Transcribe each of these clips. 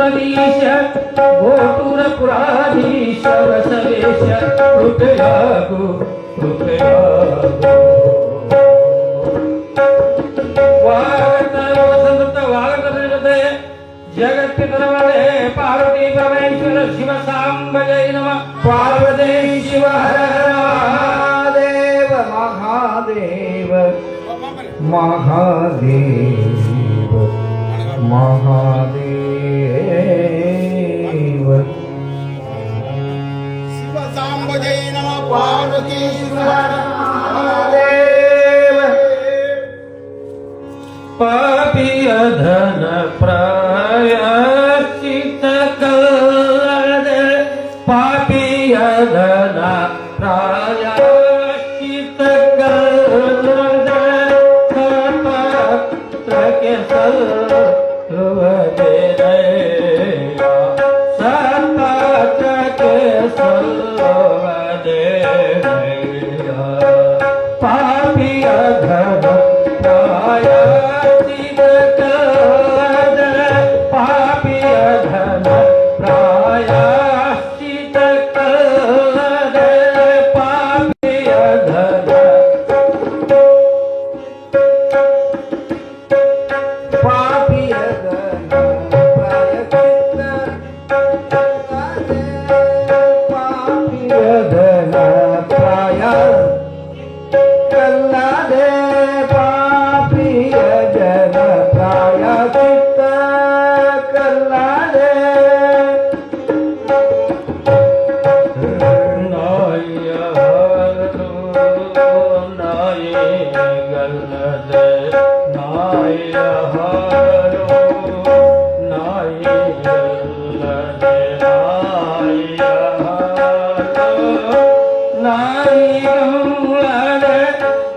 ಪುರದೀಶ ಗೋಪುರ ಪುರಾಧೀಶ ರಸವೇಶ ಕೃಪೆಯಾಗು ಕೃಪೆಯಾಗು. ವಾಗತ ಜಗತ್ತಿನವರೇ ಪಾರ್ವತಿ ಪರಮೇಶ್ವರ ಶಿವ ಸಾಂಬ ಜೈ ನಮಃ. ಪಾರ್ವತಿ ಶಿವ ಹರ ಮಹಾದೇವ ಮಹಾದೇವ ಮಹಾದೇವ ಮಹಾದೇವ ಶಿವ ಸಾಂಬ ಜೈ ನಮಃ. ಪಾರ್ವತಿ ಶಿವ ಹರ ಮಹಾದೇವ. ಪಾಪಿಯ ಧನ ಪ್ರಾಯಶ್ಚಿತ್ತ ಕಲ್ಲದೆ ಪಾಪಿಯ ಧನ ಪ್ರಾಯಶ್ಚಿತ್ತ ಕಲ್ಲದೆ ಸಪತ್ರಕ್ಕೆ ಸಲ್ಲುವದೆ ಸಪತ್ರಕ್ಕೆ ಸಲ್ಲುವದೆ ಪಾಪಿಯ ಧನ ಪ್ರಾಯ ಪಾಪಿಯ ಧನ ಪ್ರಾಯಶ್ಚಿತ ಕಲ್ಲದೆ ಪಾಪಿಯ ಧನ ಪಾಪಿಯ ಧನ ಪ್ರಾಯಶ್ಚಿತ್ತ ಪಾಪಿಯ ಧನ ಪ್ರಾಯ ಕಲ್ಲದೆ ಪಾಪಿಯ ಜನ ಪ್ರಾಯಶ್ಚಿತ್ತ ಕಲ್ಲದೆ ನಾಯಗಲ್ಲದೆ ನಾಯ ಹಾರೋ ನಾಯಿಗಲ್ಲದೆ ನಾಯಿಗಲ್ಲದೆ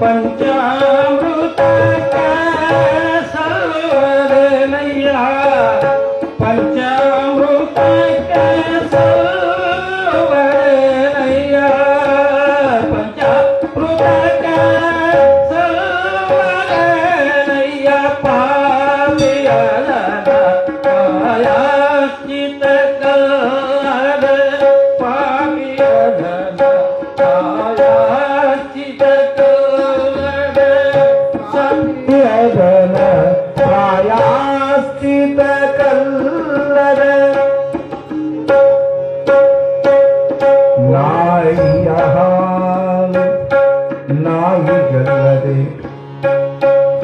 ಪಂಚಾಮೃತ ಸಲ್ಲದೆ ನಯ್ಯ ಪಂಚಾಮೃತ ಸಲ್ಲದೆ ನಯ್ಯ ಪಂಚಾಮೃತ ಸಲ್ಲದೆ ನಯ್ಯ ಪಾಪಿಯ ಪ್ರಾಯಶ್ಚಿತ್ತ ಕಲ್ಲದೆ ಪಾಪಿಯ ಧನ ಪ್ರಾಯಶ್ಚಿತ್ತ ಕಲ್ಲದೆ ಧನ ಪ್ರಾಯಶ್ಚಿತ ಕಲ್ಲದೆ ನಾಯಿಯ ಹಾಲು ನಾಯಿಗಲ್ಲದೆ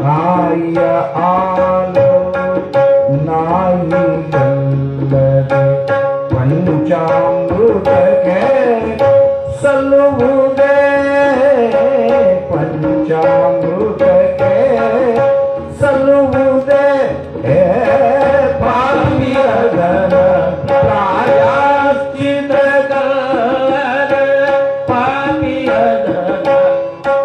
ನಾಯಿಯ ಹಾಲು ನಾಯಿಗಲ್ಲದೆ ಪಂಚಾಮೃತಕ್ಕೆ ಸಲ್ಲುವುದೇ ಪಂಚಾಮೃತಕ್ಕೆ ಸಲ್ಲುವುದೇ ಪಾಪಿಯ ಧನ ಪ್ರಾಯಶ್ಚಿತ ಕಲ್ಲದೆ ಪಾಪಿಯ ಧನ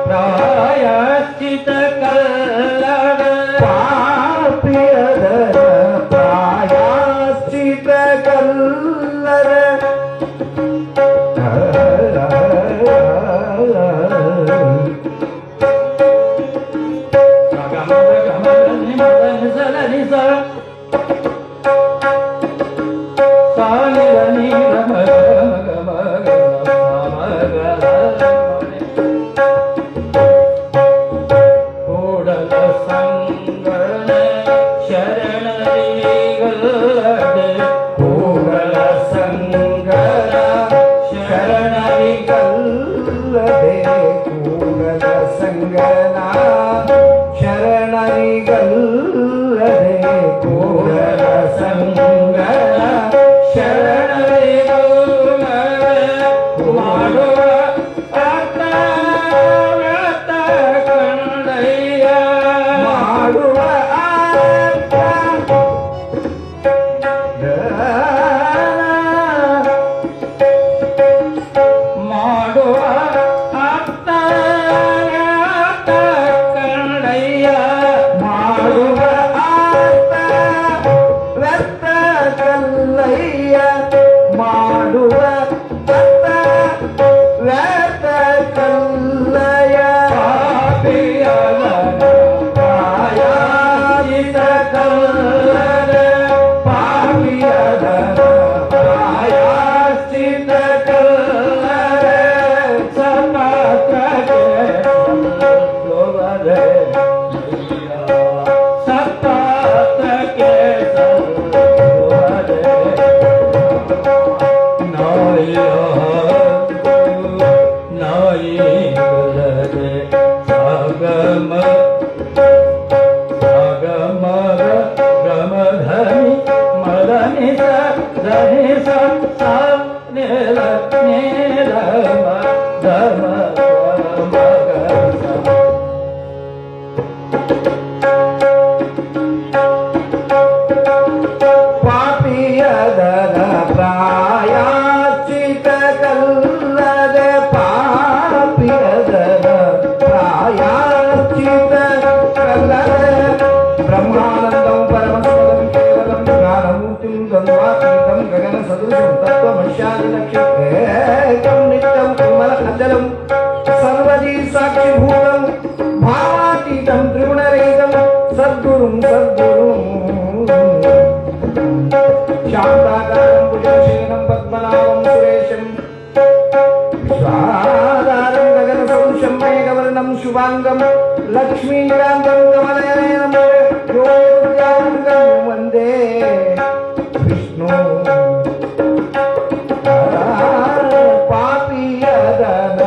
ಪ್ರಾಯಶ್ಚಿತ ಕಲ್ಲದೆ ಪಾಪಿಯ ಧನ ಪ್ರಾಯಶ್ಚಿತ ಕಲ್ಲದೆ ಮಾಡುವ ಸತ್ಪಾತ್ರಕ್ಕೆ ಸಲ್ಲುವುದೇ ನಾಯಿಗಳದೆ ಆಗಮ ಆಗಮಗ ಗಮಧನಿ ಮದನಿ ಧನಿ ಸ ನೇಲ ನೇಲ ಧಮ ಮಗ ಪಾಪಿಯದನ ಪ್ರಾಯಶ್ಚಿತ ಕಲ್ಲದೆ ಪಾಪಿಯದನ ಪ್ರಾಯಶ್ಚಿತ ಕಲ್ಲದೆ ಬ್ರಹ್ಮಾನಂದಂ ಪರಮಪದಂ ಕೇವಲಂ ಜ್ಞಾನಮೂರ್ತಿಂ ದ್ವಂದ್ವಾತೀತಂ ಗಗನ ಸದೃಶಂ ತತ್ವಮಸ್ಯಾದಿ ನಕ್ಷತ್ರೇಕಂ ನಿತ್ಯಂ ವಿಮಲ ಅಚಲಂ ಸರ್ವದಿ ಸಾಕ್ಷಿಭೂತಂ ಭಾವಾತೀತಂ ತ್ರಿಗುಣರಹಿತಂ ಸದ್ಗುರುಂ ಸದ್ಗುರುಂ शान्ताकारं भुजगशयनं पद्मनाभं सुरेशं विश्वाधारं गगनसदृशं मेघवर्णं शुभाङ्गं लक्ष्मीकान्तं कमलनयनं योगिं वन्दे विष्णु पापीयदन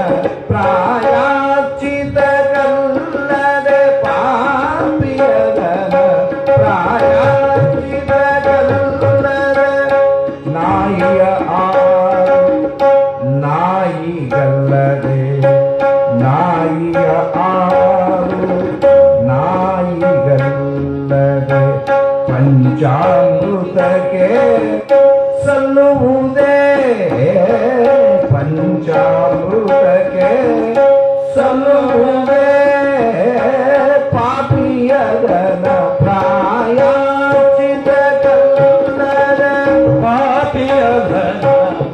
प्रायश्चित कल्लदे पापीयदन प्रायश्चित ನಾಯಿಯ ನಾಯಿಗಲ್ಲದೆ ನಾಯಿಯ ಆರು ನಾಯಿಗಲ್ಲದೆ ಪಂಚಾಮೃತಕ್ಕೆ ಸಲ್ಲುವುದೇ ಪಂಚಾಮೃತಕ್ಕೆ ಸಲ್ಲುವುದೇ ಪಾಪಿಯದನ ಪ್ರಾಯಶ್ಚಿತ ಕಲ್ಲದೆ ಪಾಪಿಯದನ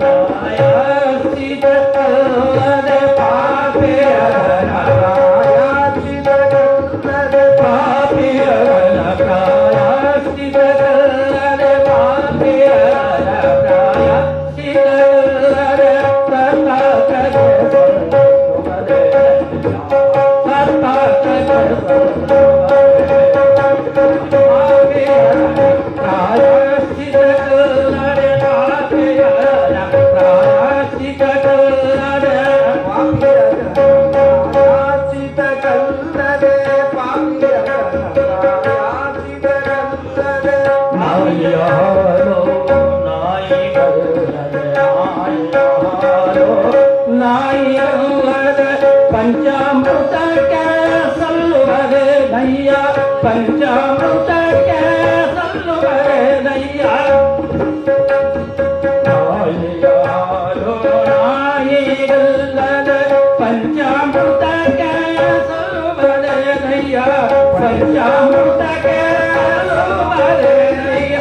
ಪ್ರಾಯಶ್ಚಿತ ಕಲ್ಲದೆ ಪಾಪಿಯದನ ಪ್ರಾಯಶ್ಚಿತ ಕಲ್ಲದೆ ಪಾಪಿಯದನ ಪ್ರಾಯಶ್ಚಿತ ಕಲ್ಲದೆ ಪಾಪಿಯದನ ಪ್ರಾಯಶ್ಚಿತ ಕಲ್ಲದೆ ತಥಾಗತಕ್ಕೆ ಸಲ್ಲುವುದೇ ತಥಾಗತಕ್ಕೆ ಸಲ್ಲುವುದೇ ಪಾಪಿಯದನ ಪ್ರಾಯಶ್ಚಿತ ಕಲ್ಲದೆ ಪಾಪಿಯದನ ಪ್ರಾಯಶ್ಚಿತ ಕಲ್ಲದೆ ಪ್ರಾಯಶ್ಚಿತ ಕಲ್ಲದೆ ಪಾಪಿಯದನ ಪ್ರಾಯಶ್ಚಿತ ಕಲ್ಲದೆ ನಾಯಿಯಾರೋ ನಾಯಿಗಳದೆ ನಾಯಿಯಾರೋ ನಾಯಿಗಳದೆ ಪಂಚಾಮೃತಕ್ಕೆ ಸಲ್ಲುವರೆ ನಯ್ಯ ಪಂಚಾಮೃತಕ್ಕೆ ಸಲ್ಲುವರೆ ನಯ್ಯ ನಾಯಿಯಾರೋ ನಾಯಿಗಳದೆ ಪಂಚಾಮೃತಕ್ಕೆ ಸಲ್ಲುವರೆ ನಯ್ಯ ಪಂಚಾಮೃತಕ್ಕೆ ಸಲ್ಲುವರೆ ನಯ್ಯ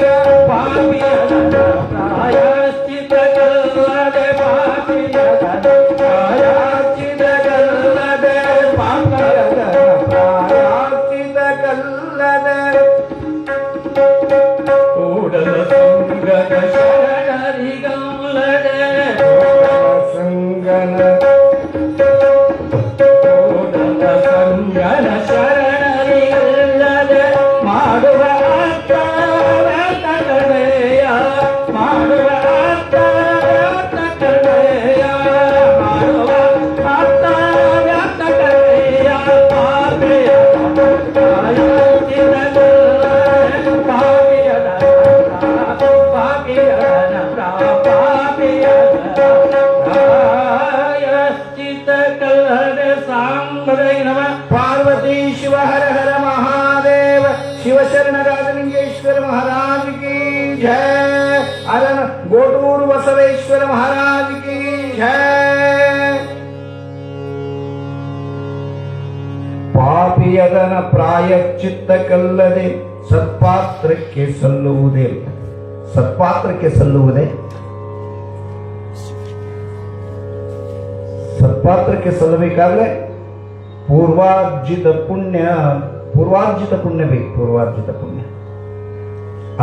ಪಾಪಿಯದನ ಪ್ರಾಯಶ್ಚಿತ ಕಲ್ಲದೆ ಪಾಪಿಯದನ ಪ್ರಾಯಶ್ಚಿತ ಕಲ್ಲದೆ ಪಾಪಿಯದನ ಪ್ರಾಯಶ್ಚಿತ ಕಲ್ಲದೆ ಕೂಡಲ ಸಂಗದ ಶರಣರಿಗಲ್ಲದೆ ಸಂಗನ ಕೂಡಲ ಸಂಗನ ಶರಣರಿಗಲ್ಲದೆ ಮಾಡುವ ಅರ್ಥವ್ಯರ್ಥಗಳೆಯ ಮಾಡುವ ಅರ್ಥವ್ಯರ್ಥಗಳೆಯ ಮಾಡುವ ಅರ್ಥವ್ಯರ್ಥಗಳೆಯ ಪಾಪಿಯದನ ಪ್ರಾಯಶ್ಚಿತ ಕಲ್ಲದೆ ಪಾಪಿಯದನ ಪಾಪಿಯದನ ಪ್ರಾಯಶ್ಚಿತ ಕಲ್ಲದೆ ಸಾಂಬರೈ ನಮಃ पार्वती शिव हर हर महादेव शिव शरण राजलिंगेश्वर महाराज की जय अरन गोटूर बसवेश्वर महाराज की जय ಪಾಪಿಯದನ ಪ್ರಾಯಶ್ಚಿತ್ತ ಕಲ್ಲದೆ ಸತ್ಪಾತ್ರಕ್ಕೆ ಸಲ್ಲುವುದೇ ಸತ್ಪಾತ್ರಕ್ಕೆ ಸಲ್ಲುವುದೇ ಸತ್ಪಾತ್ರಕ್ಕೆ ಸಲ್ಲಬೇಕಾದ್ರೆ ಪೂರ್ವಾರ್ಜಿತ ಪುಣ್ಯ ಬೇಕು. ಪೂರ್ವಾರ್ಜಿತ ಪುಣ್ಯ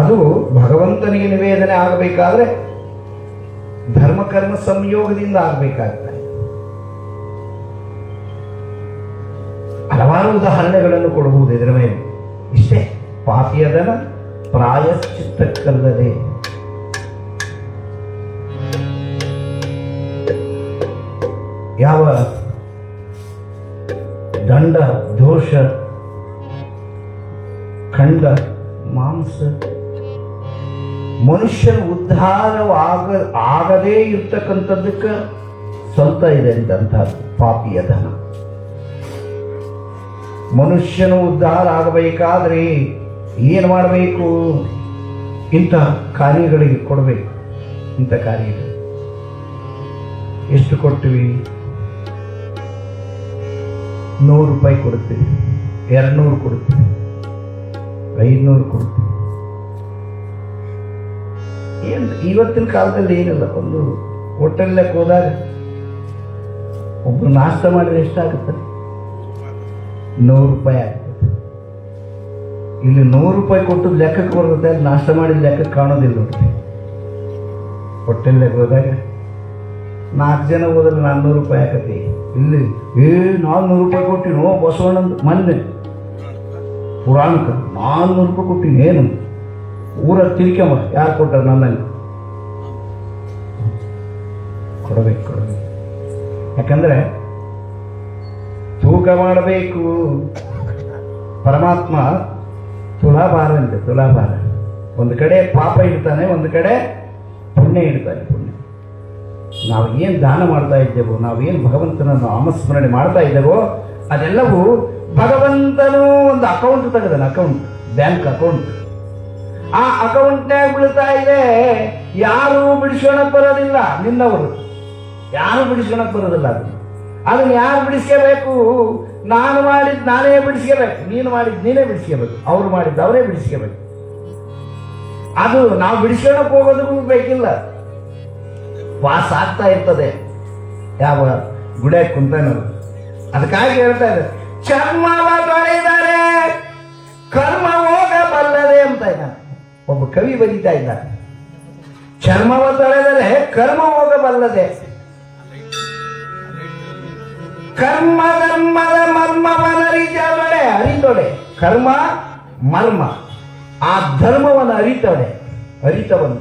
ಅದು ಭಗವಂತನಿಗೆ ನಿವೇದನೆ ಆಗಬೇಕಾದ್ರೆ ಧರ್ಮಕರ್ಮ ಸಂಯೋಗದಿಂದ ಆಗಬೇಕಾಗ್ತದೆ. ಹಲವಾರು ಉದಾಹರಣೆಗಳನ್ನು ಪಾಪಿಯದನ ಪ್ರಾಯಶ್ಚಿತ್ತಕ್ಕಲ್ಲದೆ. ಯಾವ ದಂಡ ದೋಷ ಖಂಡ ಮಾಂಸ ಮನುಷ್ಯನ ಆಗದೇ ಇರ್ತಕ್ಕಂಥದ್ದಕ್ಕೆ ಸ್ವಂತ ಇದೆ ಅಂತ ಪಾಪಿಯ ಧನ. ಮನುಷ್ಯನ ಉದ್ಧಾರ ಆಗಬೇಕಾದ್ರೆ ಏನು ಮಾಡಬೇಕು? ಇಂಥ ಕಾರ್ಯಗಳಿಗೆ ಕೊಡಬೇಕು. ಇಂಥ ಕಾರ್ಯಗಳು ಎಷ್ಟು ಕೊಡ್ತೀವಿ? 100 ರೂಪಾಯಿ ಕೊಡ್ತೀವಿ, 200 ಕೊಡ್ತೀವಿ, 500 ಕೊಡ್ತೀವಿ. ಏನು ಇವತ್ತಿನ ಕಾಲದಲ್ಲಿ ಏನಿಲ್ಲ. ಒಂದು ಹೋಟೆಲ್ಗೆ ಹೋದಾಗ ಒಬ್ರು ನಾಷ್ಟ ಮಾಡಿದ್ರೆ ಎಷ್ಟಾಗುತ್ತೆ? 100 ರೂಪಾಯಿ ಆಗ್ತದೆ. ಇಲ್ಲಿ 100 ರೂಪಾಯಿ ಕೊಟ್ಟು ಲೆಕ್ಕಕ್ಕೆ ಬರುತ್ತೆ, ಅಲ್ಲಿ ನಾಷ್ಟ ಮಾಡಿದ ಲೆಕ್ಕಕ್ಕೆ ಕಾಣೋದಿಲ್ಲ ನೋಡಿ. ಹೋಟೆಲ್ಗೆ ಹೋದಾಗ 4 ಜನ ಹೋದ್ರೆ 400 ರೂಪಾಯಿ ಆಗತ್ತೆ. ಇಲ್ಲಿ 400 ರೂಪಾಯಿ ಕೊಟ್ಟಿನೋ ಬಸವಣ್ಣಂದು ಮೊನ್ನೆ ಪುರಾಣಕ್ಕೆ 400 ರೂಪಾಯಿ ಕೊಟ್ಟಿನಿ. ಏನು ಊರ ತಿಳ್ಕೊಂಬ ಯಾರು ಕೊಟ್ಟಾರ? ನನ್ನಲ್ಲಿ ಕೊಡಬೇಕು. ಯಾಕಂದ್ರೆ ತೂಕ ಮಾಡಬೇಕು. ಪರಮಾತ್ಮ ತುಲಾಭಾರ ಅಂತೆ. ತುಲಾಭಾರ ಒಂದು ಕಡೆ ಪಾಪ ಇಡ್ತಾನೆ, ಒಂದು ಕಡೆ ಪುಣ್ಯ ಇಡ್ತಾನೆ. ಪುಣ್ಯ ನಾವು ಏನು ದಾನ ಮಾಡ್ತಾ ಇದ್ದೇವೋ, ನಾವೇನು ಭಗವಂತನ ನಾಮಸ್ಮರಣೆ ಮಾಡ್ತಾ ಇದ್ದೇವೋ ಅದೆಲ್ಲವೂ ಭಗವಂತನು ಒಂದು ಅಕೌಂಟ್ ತೆಗೆದಾನೆ. Account, bank account. ಆ ಅಕೌಂಟ್ನಾಗ ಬೀಳ್ತಾ ಇದೆ. ಯಾರು ಬಿಡಿಸ್ಕೊಳಕ್ ಬರೋದಿಲ್ಲ. ನಿನ್ನವರು ಯಾರು ಬಿಡಿಸ್ಕೊಳಕ್ ಬರೋದಿಲ್ಲ. ಅದನ್ನ ಯಾರು ಬಿಡಿಸ್ಕೋಬೇಕು? ನಾನು ಮಾಡಿದ್ ನಾನೇ ಬಿಡಿಸ್ಕೋಬೇಕು, ನೀನು ಮಾಡಿದ್ ನೀನೇ ಬಿಡಿಸ್ಕೋಬೇಕು, ಅವ್ರು ಮಾಡಿದ್ದು ಅವರೇ ಬಿಡಿಸ್ಕೋಬೇಕು. ಅದು ನಾವು ಬಿಡಿಸ್ಕೊಳಕ್ ಹೋಗೋದಕ್ಕೂ ಬೇಕಿಲ್ಲ. ವಾಸ ಆಗ್ತಾ ಇರ್ತದೆ. ಯಾವ ಗುಡಿಯಾಗ ಕುಂತಾನದು. ಅದಕ್ಕಾಗಿ ಹೇಳ್ತಾ ಇದ್ದಾರೆ, ಚರ್ಮವ ತೊಳೆದರೆ ಕರ್ಮ ಹೋಗಬಲ್ಲದೆ ಅಂತ ಇದ್ದಾನೆ. ಒಬ್ಬ ಕವಿ ಬರೀತಾ ಇದ್ದಾನೆ, ಚರ್ಮವ ತೊಳೆದರೆ ಕರ್ಮ ಹೋಗಬಲ್ಲದೆ. ಕರ್ಮ ಧರ್ಮದ ಮರ್ಮವನ್ನರಿತೊಡೆ ಅರಿತೊಡೆ. ಕರ್ಮ ಮರ್ಮ, ಆ ಧರ್ಮವನ್ನು ಅರಿತವನು.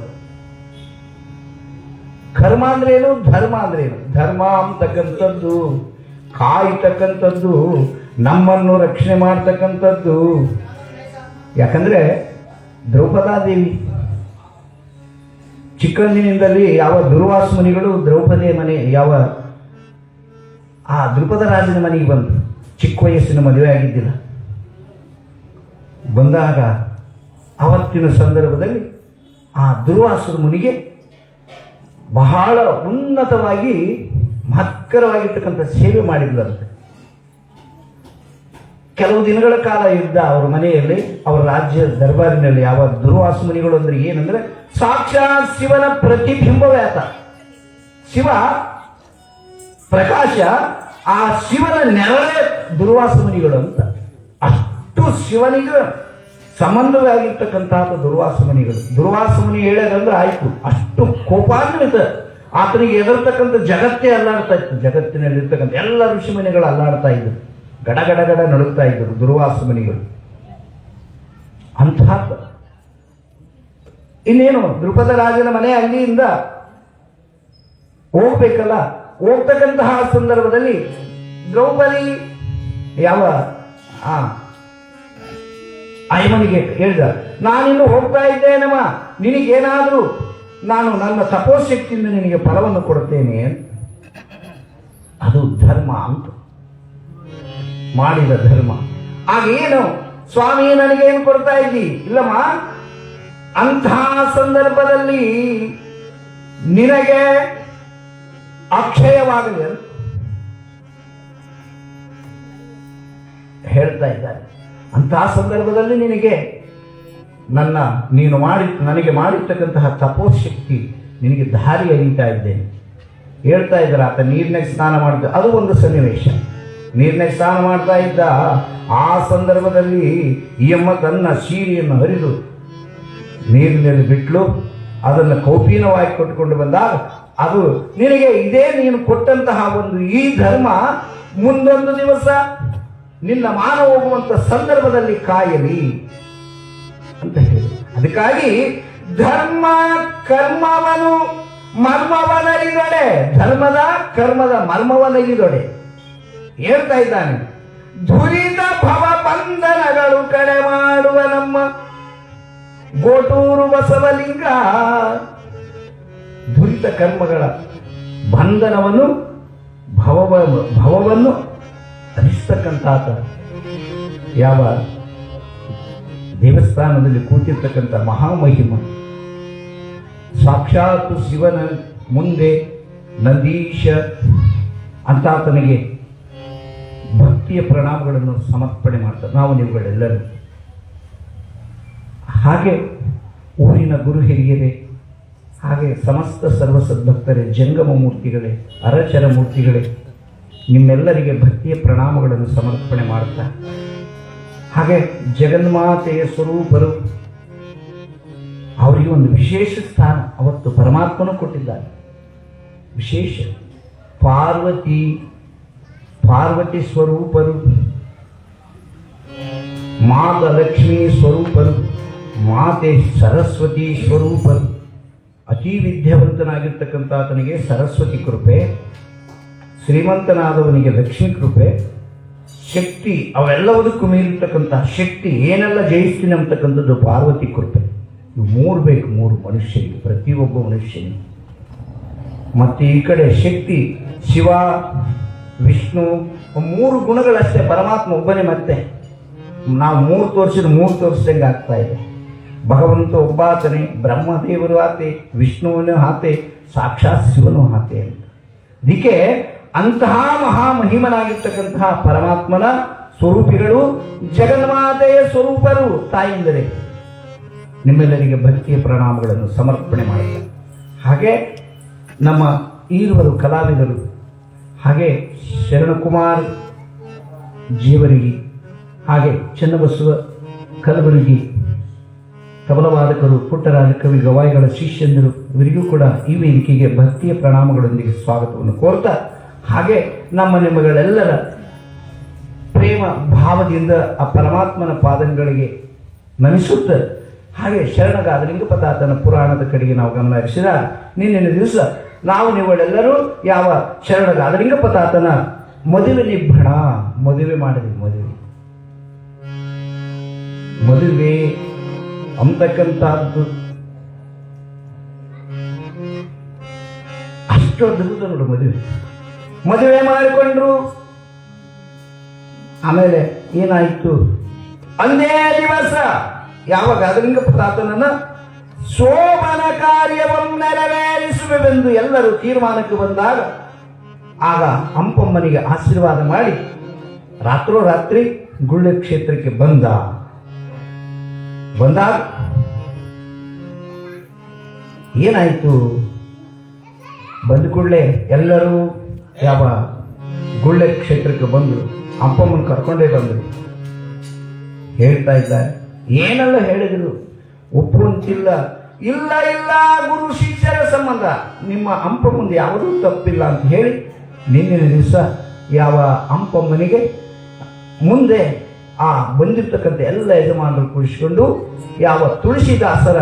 ಕರ್ಮ ಅಂದ್ರೇನು, ಧರ್ಮ ಅಂದ್ರೇನು? ಧರ್ಮ ಅಂತಕ್ಕಂಥದ್ದು ಕಾಯ್ತಕ್ಕಂಥದ್ದು, ನಮ್ಮನ್ನು ರಕ್ಷಣೆ ಮಾಡ್ತಕ್ಕಂಥದ್ದು. ಯಾಕಂದ್ರೆ ದ್ರೌಪದಾದೇವಿ ಚಿಕ್ಕಂದಿನಿಂದಲೇ ಯಾವ ದುರ್ವಾಸ ಮುನಿಗಳು ದ್ರೌಪದಿಯ ಮನೆ, ಯಾವ ಆ ದ್ರುಪದ ರಾಜನ ಮನೆಗೆ ಬಂದು ಚಿಕ್ಕ ವಯಸ್ಸಿನ ಮದುವೆ ಆಗಿದ್ದಿಲ್ಲ. ಬಂದಾಗ ಅವತ್ತಿನ ಸಂದರ್ಭದಲ್ಲಿ ಆ ದುರ್ವಾಸದ ಮುನಿಗೆ ಬಹಳ ಉನ್ನತವಾಗಿ ಮಹತ್ಕರವಾಗಿರ್ತಕ್ಕಂಥ ಸೇವೆ ಮಾಡಿದ್ಲಂತೆ. ಕೆಲವು ದಿನಗಳ ಕಾಲ ಇದ್ದ ಅವರ ಮನೆಯಲ್ಲಿ, ಅವರ ರಾಜ್ಯ ದರ್ಬಾರಿನಲ್ಲಿ. ಯಾವ ದುರ್ವಾಸ ಮುನಿಗಳು ಅಂದ್ರೆ ಏನಂದ್ರೆ ಸಾಕ್ಷಾತ್ ಶಿವನ ಪ್ರತಿಬಿಂಬವೇ ಆತ. ಶಿವ ಪ್ರಕಾಶ, ಆ ಶಿವನ ನೆರಳೇ ದುರ್ವಾಸ ಮುನಿಗಳು ಅಂತ. ಅಷ್ಟು ಶಿವನಿಗೆ ಸಂಬಂಧವಾಗಿರ್ತಕ್ಕಂತಹ ದುರ್ವಾಸ ಮುನಿಗಳು. ದುರ್ವಾಸ ಮುನಿ ಹೇಳೋದಂದ್ರೆ ಆಯ್ತು, ಅಷ್ಟು ಕೋಪಾನ್ವಿತ. ಆತನಿಗೆ ಎದುರ್ತಕ್ಕಂಥ ಜಗತ್ತೇ ಅಲ್ಲಾಡ್ತಾ ಇತ್ತು. ಜಗತ್ತಿನಲ್ಲಿರ್ತಕ್ಕಂಥ ಎಲ್ಲ ಋಷಿಮುನಿಗಳು ಅಲ್ಲಾಡ್ತಾ ಇದ್ರು, ಗಡಗಡಗಡ ನಡುತ್ತಾ ಇದ್ದರು ದುರ್ವಾಸ ಮುನಿಗಳು. ಅಂಥ ಇನ್ನೇನು ದ್ರುಪದ ರಾಜನ ಮನೆ ಅಲ್ಲಿಂದ ಹೋಗ್ಬೇಕಲ್ಲ. ಹೋಗ್ತಕ್ಕಂತಹ ಸಂದರ್ಭದಲ್ಲಿ ದ್ರೌಪದಿ ಯಾವ ಅಯ್ಯಮ್ಮನಿಗೆ ಹೇಳಿದ, ನಾನಿನ್ನು ಹೋಗ್ತಾ ಇದ್ದೇನಮ್ಮ, ನಿನಗೇನಾದರೂ ನಾನು ನನ್ನ ತಪೋಶಕ್ತಿಯಿಂದ ನಿನಗೆ ಫಲವನ್ನು ಕೊಡುತ್ತೇನೆ. ಅದು ಧರ್ಮ ಅಂತ ಮಾಡಿದ ಧರ್ಮ. ಆಗೇನು ಸ್ವಾಮಿ ನನಗೇನು ಕೊಡ್ತಾ ಇದ್ದಿ? ಇಲ್ಲಮ್ಮ, ಅಂಥ ಸಂದರ್ಭದಲ್ಲಿ ನಿನಗೆ ಅಕ್ಷಯವಾಗಲಿ ಅಂತ ಹೇಳ್ತಾ ಇದ್ದಾರೆ. ಅಂತಹ ಸಂದರ್ಭದಲ್ಲಿ ನಿನಗೆ ನನಗೆ ಮಾಡಿರ್ತಕ್ಕಂತಹ ತಪೋಶಕ್ತಿ ನಿನಗೆ ದಾರಿ ಅರಿತಾ ಇದ್ದೇನೆ ಹೇಳ್ತಾ ಇದ್ದಾರೆ. ಆತ ನೀರಿನಾಗ ಸ್ನಾನ ಮಾಡ್ತಾ, ಅದು ಒಂದು ಸನ್ನಿವೇಶ. ನೀರಿನಾಗ ಸ್ನಾನ ಮಾಡ್ತಾ ಇದ್ದ ಆ ಸಂದರ್ಭದಲ್ಲಿ ಈ ಅಮ್ಮ ತನ್ನ ಸೀರೆಯನ್ನು ಹರಿದು ನೀರಿನಲ್ಲಿ ಬಿಟ್ಲು. ಅದನ್ನು ಕೌಪೀನವಾಗಿ ಕೊಟ್ಟುಕೊಂಡು ಬಂದಾಗ, ಅದು ನಿನಗೆ ಇದೇ ನೀನು ಕೊಟ್ಟಂತಹ ಒಂದು ಈ ಧರ್ಮ ಮುಂದೊಂದು ದಿವಸ ನಿನ್ನ ಮಾನ ಹೋಗುವಂತ ಸಂದರ್ಭದಲ್ಲಿ ಕಾಯಲಿ. ಅಂತ ಹೇಳಿ. ಅದಕ್ಕಾಗಿ ಧರ್ಮ ಕರ್ಮವನು ಮರ್ಮವನರಿದೊಡೆ, ಧರ್ಮದ ಕರ್ಮದ ಮರ್ಮವನರಿದೊಡೆ ಹೇಳ್ತಾ ಇದ್ದಾನೆ. ದುರಿತ ಭವ ಬಂಧನಗಳು ಕಡೆ ಮಾಡುವ ನಮ್ಮ ಗೋಟೂರು ಬಸವಲಿಂಗ. ದುರಿತ ಕರ್ಮಗಳ ಬಂಧನವನ್ನು ಭವವನ್ನು ಹರಿಸ್ತಕ್ಕಂಥ ಯಾವ ದೇವಸ್ಥಾನದಲ್ಲಿ ಕೂತಿರ್ತಕ್ಕಂಥ ಮಹಾಮಹಿಮ ಸಾಕ್ಷಾತ್ ಶಿವನ ಮುಂದೆ ನಂದೀಶ ಅಂತಾತನಿಗೆ ಭಕ್ತಿಯ ಪ್ರಣಾಮಗಳನ್ನು ಸಮರ್ಪಣೆ ಮಾಡ್ತಾರೆ ನಾವು ನೀವುಗಳೆಲ್ಲರೂ. ಹಾಗೆ ಊರಿನ ಗುರು ಹಿರಿಯರೇ, ಹಾಗೆ ಸಮಸ್ತ ಸರ್ವ ಸದ್ಭಕ್ತರೇ, ಜಂಗಮ ಮೂರ್ತಿಗಳೇ, ಅರಚರ ಮೂರ್ತಿಗಳೇ, ನಿಮ್ಮೆಲ್ಲರಿಗೆ ಭಕ್ತಿಯ ಪ್ರಣಾಮಗಳನ್ನು ಸಮರ್ಪಣೆ ಮಾಡ್ತಾ, ಹಾಗೆ ಜಗನ್ಮಾತೆಯ ಸ್ವರೂಪರು ಅವರಿಗೆ ಒಂದು ವಿಶೇಷ ಸ್ಥಾನ ಅವತ್ತು ಪರಮಾತ್ಮನು ಕೊಟ್ಟಿದ್ದಾನೆ. ವಿಶೇಷ ಪಾರ್ವತಿ ಸ್ವರೂಪರು, ಮಾತಲಕ್ಷ್ಮೀ ಸ್ವರೂಪರು, ಮಾತೆ ಸರಸ್ವತಿ ಸ್ವರೂಪರು. ಅತಿ ವಿದ್ಯಾವಂತನಾಗಿರ್ತಕ್ಕಂಥ ಆತನಿಗೆ ಸರಸ್ವತಿ ಕೃಪೆ, ಶ್ರೀಮಂತನಾದವನಿಗೆ ಲಕ್ಷ್ಮೀ ಕೃಪೆ, ಶಕ್ತಿ ಅವೆಲ್ಲದಕ್ಕೂ ಮೀರಿರ್ತಕ್ಕಂಥ ಶಕ್ತಿ ಏನೆಲ್ಲ ಜಯಿಸ್ತೀನಿ ಅಂತಕ್ಕಂಥದ್ದು ಪಾರ್ವತಿ ಕೃಪೆ. ಇವು ಮೂರು ಬೇಕು, ಮೂರು ಮನುಷ್ಯನಿಗೆ, ಪ್ರತಿಯೊಬ್ಬ ಮನುಷ್ಯನಿಗೆ. ಮತ್ತೆ ಈ ಕಡೆ ಶಕ್ತಿ ಶಿವ ವಿಷ್ಣು, ಮೂರು ಗುಣಗಳಷ್ಟೇ, ಪರಮಾತ್ಮ ಒಬ್ಬನೇ. ಮತ್ತೆ ನಾವು ಮೂರು ತೋರಿಸಿದಂಗೆ ಆಗ್ತಾ ಇದೆ. ಭಗವಂತ ಒಬ್ಬಾತನೇ, ಬ್ರಹ್ಮದೇವರು ಆತೆ, ವಿಷ್ಣುವನು ಆತೆ, ಸಾಕ್ಷಾತ್ ಶಿವನು ಆತೆ ಅಂತ. ಅದಕ್ಕೆ ಅಂತಹ ಮಹಾಮಹಿಮನಾಗಿರ್ತಕ್ಕಂತಹ ಪರಮಾತ್ಮನ ಸ್ವರೂಪಿಗಳು ಜಗನ್ಮಾತೆಯ ಸ್ವರೂಪರು ತಾಯಿಂದರೆ ನಿಮ್ಮೆಲ್ಲರಿಗೆ ಭಕ್ತಿಯ ಪ್ರಣಾಮಗಳನ್ನು ಸಮರ್ಪಣೆ ಮಾಡುತ್ತಾರೆ. ಹಾಗೆ ನಮ್ಮ ಈರುವರು ಕಲಾವಿದರು, ಹಾಗೆ ಶರಣಕುಮಾರ್ ಜೀವರಿಗೆ, ಹಾಗೆ ಚನ್ನಬಸವ ಕಲಬುರಗಿ ತಬಲವಾದಕರು, ಪುಟ್ಟರಾಜ ಕವಿ ಗವಾಯಿಗಳ ಶಿಷ್ಯಂದರು, ಇವರಿಗೂ ಕೂಡ ಈ ವೇದಿಕೆಗೆ ಭಕ್ತಿಯ ಪ್ರಣಾಮಗಳೊಂದಿಗೆ ಸ್ವಾಗತವನ್ನು ಕೋರ್ತಾ, ಹಾಗೆ ನಿಮ್ಮಗಳೆಲ್ಲರ ಪ್ರೇಮ ಭಾವದಿಂದ ಆ ಪರಮಾತ್ಮನ ಪಾದಗಳಿಗೆ ನಮಿಸುತ್ತ, ಹಾಗೆ ಶರಣಗಾದಲಿಂಗ ಪದಾರ್ಥನ ಪುರಾಣದ ಕಡೆಗೆ ನಾವು ಗಮನ ಹರಿಸಿದಾಗ, ನಿನ್ನಿನ ದಿವಸ ನಾವು ನೀವುಗಳೆಲ್ಲರೂ ಯಾವ ಶರಣಗಾದಲಿಂಗ ಪದಾರ್ಥನ ಮದುವೆ ನಿಬ್ಬಣ, ಮದುವೆ ಮಾಡಿದ್ವಿ. ಮದುವೆ ಅಂತಕ್ಕಂಥದ್ದು ಅಷ್ಟು ಅದ್ಭುತ ನೋಡು. ಮದುವೆ ಮಾಡಿಕೊಂಡ್ರು. ಆಮೇಲೆ ಏನಾಯಿತು? ಅಂದೇ ದಿವಸ ಯಾವಾಗ ಅದಲಿಂಗ ತಾತನನ್ನ ಶೋಭನ ಕಾರ್ಯವನ್ನು ನೆರವೇರಿಸುವೆವೆಂದು ಎಲ್ಲರೂ ತೀರ್ಮಾನಕ್ಕೆ ಬಂದಾಗ, ಆಗ ಹಂಪಮ್ಮನಿಗೆ ಆಶೀರ್ವಾದ ಮಾಡಿ ರಾತ್ರೋರಾತ್ರಿ ಗುಳ್ಳೆ ಕ್ಷೇತ್ರಕ್ಕೆ ಬಂದಾಗ ಏನಾಯಿತು? ಬಂದ ಕೂಡಲೇ ಎಲ್ಲರೂ ಯಾವ ಗುಳ್ಳೆ ಕ್ಷೇತ್ರಕ್ಕೆ ಬಂದರು, ಹಂಪಮ್ಮನ ಕರ್ಕೊಂಡೇ ಬಂದರು. ಹೇಳ್ತಾ ಇದ್ದಾರೆ, ಏನೆಲ್ಲ ಹೇಳಿದ್ರು, ಒಪ್ಪುವಂತಿಲ್ಲ. ಇಲ್ಲ ಗುರು ಶಿಷ್ಯರ ಸಂಬಂಧ, ನಿಮ್ಮ ಹಂಪಮ್ಮಂದು ಯಾವುದೂ ತಪ್ಪಿಲ್ಲ ಅಂತ ಹೇಳಿ ನಿನ್ನಿನ ದಿವಸ ಯಾವ ಹಂಪಮ್ಮನಿಗೆ ಮುಂದೆ ಆ ಬಂದಿರ್ತಕ್ಕಂಥ ಎಲ್ಲ ಯಜಮಾನರು ಕೂಡಿಸಿಕೊಂಡು ಯಾವ ತುಳಸಿದಾಸರ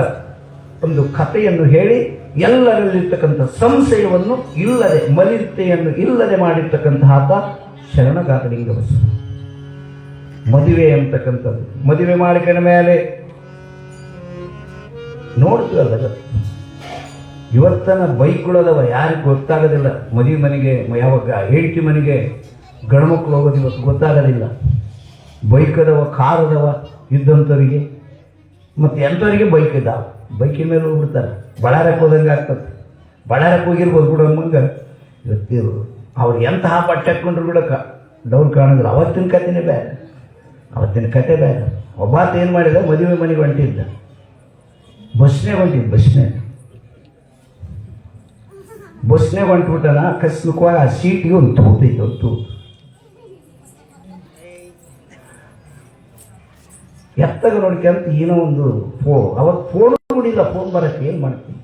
ಒಂದು ಕಥೆಯನ್ನು ಹೇಳಿ ಎಲ್ಲರಲ್ಲಿರ್ತಕ್ಕಂಥ ಸಂಶಯವನ್ನು ಇಲ್ಲದೆ, ಮಲಿನತೆಯನ್ನು ಇಲ್ಲದೆ ಮಾಡಿರ್ತಕ್ಕಂತಹ ಶರಣಗಾದಲಿಂಗ ಬಸವ. ಮದುವೆ ಅಂತಕ್ಕಂಥದ್ದು, ಮದುವೆ ಮಾಡಿಕೊಂಡ ಮೇಲೆ ನೋಡ್ತೀವಲ್ಲ, ಇವತ್ತನ ಬೈಕ್ಗಳದವ ಯಾರಿಗೆ ಗೊತ್ತಾಗೋದಿಲ್ಲ. ಮದುವೆ ಮನೆಗೆ ಯಾವಾಗ ಹೆಂಡತಿ ಮನೆಗೆ ಗಂಡ್ಮಕ್ಳು ಹೋಗೋದು ಇವತ್ತು ಗೊತ್ತಾಗೋದಿಲ್ಲ. ಬೈಕದವ, ಕಾರದವ ಇದ್ದಂಥವ್ರಿಗೆ, ಮತ್ತು ಎಂಥವ್ರಿಗೆ ಬೈಕ್ ಇದ್ದಾವೆ, ಬೈಕಿನ ಮೇಲೆ ಹೋಗ್ಬಿಡ್ತಾರೆ. ಬಳ್ಳಾರಕ್ಕೆ ಹೋದಂಗೆ ಆಗ್ತದೆ. ಬಳ್ಳಾರಕ್ಕೆ ಹೋಗಿರ್ಬೋದು ಬಿಡೋಂಗೆ. ಇವತ್ತು ಅವ್ರು ಎಂತಹ ಬಟ್ಟೆ ಹಾಕ್ಕೊಂಡ್ರು ಬಿಡಕ್ಕ ಡೌಲ್ ಕಾಣಿದ್ರು. ಅವತ್ತಿನ ಕಥೆನೇ ಬೇರೆ, ಅವತ್ತಿನ ಕತೆ ಬೇರೆ. ಒಬ್ಬಾತ ಏನು ಮಾಡಿದ, ಮದುವೆ ಮನೆಗೆ ಹೊಂಟಿದ್ದ, ಬಸ್ನೇ ಹೊಂಟ್ಬಿಟ್ಟನ. ಅಕಸ್ಮಿಕವಾಗಿ ಆ ಸೀಟಿಗೆ ಒಂದು ತೂತೈತೆ, ಒಂದು ತೂತು ಎತ್ತಾಗ ನೋಡ್ಕೊಂತ ಏನೋ ಒಂದು ಅವತ್ತು ಫೋನ್ ನೋಡಿಲ್ಲ, ಫೋನ್ ಬರಕ್ಕೆ ಏನು ಮಾಡ್ತೀನಿ.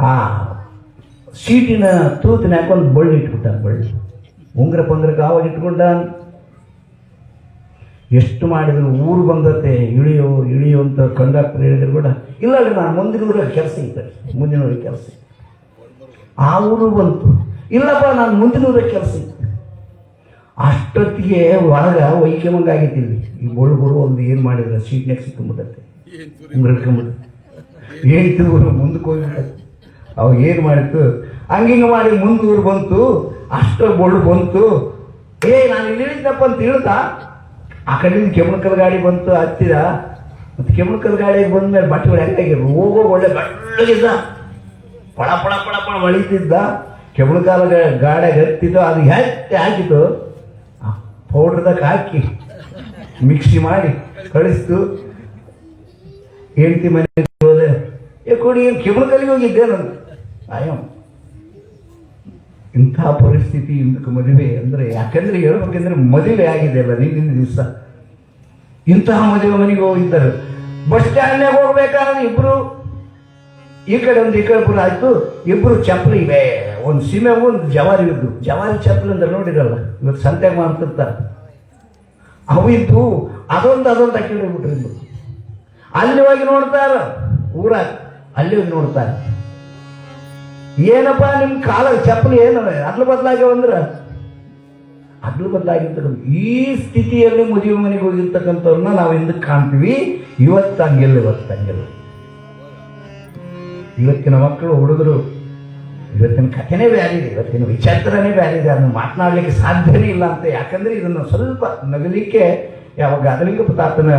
ಆ ಸೀಟಿನ ತೂತಿನ ಹಾಕೊಂಡು ಬಳ್ಳಿ ಇಟ್ಬಿಟ್ಟಾನ. ಬಳ್ಳಿ ಉಂಗ್ರ ಪಂಗ್ರಕ್ಕೆ ಆವಾಗ ಇಟ್ಕೊಂಡ. ಎಷ್ಟು ಮಾಡಿದ್ರು ಊರು ಬಂದತೆ ಇಳಿಯೋ ಅಂತ ಕಂಡಕ್ಟರ್ ಹೇಳಿದ್ರು ಕೂಡ ಇಲ್ಲ ನಾನು ಮುಂದಿನ ಊರಿಗೆ ಕೆಲಸ ಇದ್ದೆ, ಮುಂದಿನ ಊರಿಗೆ ಕೆಲಸ ಇತ್ತು. ಆ ಊರು ಬಂತು, ಇಲ್ಲಪ್ಪ ನಾನು ಮುಂದಿನ ಊರಿಗೆ ಕೆಲಸ ಇತ್ತು. ಅಷ್ಟೊತ್ತಿಗೆ ಒಳಗ ವೈಕ್ಯಮಂಗಾಗಿತ್ತಿಲ್ಲಿ ಈ ಬೊಳ್ಗುರು ಒಂದು ಏನು ಮಾಡಿದ್ರೆ ಸೀಟ್ನಾಗ ಸಿಕ್ಕೊಂಬಿಟ್ಟತ್ತೆ, ಹಿಡ್ಕೊಂಬಿಟ್ಟು ಏನು ತಿಳ್ಕೊಂಡು ಮುಂದಕ್ಕೆ ಹೋಗ್ಬಿಟ್ಟೆ. ಅವು ಏನು ಮಾಡಿತ್ತು ಹಂಗಿಂಗೆ ಮಾಡಿ ಮುಂದೂರು ಬಂತು, ಅಷ್ಟು ಬೊಳ್ಳು ಬಂತು. ನಾನು ಇಳಿದಪ್ಪ ಅಂತ ಹೇಳ್ದ, ಆ ಕಡೆಯಿಂದ ಕೆಮ್ಮಕಲ್ ಗಾಡಿ ಬಂತು, ಹತ್ತಿದ. ಮತ್ತು ಕೆಮ್ಮಕಲ್ ಗಾಡಿಗೆ ಬಂದ್ಮೇಲೆ ಬಟ್ಟೆಗಳು ಹೆಂಗಾಗಿರು ಹೋಗೋ ಒಳ್ಳೆ ಬೆಳ್ಳಗಿದ್ದ, ಪಳ ಪಳ ಪಳ ಪಳ ಹೊಳಿತಿದ್ದ. ಕೆಮ್ಮಕಾಲ ಗಾಡಿಯಾಗ ಹತ್ತಿದ್ದು, ಅದು ಹೆಚ್ಚೆ ಹಾಕಿತ್ತು, ಪೌಡ್ರದಾಗ ಹಾಕಿ ಮಿಕ್ಸಿ ಮಾಡಿ ಕಳಿಸ್ತು. ಹೆಂಡತಿ ಮನೆ ಹೋದೆ, ಕೊಡಿ ಏನು ಕೆಮ್ಮಕಲ್ಲಿಗೆ ಹೋಗಿದ್ದೆ ನಾನು. ಆಯಂ ಇಂಥ ಪರಿಸ್ಥಿತಿ ಇಂದಕ್ಕೆ ಮದುವೆ ಅಂದರೆ, ಯಾಕಂದ್ರೆ ಹೇಳ್ಬೇಕಂದ್ರೆ ಮದುವೆ ಆಗಿದೆ ಅಲ್ಲ ನೀರಿನ ದಿವಸ. ಇಂತಹ ಮದುವೆ ಮನೆಗೆ ಹೋಗಿದ್ದಾರೆ. ಬಸ್ ಸ್ಟ್ಯಾಂಡ್ನಾಗ ಹೋಗ್ಬೇಕಾದ್ರೆ ಇಬ್ರು ಈ ಕಡೆ ಒಂದು ಈ ಕಡೆ ಪುರ ಆಯ್ತು. ಇಬ್ರು ಚಪ್ಪಲಿ ಇವೆ, ಒಂದು ಸೀಮೆ ಒಂದು ಜವಾರಿ ಇದ್ದು, ಜವಾರಿ ಚಪ್ಪಲಿ ಅಂದ್ರೆ ನೋಡಿರಲ್ಲ ಇವತ್ತು ಸಂತೆಗೆ ಮಾಡ್ತಿರ್ತಾರೆ, ಅವು ಇದ್ದು ಅದೊಂದು ಹಾಕಿ ಹೋಗ್ಬಿಟ್ರಿದ್ದು. ಅಲ್ಲಿ ಹೋಗಿ ನೋಡ್ತಾರ ಊರಾಗ, ಅಲ್ಲಿ ಹೋಗಿ ನೋಡ್ತಾರೆ, ಏನಪ್ಪ ನಿಮ್ಮ ಕಾಲ ಚಪ್ಪಲಿ ಏನವ ಅದ್ಲು ಬದಲಾಗ್ಯಾವ ಅಂದ್ರೆ ಅದ್ಲು ಬದಲಾಗಿರ್ತಕ್ಕಂಥ ಈ ಸ್ಥಿತಿಯಲ್ಲಿ ಮದುವೆ ಮನೆಗೆ ಹೋಗಿರ್ತಕ್ಕಂಥವ್ರನ್ನ ನಾವು ಹಿಂದಕ್ಕೆ ಕಾಣ್ತೀವಿ. ಇವತ್ತು ಹಂಗಿಲ್ಲ, ಇವತ್ತಿನ ಮಕ್ಕಳು ಹುಡುಗರು, ಇವತ್ತಿನ ಕಥೆನೇ ಬೇರೆ ಇದೆ, ಇವತ್ತಿನ ವಿಚಾರನೇ ಬೇರೆ ಇದೆ. ಅದನ್ನು ಮಾತನಾಡಲಿಕ್ಕೆ ಸಾಧ್ಯನೇ ಇಲ್ಲ ಅಂತ. ಯಾಕಂದ್ರೆ ಇದನ್ನು ಸ್ವಲ್ಪ ನಗಲಿಕ್ಕೆ ಯಾವಾಗ ಗದಲಿಂಗ ಪ್ರತಾಪನ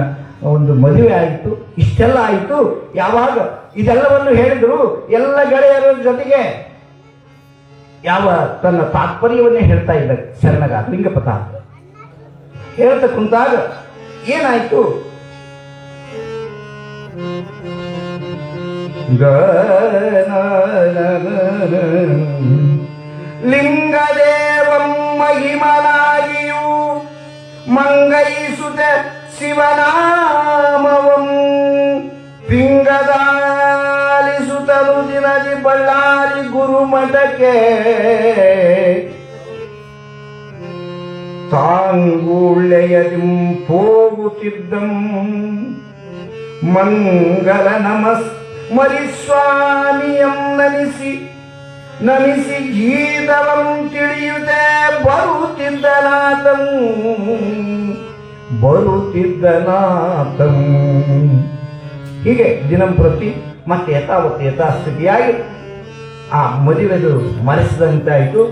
ಒಂದು ಮದುವೆ ಆಯಿತು, ಇಷ್ಟೆಲ್ಲ ಆಯಿತು. ಯಾವಾಗ ಇದೆಲ್ಲವನ್ನು ಹೇಳಿದ್ರು ಎಲ್ಲ ಗೆಳೆಯರ ಜೊತೆಗೆ ಯಾವ ತನ್ನ ತಾತ್ಪರ್ಯವನ್ನೇ ಹೇಳ್ತಾ ಇದ್ದ ಶರಣಗ ಲಿಂಗ ಪ್ರತಾಪ ಹೇಳ್ತಾ ಕುಂತಾಗ ಏನಾಯ್ತು, ಲಿಂಗದೇವಂ ಮಹಿಮನಾಗಿಯೂ ಮಂಗೈಸುತ ಶಿವನಾಮವಂ ಪಿಂಗದಾಲಿಸುತ್ತಲು ದಿನದಿ ಬಳ್ಳಾರಿ ಗುರುಮಠಕ್ಕೆ ತಾಂಗೂಳ್ಳೆಯದಿಂ ಹೋಗುತ್ತಿದ್ದಂ ಮಂಗಲ ನಮಸ್ ಮರಿಸ್ವಾಮಿಯಂ ನಮಿಸಿ ಗೀತವಂ ತಿಳಿಯುತ್ತೆ ಬರುತ್ತಿದ್ದನಾಥಂ. ಹೀಗೆ ದಿನಂಪ್ರತಿ ಮತ್ತೆ ಯಥಾಸ್ಥಿತಿಯಾಗಿ ಆ ಮದುವೆದು ಮರೆಸಿದಂತಾಯಿತು.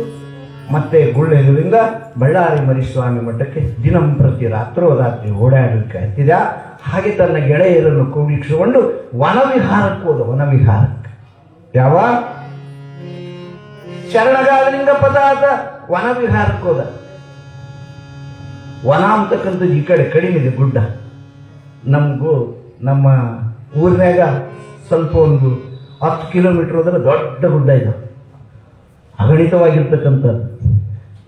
ಮತ್ತೆ ಗುಳ್ಳೆರಿಂದ ಬಳ್ಳಾರಿ ಮರಿಸ್ವಾಮಿ ಮಠಕ್ಕೆ ದಿನಂಪ್ರತಿ ರಾತ್ರೋರಾತ್ರಿ ಓಡಾಡಲಿಕ್ಕೆ ಹತ್ತಿದ. ಹಾಗೆ ತನ್ನ ಗೆಳೆಯರನ್ನು ಕೂಡಿಸಿಕೊಂಡು ವನವಿಹಾರಕ್ಕೆ ಹೋದ. ವನವಿಹಾರಕ್ಕೆ ಯಾವ ಶರಣಗಾದಲಿಂಗ ಪದಾರ್ಥ ವನವಿಹಾರಕ್ಕೆ ಹೋದ. ವನ ಅಂತಕ್ಕಂಥದ್ದು ಈ ಕಡೆ ಕಡಿಮೆ ಇದೆ, ಗುಡ್ಡ. ನಮ್ಮ ಊರಿನಾಗ ಸ್ವಲ್ಪ ಒಂದು 10 ಕಿಲೋಮೀಟರ್ ಹೋದ್ರೆ ದೊಡ್ಡ ಗುಡ್ಡ ಇದೆ, ಅಗಣಿತವಾಗಿರ್ತಕ್ಕಂಥದ್ದು.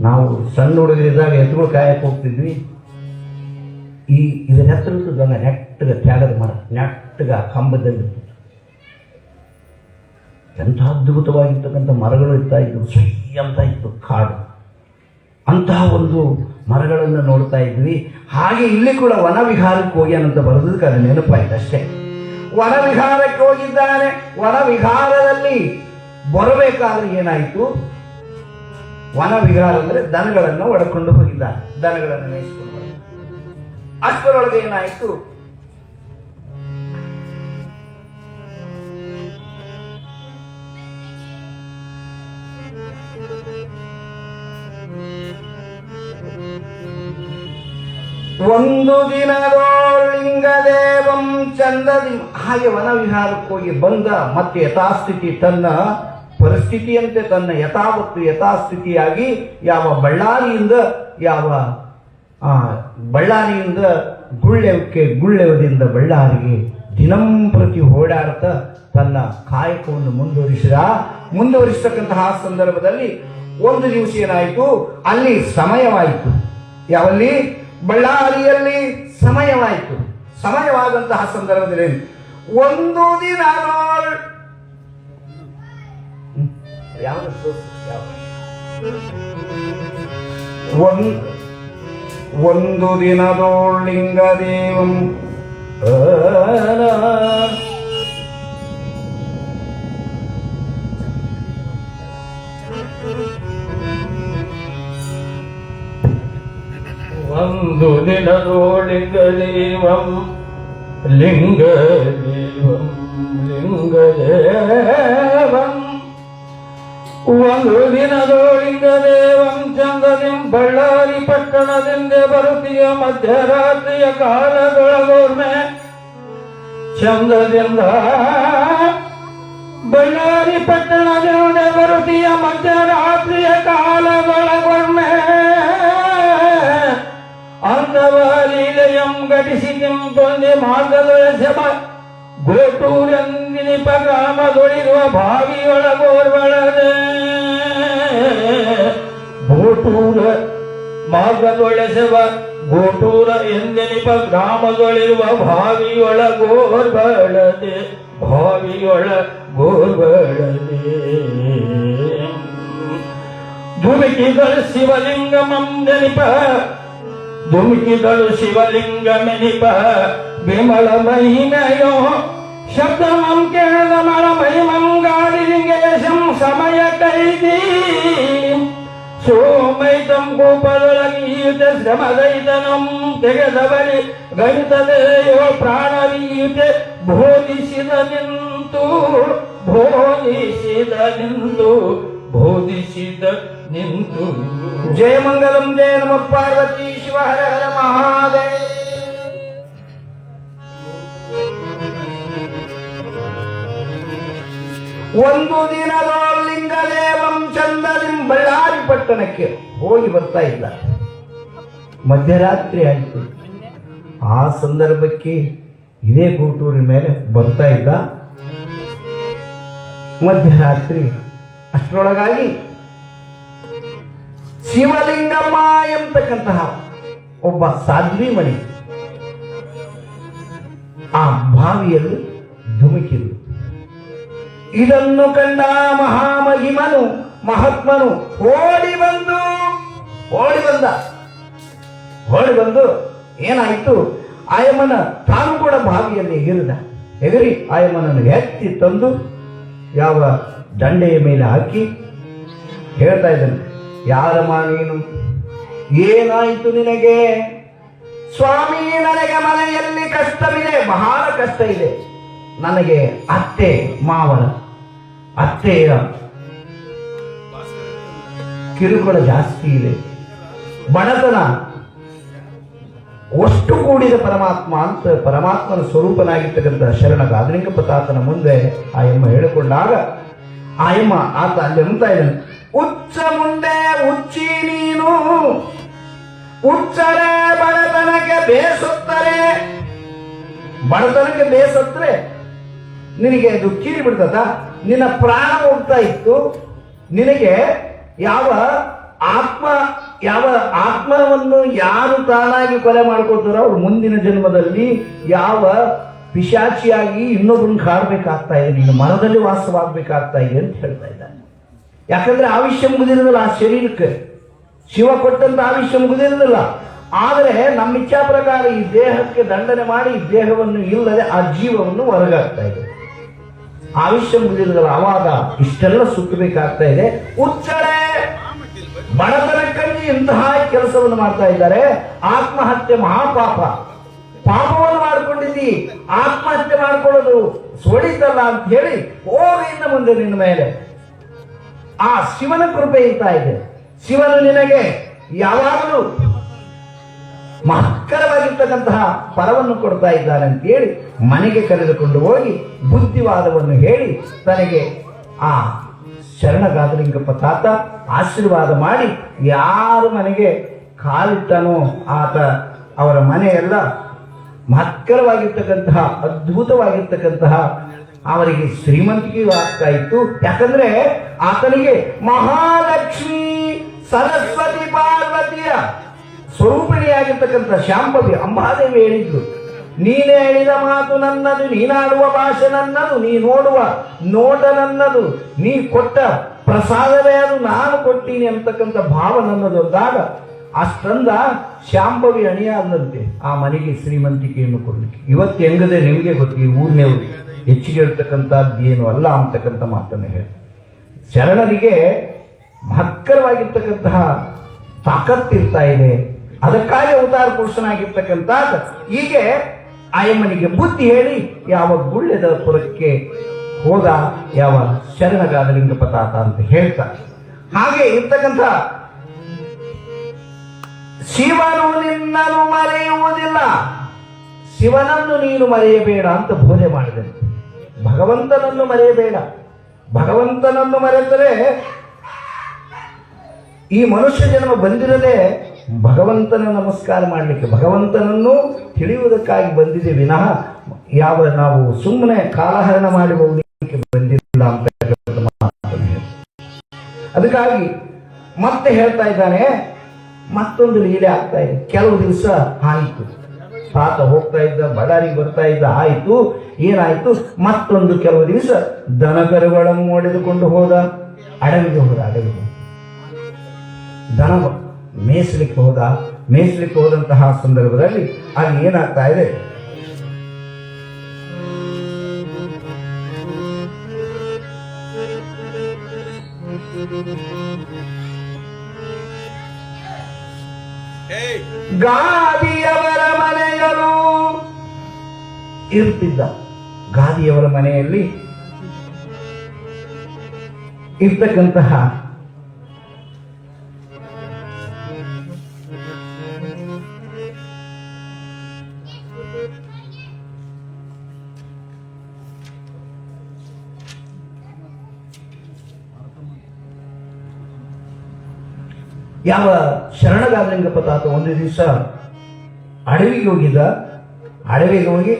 ನಾವು ಸಣ್ಣ ಹುಡುಗರಿದ್ದಾಗ ಎತ್ತುಗಳು ಕಾಯಕ್ಕೆ ಹೋಗ್ತಿದ್ವಿ. ಇದರ ಹೆಸರು ನೆಟ್ಟಗ ತ್ಯಾಗದ ಮರ, ನೆಟ್ಟಗ ಕಂಬದಲ್ಲಿ ಎಂಥ ಅದ್ಭುತವಾಗಿರ್ತಕ್ಕಂಥ ಮರಗಳು ಇರ್ತಾ ಇದ್ವು. ಸ್ವಯ್ಯ ಅಂತ ಇತ್ತು ಕಾಡು. ಅಂತಹ ಒಂದು ಮರಗಳನ್ನು ನೋಡ್ತಾ ಇದ್ವಿ. ಹಾಗೆ ಇಲ್ಲಿ ಕೂಡ ವನವಿಹಾರಕ್ಕೆ ಹೋಗ್ಯಾನಂತ ಬರೋದಕ್ಕೆ ಅದು ನೆನಪಾಯ್ತು ಅಷ್ಟೇ. ವನವಿಹಾರಕ್ಕೆ ಹೋಗಿದ್ದಾನೆ. ವನವಿಹಾರದಲ್ಲಿ ಬರಬೇಕಾದ್ರೆ ಏನಾಯಿತು, ವನವಿಹಾರ ಅಂದರೆ ದನಗಳನ್ನು ಒಡ್ಕೊಂಡು ಹೋಗಿದ್ದಾನೆ, ದನಗಳನ್ನು ಮೇಯಿಸ್ಕೊಂಡು ಹೋಗಿದ್ದಾನೆ. ಅಷ್ಟರೊಳಗೆ ಏನಾಯಿತು, ಒಂದು ದಿನದೋಳಿಂಗದೇವಂ ಚಂದದಿ. ಹಾಗೆ ವನವಿಹಾರಕ್ಕೆ ಹೋಗಿ ಬಂದ. ಮತ್ತೆ ಯಥಾಸ್ಥಿತಿ ತನ್ನ ಪರಿಸ್ಥಿತಿಯಂತೆ ತನ್ನ ಯಥಾಸ್ಥಿತಿಯಾಗಿ ಯಾವ ಬಳ್ಳಾರಿಯಿಂದ ಗುಳ್ಳೆವದಿಂದ ಬಳ್ಳಾರಿಗೆ ದಿನಂಪ್ರತಿ ಓಡಾಡ್ತಾ ತನ್ನ ಕಾಯಕವನ್ನು ಮುಂದುವರಿಸತಕ್ಕಂತಹ ಸಂದರ್ಭದಲ್ಲಿ ಒಂದು ದಿವಸ ಏನಾಯಿತು, ಅಲ್ಲಿ ಸಮಯವಾಯಿತು. ಯಾವಲ್ಲಿ? ಬಳ್ಳಾರಿಯಲ್ಲಿ ಸಮಯವಾಯಿತು. ಸಮಯವಾದಂತಹ ಸಂದರ್ಭದಲ್ಲಿ ಒಂದು ದಿನ ಒಂದು ದಿನದೋಳಿಂಗ ದೇವಂ ಒಂದು ದಿನದೋಳಿಂಗದೇವಂ ಲಿಂಗದೇವಂ ಲಿಂಗದೇವಂ ಒಂದು ದಿನದೋಳಿಂಗದೇವಂ ಚಂದದಿಂ ಬಳ್ಳಾರಿ ಪಟ್ಟಣದಿಂದ ಬರುತ್ತೀಯ ಮಧ್ಯರಾತ್ರಿಯ ಕಾಲದೊಳಗೊಮ್ಮೆ ಚಂದದಿಂದ ಬಳ್ಳಾರಿ ಪಟ್ಟಣದಿಂದ ಬರುತ್ತೀಯ ಮಧ್ಯರಾತ್ರಿಯ ಕಾಲದೊಳಗೊಮ್ಮೆ ಅಂದವ ಲೀಲೆಯಂ ಘಟಿಸಿದಿಂ ತೊಂದೆ ಮಾರ್ಗದೊಳಸಮ ಗೋಟೂರಂದಿನಿಪ ಗ್ರಾಮದೊಳಿರುವ ಬಾವಿಯೊಳಗೋರ್ವಳದೆ ಗೋಟೂರ ಮಾರ್ಗದೊಳೆಸವ ಗೋಟೂರ ಎಂದೆನಿಪ ಗ್ರಾಮದೊಳಿರುವ ಬಾವಿಯೊಳಗೋರ್ವಳದೆ ಬಾವಿಯೊಳಗೋರ್ವಳದೆ ಧುಮಿಕಿಗಳು ಶಿವಲಿಂಗಮಂ ನೆನಿಪ ಧುಮಿಕಿಗಳು ಶಿವಲಿಂಗಮೆನಿಪ ವಿಮಲ ಮಹಿಮೆಯೋ ಶಬ್ದಮಂ ಕೇಳದ ಮಳ ಮಹಿಮಂಗಾದಿಲಿಂಗೇಶಂ ಸಮಯ ಕೈದಿ ಸೋಮೈತಂ ಗೋಪದೊಳಗೀತ ಶ್ರಮದೈತನಂ ತೆಗೆದವಳಿ ಗಣಿತದೆಯೋ ಪ್ರಾಣವೀತೆ ಬೋಧಿಸಿದ ನಿಂತು ಬೋಧಿಸಿದ ನಿಂತು ಬೋಧಿಸಿದ ನಿಂತು. ಜಯ ಮಂಗಲಂ ಜಯ ನಮ ಪಾರ್ವತಿ ಶಿವ ಹರ ಹರ ಮಹಾದೇವ. ಒಂದು ದಿನದೊಳಿಂಗದೇವಂ ಚಂದದಿಂ ಬಳ್ಳಾರಿ ಪಟ್ಟಣಕ್ಕೆ ಹೋಗಿ ಬರ್ತಾ ಇದ್ದ. ಮಧ್ಯರಾತ್ರಿ ಆಯಿತು. ಆ ಸಂದರ್ಭಕ್ಕೆ ಇದೇ ಗೂಟೂರಿನ ಮೇಲೆ ಬರ್ತಾ ಇದ್ದ. ಮಧ್ಯರಾತ್ರಿ ಅಷ್ಟರೊಳಗಾಗಿ ಶಿವಲಿಂಗಮ್ಮ ಎಂಬತಕ್ಕಂತಹ ಒಬ್ಬ ಸಾಧ್ವಿ ಮಣಿ ಆ ಬಾವಿಯಲ್ಲಿ ಧುಮುಕಿದ್ರು. ಇದನ್ನು ಕಂಡ ಮಹಾಮಹಿಮನು ಮಹಾತ್ಮನು ಓಡಿ ಬಂದು ಏನಾಯಿತು, ಆಯಮ್ಮನ ತಾನು ಕೂಡ ಬಾವಿಯಲ್ಲಿ ಎಗರಿ ಆಯಮ್ಮನನ್ನು ಎತ್ತಿ ತಂದು ಯಾವ ದಂಡೆಯ ಮೇಲೆ ಹಾಕಿ ಹೇಳ್ತಾ ಇದ್ದಾನೆ, ಯಾರಮ್ಮ ನೀನು, ಏನಾಯಿತು ನಿನಗೆ? ಸ್ವಾಮಿ, ನನಗೆ ಮನೆಯಲ್ಲಿ ಕಷ್ಟವಿದೆ, ಬಹಳ ಕಷ್ಟ ಇದೆ. ನನಗೆ ಅತ್ತೆಯ ಕಿರುಕುಳ ಜಾಸ್ತಿ ಇದೆ, ಬಡತನ. ಅಷ್ಟು ಕೂಡಿದ ಪರಮಾತ್ಮ ಅಂತ ಪರಮಾತ್ಮನ ಸ್ವರೂಪನಾಗಿರ್ತಕ್ಕಂಥ ಶರಣ ಗಾದಲಿಂಗಪ್ಪ ತಾತನ ಮುಂದೆ ಆಯಮ್ಮ ಹೇಳಿಕೊಂಡಾಗ ಆಯಮ್ಮ ಆತ ಅಲ್ಲಿ ಅಂತ ಇದ್ದಾನೆ, ಉಚ್ಚ ಮುಂದೆ ಉಚ್ಚಿ ನೀನು, ಉಚ್ಚರೆ ಬಡತನಕ್ಕೆ ಬೇಸತ್ತರೆ ನಿನಗೆ ಇದು ಕೀರಿ ಬಿಡ್ತದ, ನಿನ್ನ ಪ್ರಾಣ ಹೋಗ್ತಾ ಇತ್ತು. ನಿನಗೆ ಯಾವ ಆತ್ಮವನ್ನು ಯಾರು ತಾನಾಗಿ ಕೊಲೆ ಮಾಡ್ಕೊಳ್ತಾರೋ ಅವ್ರು ಮುಂದಿನ ಜನ್ಮದಲ್ಲಿ ಯಾವ ಪಿಶಾಚಿಯಾಗಿ ಇನ್ನೊಬ್ಬರನ್ನ ಕಾಡ್ಬೇಕಾಗ್ತಾ ಇದೆ, ನೀನು ಮರದಲ್ಲಿ ವಾಸವಾಗಬೇಕಾಗ್ತಾ ಇದೆ ಅಂತ ಹೇಳ್ತಾ ಇದ್ದಾನೆ. ಯಾಕಂದ್ರೆ ಆವಿಷ್ಯ ಮುಗಿದಿರೋದಿಲ್ಲ ಆ ಶರೀರಕ್ಕೆ, ಶಿವ ಕೊಟ್ಟಂತ ಆವಿಷ್ಯ ಮುಗಿದಿರೋದಿಲ್ಲ. ಆದರೆ ನಮ್ಮ ಇಚ್ಛಾ ಪ್ರಕಾರ ಈ ದೇಹಕ್ಕೆ ದಂಡನೆ ಮಾಡಿ ಈ ದೇಹವನ್ನು ಇಲ್ಲದೆ ಆ ಜೀವವನ್ನು ಹೊರಗಾಗ್ತಾ ಇದೆ. ಆವಿಷ್ಯ ಮುಗಿದಿರೋದಿಲ್ಲ, ಅವಾಗ ಇಷ್ಟೆಲ್ಲ ಸುತ್ತಬೇಕಾಗ್ತಾ ಇದೆ. ಉಚ್ಚಳೆ ಬಡತನಕ್ಕಾಗಿ ಇಂತಹ ಕೆಲಸವನ್ನು ಮಾಡ್ತಾ ಇದ್ದಾರೆ. ಆತ್ಮಹತ್ಯೆ ಮಹಾಪಾಪ, ಪಾಪವನ್ನು ಮಾಡಿಕೊಂಡಿದ್ದಿ, ಆತ್ಮಹತ್ಯೆ ಮಾಡ್ಕೊಳ್ಳೋದು ಸೋಡಿತಲ್ಲ ಅಂತ ಹೇಳಿ ಹೋಗಿಂದ ಮುಂದೆ ನಿನ್ನ ಮೇಲೆ ಆ ಶಿವನ ಕೃಪೆ ಇರ್ತಾ ಇದೆ. ಶಿವನು ನಿನಗೆ ಯಾವಾಗಲೂ ಮಹತ್ಕರವಾಗಿರ್ತಕ್ಕಂತಹ ಫಲವನ್ನು ಕೊಡ್ತಾ ಇದ್ದಾನೆ ಅಂತೇಳಿ ಮನೆಗೆ ಕರೆದುಕೊಂಡು ಹೋಗಿ ಬುದ್ಧಿವಾದವನ್ನು ಹೇಳಿ ತನಗೆ ಆ ಶರಣಗಾದಲಿಂಗಪ್ಪ ತಾತ ಆಶೀರ್ವಾದ ಮಾಡಿ ಯಾರು ಮನೆಗೆ ಕಾಲಿಟ್ಟನೋ ಆತ ಅವರ ಮನೆಯೆಲ್ಲ ಮಹತ್ಕರವಾಗಿರ್ತಕ್ಕಂತಹ ಅದ್ಭುತವಾಗಿರ್ತಕ್ಕಂತಹ ಅವರಿಗೆ ಶ್ರೀಮಂತಿಕೆಯೂ ಆಗ್ತಾ ಇತ್ತು. ಯಾಕಂದ್ರೆ ಆತನಿಗೆ ಮಹಾಲಕ್ಷ್ಮಿ ಸರಸ್ವತಿ ಪಾರ್ವತಿಯ ಸ್ವರೂಪಿಣಿಯಾಗಿರ್ತಕ್ಕಂಥ ಶಾಂಭವಿ ಅಂಬಾದೇವಿ ಹೇಳಿದ್ರು, ನೀನೇ ಹೇಳಿದ ಮಾತು ನನ್ನದು, ನೀನಾಡುವ ಭಾಷೆ ನನ್ನದು, ನೀ ನೋಡುವ ನೋಟ ನನ್ನದು, ನೀ ಕೊಟ್ಟ ಪ್ರಸಾದವೇ ಅದು ನಾನು ಕೊಟ್ಟೀನಿ ಅಂತಕ್ಕಂಥ ಭಾವ ನನ್ನದು ಅಂದಾಗ ಅಷ್ಟಂದ ಶಾಂಭವಿ ಅಣಿಯಾದಂತೆ ಆ ಮನೆಗೆ ಶ್ರೀಮಂತಿಕೆಯನ್ನು ಕೊಡಲಿಕ್ಕೆ. ಇವತ್ತು ಹೆಂಗದೆ ನಿಮಗೆ ಗೊತ್ತು, ಈ ಊರಿನವರು ಹೆಚ್ಚಿಗೆ ಹೇಳ್ತಕ್ಕಂಥದ್ದು ಏನು ಅಲ್ಲ ಅಂತಕ್ಕಂಥ ಮಾತನ್ನು ಹೇಳಿ ಶರಣರಿಗೆ ಮಹತ್ತರವಾಗಿರ್ತಕ್ಕಂತಹ ತಾಕತ್ತಿರ್ತಾ ಇದೆ. ಅದಕ್ಕಾಗಿ ಅವತಾರ ಪುರುಷನಾಗಿರ್ತಕ್ಕಂಥ ಹೀಗೆ ಆಯಮ್ಮನಿಗೆ ಬುದ್ಧಿ ಹೇಳಿ ಯಾವ ಗುಳ್ಳೆದ ಪುರಕ್ಕೆ ಹೋದ, ಯಾವ ಶರಣಗಾದ ಲಿಂಗಪತಾತ ಅಂತ ಹೇಳ್ತಾರೆ. ಹಾಗೆ ಇರ್ತಕ್ಕಂಥ ಶಿವನು ನಿನ್ನನ್ನು ಮರೆಯುವುದಿಲ್ಲ, ಶಿವನನ್ನು ನೀನು ಮರೆಯಬೇಡ ಅಂತ ಬೋಧನೆ ಮಾಡಿದನು. ಭಗವಂತನನ್ನು ಮರೆಯಬೇಡ, ಭಗವಂತನನ್ನು ಮರೆತರೆ ಈ ಮನುಷ್ಯ ಜನ್ಮ ಬಂದಿರದೆ ಭಗವಂತನ ನಮಸ್ಕಾರ ಮಾಡಲಿಕ್ಕೆ, ಭಗವಂತನನ್ನು ತಿಳಿಯುವುದಕ್ಕಾಗಿ ಬಂದಿದೆ ವಿನಃ ಯಾವ ನಾವು ಸುಮ್ಮನೆ ಕಾಲಹರಣ ಮಾಡಿ ಹೋಗಲಿಕ್ಕೆ ಬಂದಿಲ್ಲ ಅಂತ. ಅದಕ್ಕಾಗಿ ಮತ್ತೆ ಹೇಳ್ತಾ ಇದ್ದಾನೆ, ಮತ್ತೊಂದು ಲೀಲೆ ಆಗ್ತಾ ಇದೆ. ಕೆಲವು ದಿವಸ ಆಯಿತು, ತಾತ ಹೋಗ್ತಾ ಇದ್ದ, ಬಳ್ಳಾರಿಗೆ ಬರ್ತಾ ಇದ್ದ, ಆಯಿತು. ಏನಾಯ್ತು? ಮತ್ತೊಂದು ಕೆಲವು ದಿವಸ ದನಕರುಗಳನ್ನು ಹೊಡೆದುಕೊಂಡು ಹೋದ, ಅಡವಿಗೆ ಹೋದ. ಅಡವಿಗೆ ದನ ಮೇಯಿಸಲಿಕ್ಕೆ ಹೋದ. ಮೇಯಿಸಲಿಕ್ಕೆ ಹೋದಂತಹ ಸಂದರ್ಭದಲ್ಲಿ ಅಲ್ಲಿ ಏನಾಗ್ತಾ ಇದೆ, ಗಾದಿಯವರ ಮನೆಯಲು ಇರ್ತಿದ್ದ. ಗಾದಿಯವರ ಮನೆಯಲ್ಲಿ ಇರ್ತಕ್ಕಂತಹ ಯಾವ ಶರಣಗಾದಲಿಂಗಪ್ಪ ತಾತ ಒಂದು ದಿವಸ ಅಡವಿಗೆ ಹೋಗಿದ್ದ. ಅಡವಿಗೆ ಹೋಗಿ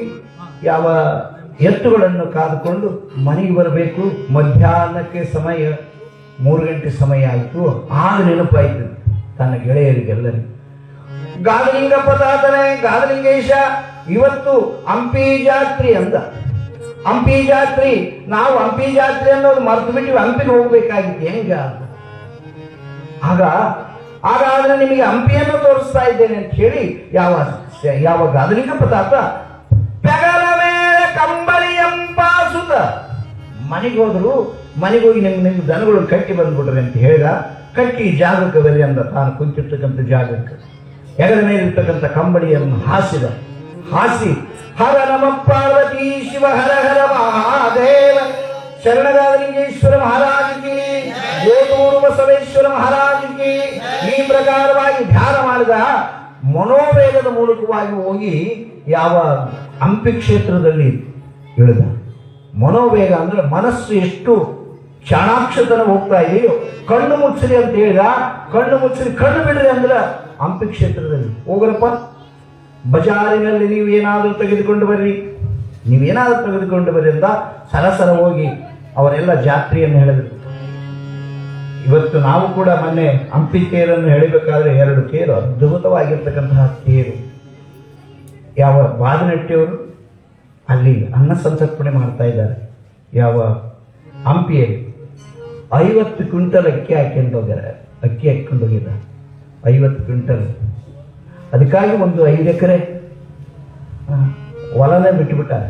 ಯಾವ ಎತ್ತುಗಳನ್ನು ಕಾದುಕೊಂಡು ಮನೆಗೆ ಬರಬೇಕು. ಮಧ್ಯಾಹ್ನಕ್ಕೆ ಸಮಯ 3 ಗಂಟೆ ಸಮಯ ಆಯಿತು. ಆಗ ನೆನಪಾಯಿತು ತನ್ನ ಗೆಳೆಯರಿಗೆಲ್ಲರಿಗೂ, ಗಾದಲಿಂಗಪ್ಪ ತಾತನೇ, ಗಾದಲಿಂಗೇಶ, ಇವತ್ತು ಹಂಪಿ ಜಾತ್ರೆ ಅಂದ. ಹಂಪಿ ಜಾತ್ರೆ, ನಾವು ಹಂಪಿ ಜಾತ್ರೆ ಅನ್ನೋದು ಮರೆತು ಬಿಟ್ಟು ಹಂಪಿಗೆ ಹೋಗ್ಬೇಕಾಗಿತ್ತು. ಹೆಂಗ? ಹಾಗಾದ್ರೆ ನಿಮಗೆ ಹಂಪಿಯನ್ನು ತೋರಿಸ್ತಾ ಇದ್ದೇನೆ ಅಂತ ಹೇಳಿ ಯಾವ ಗಾದಲಿಂಗಪ್ಪ ತಾತ ಪೆಗಲ ಮೇಲೆ ಕಂಬಳಿ ಎಂಪಾಸುತ್ತ ಮನೆಗೆ ಹೋದ್ರು. ಮನೆಗೆ ಹೋಗಿ ನಿಮ್ಗೆ ದನಗಳು ಕಟ್ಟಿ ಬಂದ್ಬಿಟ್ರೆ ಅಂತ ಹೇಳಿದ. ಕಟ್ಟಿ ಜಾಗಕ್ಕೆ ಬರಿ ಅಂದ. ತಾನು ಕುಂತಿರ್ತಕ್ಕಂಥ ಜಾಗಕ್ಕೆ ಹೆಗಲ ಮೇಲೆ ಇರ್ತಕ್ಕಂಥ ಕಂಬಳಿಯನ್ನು ಹಾಸಿ ಹರ ನಮ ಪಾರ್ವತಿ ಶಿವ ಹರ ಹರ ಮಹಾದೇವ ಶರಣಗಾದಲಿಂಗೇಶ್ವರ ಮಹಾರಾಜಕ್ಕೆ, ಗೋಟೂರು ಬಸವೇಶ್ವರ ಮಹಾರಾಜಕ್ಕೆ ಈ ಪ್ರಕಾರವಾಗಿ ಧ್ಯಾನ ಮಾಡಿದ. ಮನೋವೇಗದ ಮೂಲಕವಾಗಿ ಹೋಗಿ ಯಾವ ಹಂಪಿ ಕ್ಷೇತ್ರದಲ್ಲಿ ಇಳಿದ. ಮನೋವೇಗ ಅಂದ್ರೆ ಮನಸ್ಸು ಎಷ್ಟು ಚಾಣಾಕ್ಷತನ ಹೋಗ್ತಾ ಇದೆಯೋ, ಕಣ್ಣು ಮುಚ್ಚಿರಿ ಅಂತ ಹೇಳಿದ. ಕಣ್ಣು ಮುಚ್ಚಿರಿ, ಕಣ್ಣು ಬಿಡ್ರಿ ಅಂದ್ರೆ ಹಂಪಿ ಕ್ಷೇತ್ರದಲ್ಲಿ ಹೋಗ್ರಪ್ಪ. ಬಜಾರಿನಲ್ಲಿ ನೀವೇನಾದರೂ ತೆಗೆದುಕೊಂಡು ಬರ್ರಿ ಅಂತ ಸರಸರ ಹೋಗಿ ಅವರೆಲ್ಲ ಜಾತ್ರೆಯನ್ನು ಹೇಳಿದ್ರು. ಇವತ್ತು ನಾವು ಕೂಡ ಮೊನ್ನೆ ಹಂಪಿ ತೇರನ್ನು ಹೇಳಬೇಕಾದ್ರೆ 2 ತೇರು, ಅದ್ಭುತವಾಗಿರ್ತಕ್ಕಂತಹ ತೇರು. ಯಾವ ಬಾದನಟ್ಟಿಯವರು ಅಲ್ಲಿ ಅನ್ನ ಸಂತರ್ಪಣೆ ಮಾಡ್ತಾ ಇದ್ದಾರೆ. ಯಾವ ಹಂಪಿಯಲ್ಲಿ 50 ಕ್ವಿಂಟಲ್ ಅಕ್ಕಿ ಹಾಕೊಂಡು ಹೋಗಿದ್ದಾರೆ. 50 ಕ್ವಿಂಟಲ್. ಅದಕ್ಕಾಗಿ ಒಂದು 5 ಎಕರೆ ಹೊಲನೇ ಬಿಟ್ಟುಬಿಟ್ಟಾರೆ.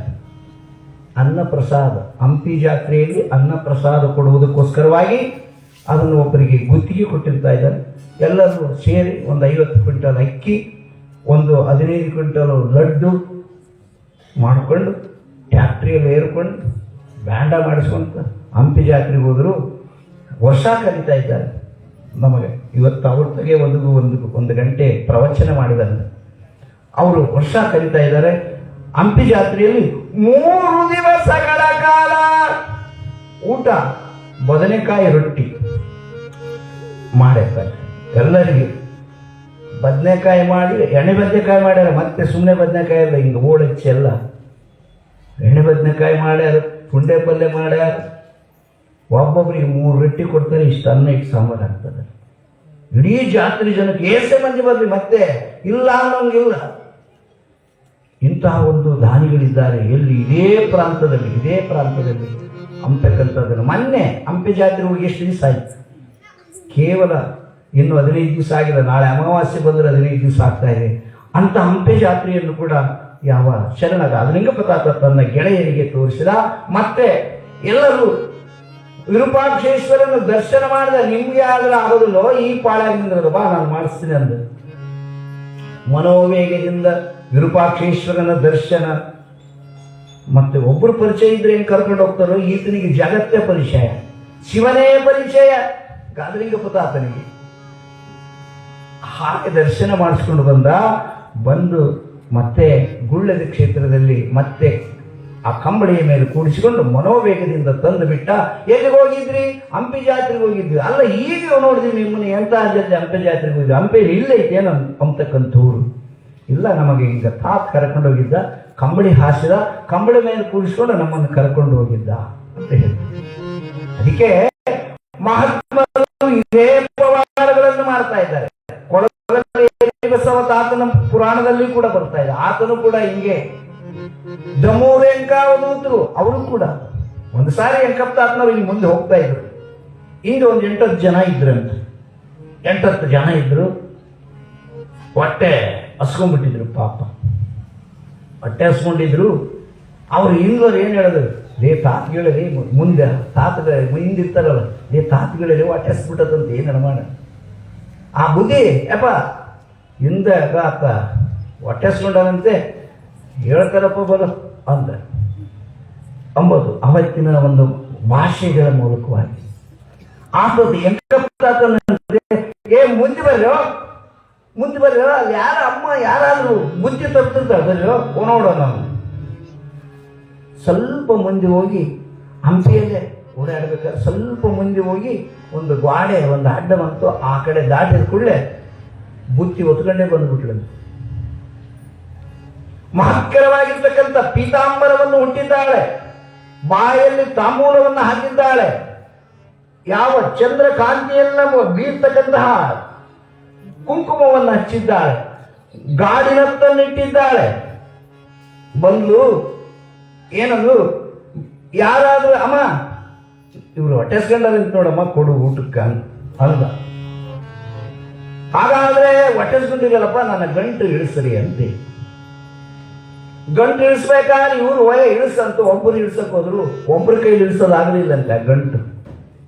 ಅನ್ನ ಪ್ರಸಾದ, ಹಂಪಿ ಜಾತ್ರೆಯಲ್ಲಿ ಅನ್ನ ಪ್ರಸಾದ ಕೊಡುವುದಕ್ಕೋಸ್ಕರವಾಗಿ ಅದನ್ನು ಒಬ್ಬರಿಗೆ ಗುತ್ತಿಗೆ ಕೊಟ್ಟಿರ್ತಾ ಇದ್ದಾರೆ. ಎಲ್ಲರೂ ಸೇರಿ ಒಂದು 50 ಕ್ವಿಂಟಲ್ ಅಕ್ಕಿ, ಒಂದು 15 ಕ್ವಿಂಟಲ್ ಲಡ್ಡು ಮಾಡಿಕೊಂಡು ಟ್ಯಾಕ್ಟ್ರಿಯಲ್ಲಿ ಏರ್ಕೊಂಡು ಬ್ಯಾಂಡ ಮಾಡಿಸ್ಕೊಂತ ಹಂಪಿ ಜಾತ್ರೆಗೆ ಹೋದರು. ವರ್ಷ ಕರೀತಾ ಇದ್ದಾರೆ ನಮಗೆ. ಇವತ್ತು ಅವ್ರ ತಗೆ ಒಂದು ಗಂಟೆ ಪ್ರವಚನ ಮಾಡಿದ್ದಾರೆ. ಅವರು ವರ್ಷ ಕರೀತಾ ಇದ್ದಾರೆ. ಹಂಪಿ ಜಾತ್ರೆಯಲ್ಲಿ 3 ದಿವಸಗಳ ಕಾಲ ಊಟ ಬದನೆಕಾಯಿ ರೊಟ್ಟಿ ಮಾಡಿರ್ತಾರೆ ಎಲ್ಲರಿಗೆ. ಬದನೆಕಾಯಿ ಮಾಡಿ, ಎಣ್ಣೆ ಬದನೆಕಾಯಿ ಮಾಡ್ಯಾರ. ಮತ್ತೆ ಸುಮ್ಮನೆ ಬದನೆಕಾಯಿ ಅಲ್ಲ, ಹಿಂಗೆ ಓಡಚ್ಚಿ ಎಲ್ಲ ಎಣ್ಣೆ ಬದನೆಕಾಯಿ ಮಾಡ್ಯಾರ, ಪುಂಡೆ ಪಲ್ಯ ಮಾಡ್ಯಾರ. ಒಬ್ಬೊಬ್ಬರಿಗೆ 3 ರೊಟ್ಟಿ ಕೊಡ್ತಾರೆ. ಇಷ್ಟು ಅನ್ನ, ಇಟ್ಟು ಸಾಂಬಾರು ಹಾಕ್ತಾರೆ. ಇಡೀ ಜಾತ್ರೆ ಜನಕ್ಕೆ ಏಸೆ ಮಂದಿ ಬರ್ಲಿ, ಮತ್ತೆ ಇಲ್ಲ ಅನ್ನೋಂಗಿಲ್ಲ. ಇಂತಹ ಒಂದು ದಾನಿಗಳಿದ್ದಾರೆ ಎಲ್ಲಿ? ಇದೇ ಪ್ರಾಂತದಲ್ಲಿ ಅಂತಕ್ಕಂಥದ್ದನ್ನು. ಮೊನ್ನೆ ಹಂಪಿ ಜಾತ್ರೆ ಹೋಗಿ ಎಷ್ಟು ದಿವಸ ಆಯ್ತು? ಕೇವಲ ಇನ್ನು 15 ದಿವಸ ಆಗಿಲ್ಲ, ನಾಳೆ ಅಮಾವಾಸ್ಯೆ ಬಂದರೆ 15 ದಿವಸ ಆಗ್ತಾ ಇದೆ. ಅಂತ ಹಂಪೆ ಜಾತ್ರೆಯನ್ನು ಕೂಡ ಯಾವ ಶರಣಗಾದಲಿಂಗ ಪ್ರತಾತ ತನ್ನ ಗೆಳೆಯರಿಗೆ ತೋರಿಸಿದ. ಮತ್ತೆ ಎಲ್ಲರೂ ವಿರೂಪಾಕ್ಷೇಶ್ವರನ ದರ್ಶನ ಮಾಡಿದ. ನಿಮ್ಗೆ ಆದ್ರೆ ಆಗೋದಿಲ್ಲೋ, ಈ ಪಾಳಾಗಿಂದ ಬಾ ನಾನು ಮಾಡಿಸ್ತೀನಿ ಅಂದ. ಮನೋವೇಗದಿಂದ ವಿರೂಪಾಕ್ಷೇಶ್ವರನ ದರ್ಶನ. ಮತ್ತೆ ಒಬ್ಬರು ಪರಿಚಯ ಇದ್ರೆ ಹೆಂಗೆ ಕರ್ಕೊಂಡು ಹೋಗ್ತಾರೋ, ಈತನಿಗೆ ಜಗತ್ತೇ ಪರಿಚಯ, ಶಿವನೇ ಪರಿಚಯ ಗಾದಲಿಂಗ ಪ್ರತಾಪನಿಗೆ. ಹಾಗೆ ದರ್ಶನ ಮಾಡಿಸ್ಕೊಂಡು ಬಂದು ಮತ್ತೆ ಗುಳ್ಳದ ಕ್ಷೇತ್ರದಲ್ಲಿ ಮತ್ತೆ ಆ ಕಂಬಳಿಯ ಮೇಲೆ ಕೂಡಿಸಿಕೊಂಡು ಮನೋವೇಗದಿಂದ ತಂದು ಬಿಟ್ಟ. ಎಲ್ಲಿಗೆ ಹೋಗಿದ್ರಿ? ಹಂಪಿ ಜಾತ್ರೆಗೆ ಹೋಗಿದ್ವಿ. ಅಲ್ಲ, ಈಗ ನೋಡಿದ್ವಿ ನಿಮ್ಮನ್ನು, ಎಂತ ಅಂಜಲ್ಲಿ ಹಂಪಿ ಜಾತ್ರೆಗೆ ಹೋಗಿದ್ವಿ. ಹಂಪೆಯಲ್ಲಿ ಇಲ್ಲೈತೇನೋ ಅಂಬತಕ್ಕಂಥ ಊರು ಇಲ್ಲ. ನಮಗೆ ಈಗ ತಾತ್ ಕರ್ಕೊಂಡು ಹೋಗಿದ್ದ, ಕಂಬಳಿ ಹಾಸಿದ, ಕಂಬಳಿ ಮೇಲೆ ಕೂಡಿಸ್ಕೊಂಡು ನಮ್ಮನ್ನು ಕರ್ಕೊಂಡು ಹೋಗಿದ್ದ ಅಂತ ಹೇಳಿ. ಅದಕ್ಕೆ ಮಹಾತ್ಮರು ಇದೇ ಪವಾಡಗಳನ್ನು ಮಾಡ್ತಾ ಇದ್ದಾರೆ. ಬಸವ ಆತನ ಪುರಾಣದಲ್ಲಿ ಕೂಡ ಬರ್ತಾ ಇದೆ. ಆತನು ಕೂಡ ಹಿಂಗೆ ದಮೂರು ಎಂಕಾವಧೂತರು ಅವರು ಕೂಡ ಒಂದು ಸಾರಿ ಎಂಕಪ್ತಾತ್ನವರು ಇಲ್ಲಿ ಮುಂದೆ ಹೋಗ್ತಾ ಇದ್ರು. ಈಗ ಒಂದು 8-10 ಜನ ಇದ್ರಂತ. 8-10 ಜನ ಇದ್ರು. ಹೊಟ್ಟೆ ಹಸ್ಕೊಂಡ್ಬಿಟ್ಟಿದ್ರು ಪಾಪ. ಹೊಟ್ಟೆ ಹಸ್ಕೊಂಡಿದ್ರು. ಅವ್ರು ಹಿಂದವ್ರು ಏನ್ ಹೇಳಿದ್ರು, ಲೇ ತಾತ್ಗಳೇ ಮುಂದೆ ತಾತಗ ಹಿಂದಿರ್ತಾರಲ್ಲ, ಲೇ ತಾತ್ಗಳೇ ಹೊಟ್ಟೆ ಹಸ್ಬಿಟ್ಟದಂತ ಏನ್ ಅನುಮಾನ. ಆ ಬುದ್ಧಿ ಯಪ್ಪ ಹಿಂದೆ ಆತ ಹೊಟ್ಟೆ ಹಸ್ಕೊಂಡಂತೆ ಹೇಳ್ತಾರಪ್ಪ ಬರೋ ಅಂದ ಅಂಬೋದು ಅವತ್ತಿನ ಒಂದು ಭಾಷೆಗಳ ಮೂಲಕವಾಗಿ. ಆತದ್ದು ಎಂಕಪ್ತಾತನಂತೆ, ಏ ಮುಂದೆ ಬರ್ರೋ ಅಲ್ಲಿ ಯಾರ ಅಮ್ಮ ಯಾರಾದ್ರೂ ಬುದ್ಧಿ ತಪ್ಪಿರ್ತಾರೆ ಬರ್ರೋ ನೋಡೋಣ. ಸ್ವಲ್ಪ ಮುಂದೆ ಹೋಗಿ ಹಂಪಿಯಲ್ಲೇ ಓಡಾಡ್ಬೇಕಾದ್ರೆ ಸ್ವಲ್ಪ ಮುಂದೆ ಹೋಗಿ ಒಂದು ಗೋಡೆ ಒಂದು ಅಡ್ಡ ಬಂತು. ಆ ಕಡೆ ದಾಟಿದ ಕೂಡಲೇ ಬುತ್ತಿ ಹೊತ್ಕೊಂಡೇ ಬಂದ್ಬಿಟ್ಲು. ಮಹತ್ಕರವಾಗಿರ್ತಕ್ಕಂಥ ಪೀತಾಂಬರವನ್ನು ಹುಟ್ಟಿದ್ದಾಳೆ, ಬಾಯಲ್ಲಿ ತಾಂಬೂಲವನ್ನು ಹಾಕಿದ್ದಾಳೆ, ಯಾವ ಚಂದ್ರ ಕಾಂತಿಯನ್ನ ಬೀರ್ತಕ್ಕಂತಹ ಕುಂಕುಮವನ್ನು ಹಚ್ಚಿದ್ದಾಳೆ, ಗಾಡಿನತ್ತನ್ನಿಟ್ಟಿದ್ದಾಳೆ. ಬಂದು ಏನದು, ಯಾರಾದ್ರೂ ಅಮ್ಮ ಇವ್ರು ಹೊಟ್ಟೆಸ್ಕೊಂಡಂತ ನೋಡಮ್ಮ ಕೊಡು ಊಟಕ್ಕ ಅಂದ. ಹಾಗಾದ್ರೆ ಹೊಟ್ಟೆಸ್ಕೊಂಡಿರಲ್ಲಪ್ಪ, ನನ್ನ ಗಂಟು ಇಳಿಸ್ರಿ ಅಂತೆ. ಗಂಟು ಇಳಿಸ್ಬೇಕಾದ್ರೆ ಇವ್ರು ಇಳಿಸಂತ ಒಬ್ಬರು ಇಳಿಸಕ್ ಹೋದ್ರು, ಒಬ್ಬರ ಕೈಲಿ ಇಳಿಸೋದಾಗಲಿಲ್ಲಂತೆ ಆ ಗಂಟು.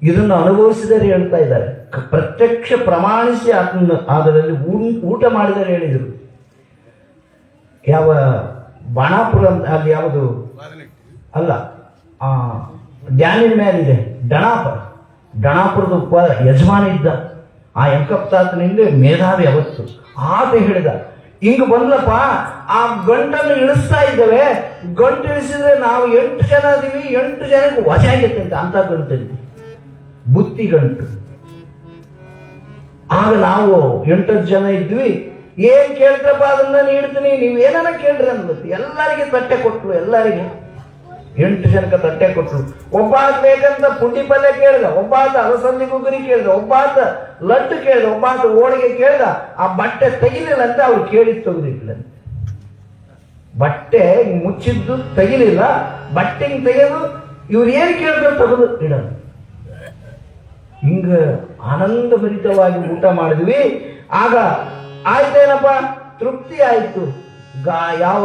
ಇದನ್ನು ಅನುಭವಿಸಿದರೆ ಹೇಳ್ತಾ ಇದ್ದಾರೆ, ಪ್ರತ್ಯಕ್ಷ ಪ್ರಮಾಣಿಸಿ ಅದರಲ್ಲಿ ಊಟ ಮಾಡಿದರೆ ಹೇಳಿದರು. ಯಾವ ಬಾಣಾಪುರ ಅಲ್ಲಿ ಯಾವುದು ಅಲ್ಲ, ಡ್ಯಾನಿನ ಮೇಲಿದೆ ಡಣಾಪುರದ ಯಜಮಾನ ಇದ್ದ. ಆ ಎಂಕಪ್ತಾತನಿಂದ ಮೇಧಾವಿ ಅವತ್ತು. ಆತ ಹೇಳಿದ, ಹಿಂಗ ಬಂದ್ಲಪ್ಪ, ಆ ಗಂಟನ್ನು ಇಳಿಸ್ತಾ ಇದ್ದೇವೆ, ಗಂಟು ಇಳಿಸಿದ್ರೆ ನಾವು 8 ಜನ ಇದೀವಿ, 8 ಜನಕ್ಕೆ ವಶ ಆಗೈತೆ ಅಂತ ಗಂಟು, ಬುತ್ತಿ ಗಂಟು. ಆಗ ನಾವು 8 ಜನ ಇದ್ವಿ. ಏನ್ ಕೇಳ್ತಪ್ಪ ಅದನ್ನ ನೀಡ್ತೀನಿ, ನೀವೇನ ಕೇಳ್ರಿ ಅನ್ಬೇಕು. ಎಲ್ಲರಿಗೆ ತಟ್ಟೆ ಕೊಟ್ರು, ಎಲ್ಲರಿಗೆ 8 ಜನಕ್ಕೆ ತಟ್ಟೆ ಕೊಟ್ರು. ಒಬ್ಬ ಬೇಕಂತ ಪುಂಡಿ ಪಲ್ಯ ಕೇಳ್ದ, ಒಬ್ಬ ಅಲಸಂದಿ ಗುಗ್ಗರಿ ಕೇಳ್ದ, ಒಬ್ಬ ಲಡ್ಡು ಕೇಳ್ದ, ಒಬ್ಬ ಹೋಳಿಗೆ ಕೇಳ್ದ. ಆ ಬಟ್ಟೆ ತೆಗಿಲಿಲ್ಲ ಅಂತ ಅವ್ರು ಕೇಳಿದ್ ತೆಗೆದಿಲ್ಲ. ಬಟ್ಟೆ ಮುಚ್ಚಿದ್ದು ತೆಗಿಲಿಲ್ಲ, ಬಟ್ಟೆ ತೆಗೆದು ಇವ್ರು ಏನ್ ಕೇಳಿದ್ರು ತೆಗೆದು ಇಡೋದು. ಹಿಂಗ ಆನಂದ ಭರಿತವಾಗಿ ಊಟ ಮಾಡಿದ್ವಿ. ಆಗ ಆಯ್ತೇನಪ್ಪ, ತೃಪ್ತಿ ಆಯ್ತು. ಯಾವ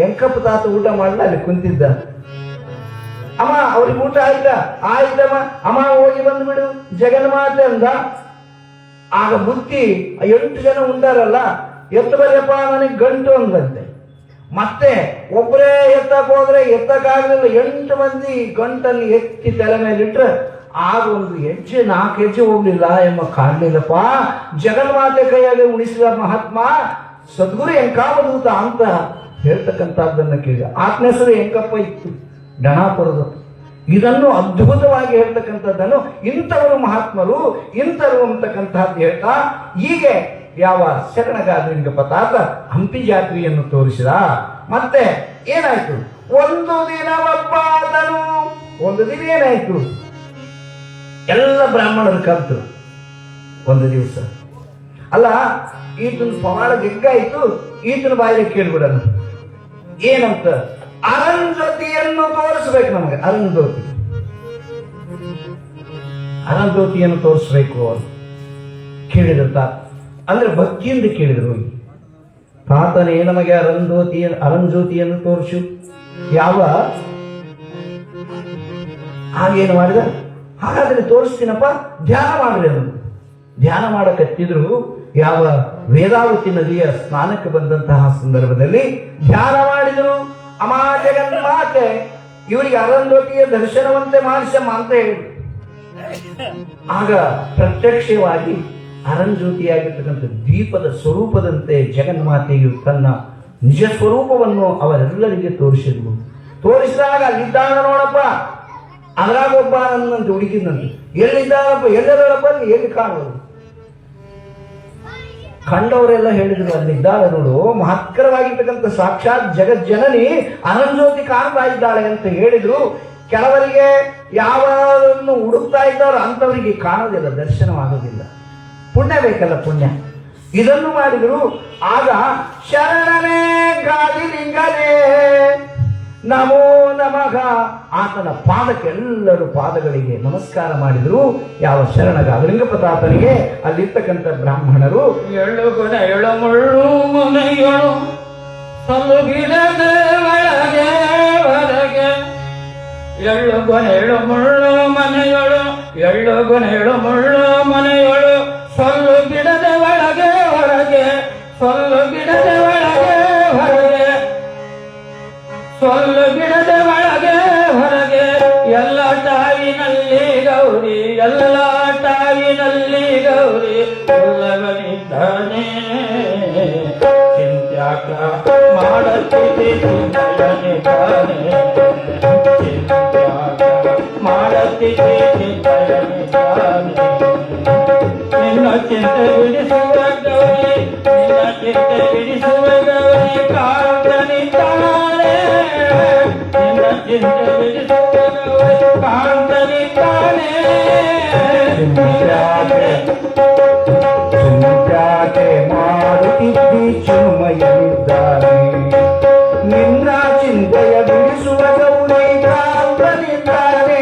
ಎಂಕಪ್ಪ ತಾತ ಊಟ ಮಾಡಲ್ಲ, ಅಲ್ಲಿ ಕುಂತಿದ್ದ. ಅಮ್ಮ ಅವ್ರಿಗೆ ಊಟ ಆಯ್ತಾ? ಆಯ್ತಮ್ಮ. ಅಮ್ಮ ಹೋಗಿ ಬಂದ್ಬಿಡು ಜಗನ್ಮಾತೆ ಅಂದ. ಆಗ ಬುತ್ತಿ 8 ಜನ ಉಂಡಾರಲ್ಲ, ಎತ್ತು ಬರಪ್ಪ ನನಗೆ ಗಂಟು ಅಂದಂತೆ. ಮತ್ತೆ ಒಬ್ಬರೇ ಎತ್ತಕ್ ಹೋದ್ರೆ ಎತ್ತಕ್ಕಾಗಲಿಲ್ಲ. 8 ಮಂದಿ ಗಂಟನ್ನು ಎತ್ತಿ ತಲೆ ಮೇಲೆ ಇಟ್ರೆ ಆಗ 1 ಹೆಜ್ಜೆ 4 ಹೆಜ್ಜೆ ಹೋಗ್ಲಿಲ್ಲ ಎಂಬ ಕಾಣಲಿಲ್ಲಪ್ಪ. ಜಗನ್ಮಾತೆ ಕೈಯಾಗೆ ಉಳಿಸಿದ ಮಹಾತ್ಮ ಸದ್ಗುರು ಎಂಕಾವಧೂತ ಅಂತ ಹೇಳ್ತಕ್ಕಂಥದ್ದನ್ನ ಕೇಳಿದ. ಆತನ ಹೆಸರು ಎಂಕಪ್ಪ ಇತ್ತು, ಡಣಾಪುರದ. ಇದನ್ನು ಅದ್ಭುತವಾಗಿ ಹೇಳ್ತಕ್ಕಂಥದ್ದನ್ನು ಇಂಥವರು ಮಹಾತ್ಮರು ಇಂಥವರು ಅಂತಕ್ಕಂಥದ್ದು ಹೇಳ್ತಾ, ಹೀಗೆ ಯಾವ ಶರಣಗಾದಲಿಂಗ ಪ್ರತಾಪ ಹಂಪಿ ಜಾತ್ರೆಯನ್ನು ತೋರಿಸಿದ. ಮತ್ತೆ ಏನಾಯ್ತು, ಒಂದು ದಿನ ಏನಾಯ್ತು, ಎಲ್ಲ ಬ್ರಾಹ್ಮಣರು ಕಲ್ತು ಒಂದು ದಿವಸ. ಅಲ್ಲ, ಈತನ ಪವಾಡ ಗೆಗ್ಗಾಯ್ತು, ಈತನ ಬಾಯಿಗೆ ಕೇಳ್ಬಿಡೋಣ ಏನಂತ. ಅರಂಜ್ಯೋತಿಯನ್ನು ತೋರಿಸ್ಬೇಕು ನಮಗೆ. ಅರಂಜ್ಯೋತಿಯನ್ನು ತೋರಿಸ್ಬೇಕು. ಕೇಳಿದ್ರು ತಾತ. ಅಂದ್ರೆ ಭಕ್ತಿಯಿಂದ ಕೇಳಿದ್ರು ಹೋಗಿ, ತಾತನೇ ನಮಗೆ ಅರಂಜ್ಯೋತಿಯನ್ನು ತೋರಿಸು. ಯಾವ ಹಾಗೇನು ಮಾಡಿದ, ಹಾಗಾದ್ರೆ ತೋರಿಸ್ತೀನಪ್ಪ, ಧ್ಯಾನ ಮಾಡ್ರಿ ಅವನು. ಧ್ಯಾನ ಮಾಡಕತ್ತಿದ್ರು. ಯಾವ ವೇದಾವತಿ ನದಿಯ ಸ್ನಾನಕ್ಕೆ ಬಂದಂತಹ ಸಂದರ್ಭದಲ್ಲಿ ಧ್ಯಾನ ಮಾಡಿದ್ರು. ಅಮ್ಮ ಜಗನ್ಮಾತೆ ಇವರಿಗೆ ಅರಂಜ್ಯೋತಿಯ ದರ್ಶನವಂತೆ ಮಾಡಿಸಮ್ಮ ಅಂತ ಹೇಳಿದ್ರು. ಆಗ ಪ್ರತ್ಯಕ್ಷವಾಗಿ ಅರಂಜ್ಯೋತಿಯಾಗಿರ್ತಕ್ಕಂಥ ದೀಪದ ಸ್ವರೂಪದಂತೆ ಜಗನ್ಮಾತೆಯು ತನ್ನ ನಿಜ ಸ್ವರೂಪವನ್ನು ಅವರೆಲ್ಲರಿಗೆ ತೋರಿಸಿದ್ವು. ತೋರಿಸಿದಾಗ ಅಲ್ಲಿದ್ದಾನ ನೋಡಪ್ಪ, ಅದ್ರಾಗ ಒಬ್ಬ ನನ್ನಂತೆ ಹುಡುಕಿದಂತೆ. ಎಲ್ಲಿದ್ದಾನಪ್ಪ, ಎಲ್ಲರಪ್ಪ, ಎಲ್ಲಿ ಕಾಣುವುದು? ಕಂಡವರೆಲ್ಲ ಹೇಳಿದ್ರು, ಅಲ್ಲಿದ್ದಾಳೆ ನೋಡು, ಮಹತ್ಕರವಾಗಿರ್ತಕ್ಕಂಥ ಸಾಕ್ಷಾತ್ ಜಗಜ್ಜನನಿ ಅರಂಜ್ಯೋತಿ ಕಾಣ್ತಾ ಇದ್ದಾಳೆ ಅಂತ ಹೇಳಿದ್ರು. ಕೆಲವರಿಗೆ ಯಾವನ್ನು ಹುಡುಕ್ತಾ ಇದ್ದಾರೋ ಅಂತವರಿಗೆ ಕಾಣೋದಿಲ್ಲ, ದರ್ಶನವಾಗೋದಿಲ್ಲ. ಪುಣ್ಯ ಬೇಕಲ್ಲ, ಪುಣ್ಯ. ಇದನ್ನು ಮಾಡಿದ್ರು. ಆಗ ಶರಣನೇ ಗಾದಿಲಿಂಗನೇ ನಮೋ ನಮಃ ಆತನ ಪಾದಕ್ಕೆ ಎಲ್ಲರೂ ಪಾದಗಳಿಗೆ ನಮಸ್ಕಾರ ಮಾಡಿದ್ರು. ಯಾವ ಶರಣಗಾದಲಿಂಗಪ್ಪ ತಾತನಿಗೆ ಅಲ್ಲಿರ್ತಕ್ಕಂಥ ಬ್ರಾಹ್ಮಣರು ಎಳ್ಳು ಕೊನೆ ಎಳ್ಳು ಮುಳ್ಳು ಮನೆಯೊಳು ಸಲ್ಲುಗಿಡದ ಒಳಗೆ ಹೊರಗೆ, ಎಳ್ಳು ಕೊನೆ ಎಳ್ಳು ಮುಳ್ಳು ಮನೆಯೊಳು, ಎಳ್ಳು ಕೊನೆ ಎಳ್ಳು ಮುಳ್ಳು ಮನೆಯೊಳು ಸೊಲ್ಲು ಗಿಡದ ಒಳಗೆ ಹೊರಗೆ, ಸೊಲ್ಲು ಗಿಡದ ಒಳಗೆ ಹೊರಗೆ, ಸೊಲ್ಲು ಗಿಡದ ಒಳಗೆ ಹೊರಗೆ, ಎಲ್ಲ ಟಾವಿನಲ್ಲಿ ಗೌರಿ, ಎಲ್ಲ ಟಾವಿನಲ್ಲಿ ಗೌರಿ ಎಲ್ಲವನಿದ್ದಾನೆ. ಚಿಂತ್ಯಾಕ ಮಾಡುತ್ತಿದೆ ಚಿಂತಯನಿದ್ದಾನೆ, ಚಿಂತ್ಯಾಕ ಮಾಡುತ್ತಿದೆ ಚಿಂತಯನಿದ್ದಾನೆ. ನಿನ್ನ ಚಿಂತೆ ಬಿಡಿಸುವ ಗೌರಿ, ನಿನ್ನ ಚಿಂತೆ ಬಿಡಿಸುವ ಗೌರಿ ಕಾಂತನಿದ್ದಾನೆ. ನಿನ್ನ ಚಿಂತೆ ಬಿಡಿಸುವ ಗೌರಿ ಕಾಂತನಿದ್ದಾನೆ. ಚಿಂತ್ಯಾಕೆ ಮಾಡುತ್ತಿದ್ದಿ ಚಿನ್ಮಯನಿದ್ದಾನೆ. ನಿನ್ನ ಚಿಂತೆಯ ಬಿಡಿಸುವ ಗೌರಿ ಕಾಂತನಿದ್ದಾನೆ.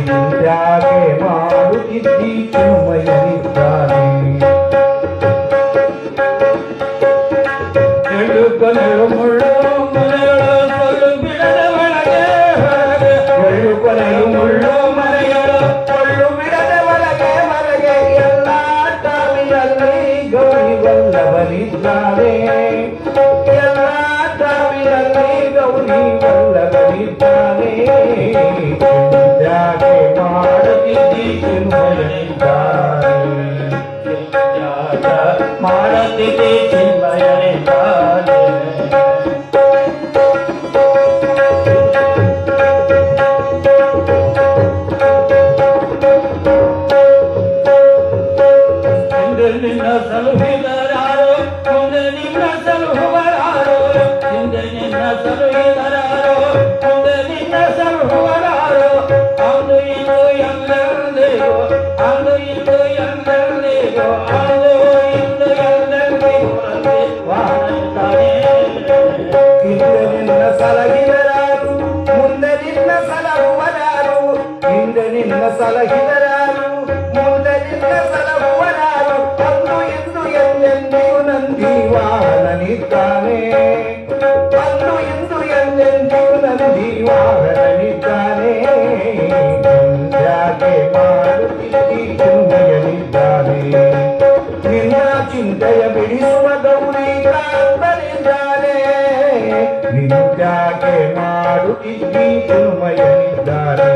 ಚಿಂತ್ಯಾಕೆ ಮಾಡುತ್ತಿದ್ದಿ ಚಿನ್ಮಯನಿದ್ದಾನೆ. ಎಳ್ಳು ಕೊನೆಳು ಮುಳ್ಳು ಮನೆಯೊಳು ಸೊಲ್ಲು ಬಿಡದ ಒಳಗೆ ಹೊರಗೆ, ಎಳ್ಳು ಕೊನೆಯು ಮುಳ್ಳು ಮನೆಯೊಳು ಸೊಲ್ಲು ಬಿಡದ ಒಳಗೆ ಹೊರಗೆ, ಎಲ್ಲ ಟಾವಿನಲ್ಲಿ ಗೌರಿ ವಲ್ಲಭನಿದ್ದಾನೆ. ಎಲ್ಲ ಟಾವಿನಲ್ಲಿ ಗೌರಿ ವಲ್ಲಭನಿದ್ದಾನೆ. ಚಿಂತ್ಯಾಕೆ ಮಾಡುತ್ತಿದ್ದಿ ಚಿನ್ಮಯನಿದ್ದಾನೆ. ಚಿಂತ್ಯಾಕ ಮಾಡುತ್ತಿದೆ ಚಿನ್ಮಯನಿದ್ದಾನೆ. ಹಿಂದೆ ನಿನ್ನ ಸಲುಹಿದರಾರು, ಮುಂದೆ ನಿನ್ನ ಸಲುಹುವರಾರು, ಹಿಂದೆ ನಿನ್ನ ಸಲುಹಿದರಾರು, ಮುಂದೆ ನಿನ್ನ ಸಲುಹುವರಾರು. ಅಂದು ಇಂದು ಎಲ್ಲೆಂದಿಗೂ, ಅಂದು ಇಂದು ಎಲ್ಲೆಂದಿಗೂ, ಅಂದು ಇಂದು ಎಲ್ಲೆಂದಿಗೂ ವಾಹನವಿದ್ದಾನೆ. ಹಿಂದೆ ನಿನ್ನ ಸಲಹಿದರಾರು, ಮುಂದೆ ನಿನ್ನ ಸಲಹುವರಾರು. ಹಿಂದೆ ನಿನ್ನ ಸಲಹಿದರಾರು, ಮುಂದೆ ನಿನ್ನ ಸಲಹುವರಾರು. ಅಂದು ಎಂದು ಎಂದೆಂದಿಗೂ ನಂದಿ ವಾಹನನಿದ್ದಾನೆ. ಅಂದು ಎಂದು ಎಂದೆಂದಿಗೂ ನಂದಿ ವಾಹನನಿದ್ದಾನೆ. ಚಿಂತ್ಯಾಕೆ ಮಾಡುತ್ತಿದ್ದಿ ಚಿನ್ಮಯನಿದ್ದಾನೆ. ನಿನ್ನ ಚಿಂತೆಯ ಬಿಡಿಸುವ ಗೌರಿ ಕಾಂತನಿದ್ದಾನೆ. ನಿತ್ಯಾಕೆ ಮಾಡುತ್ತಿದ್ದಿ ಚಿನ್ಮಯನಿದ್ದಾನೆ.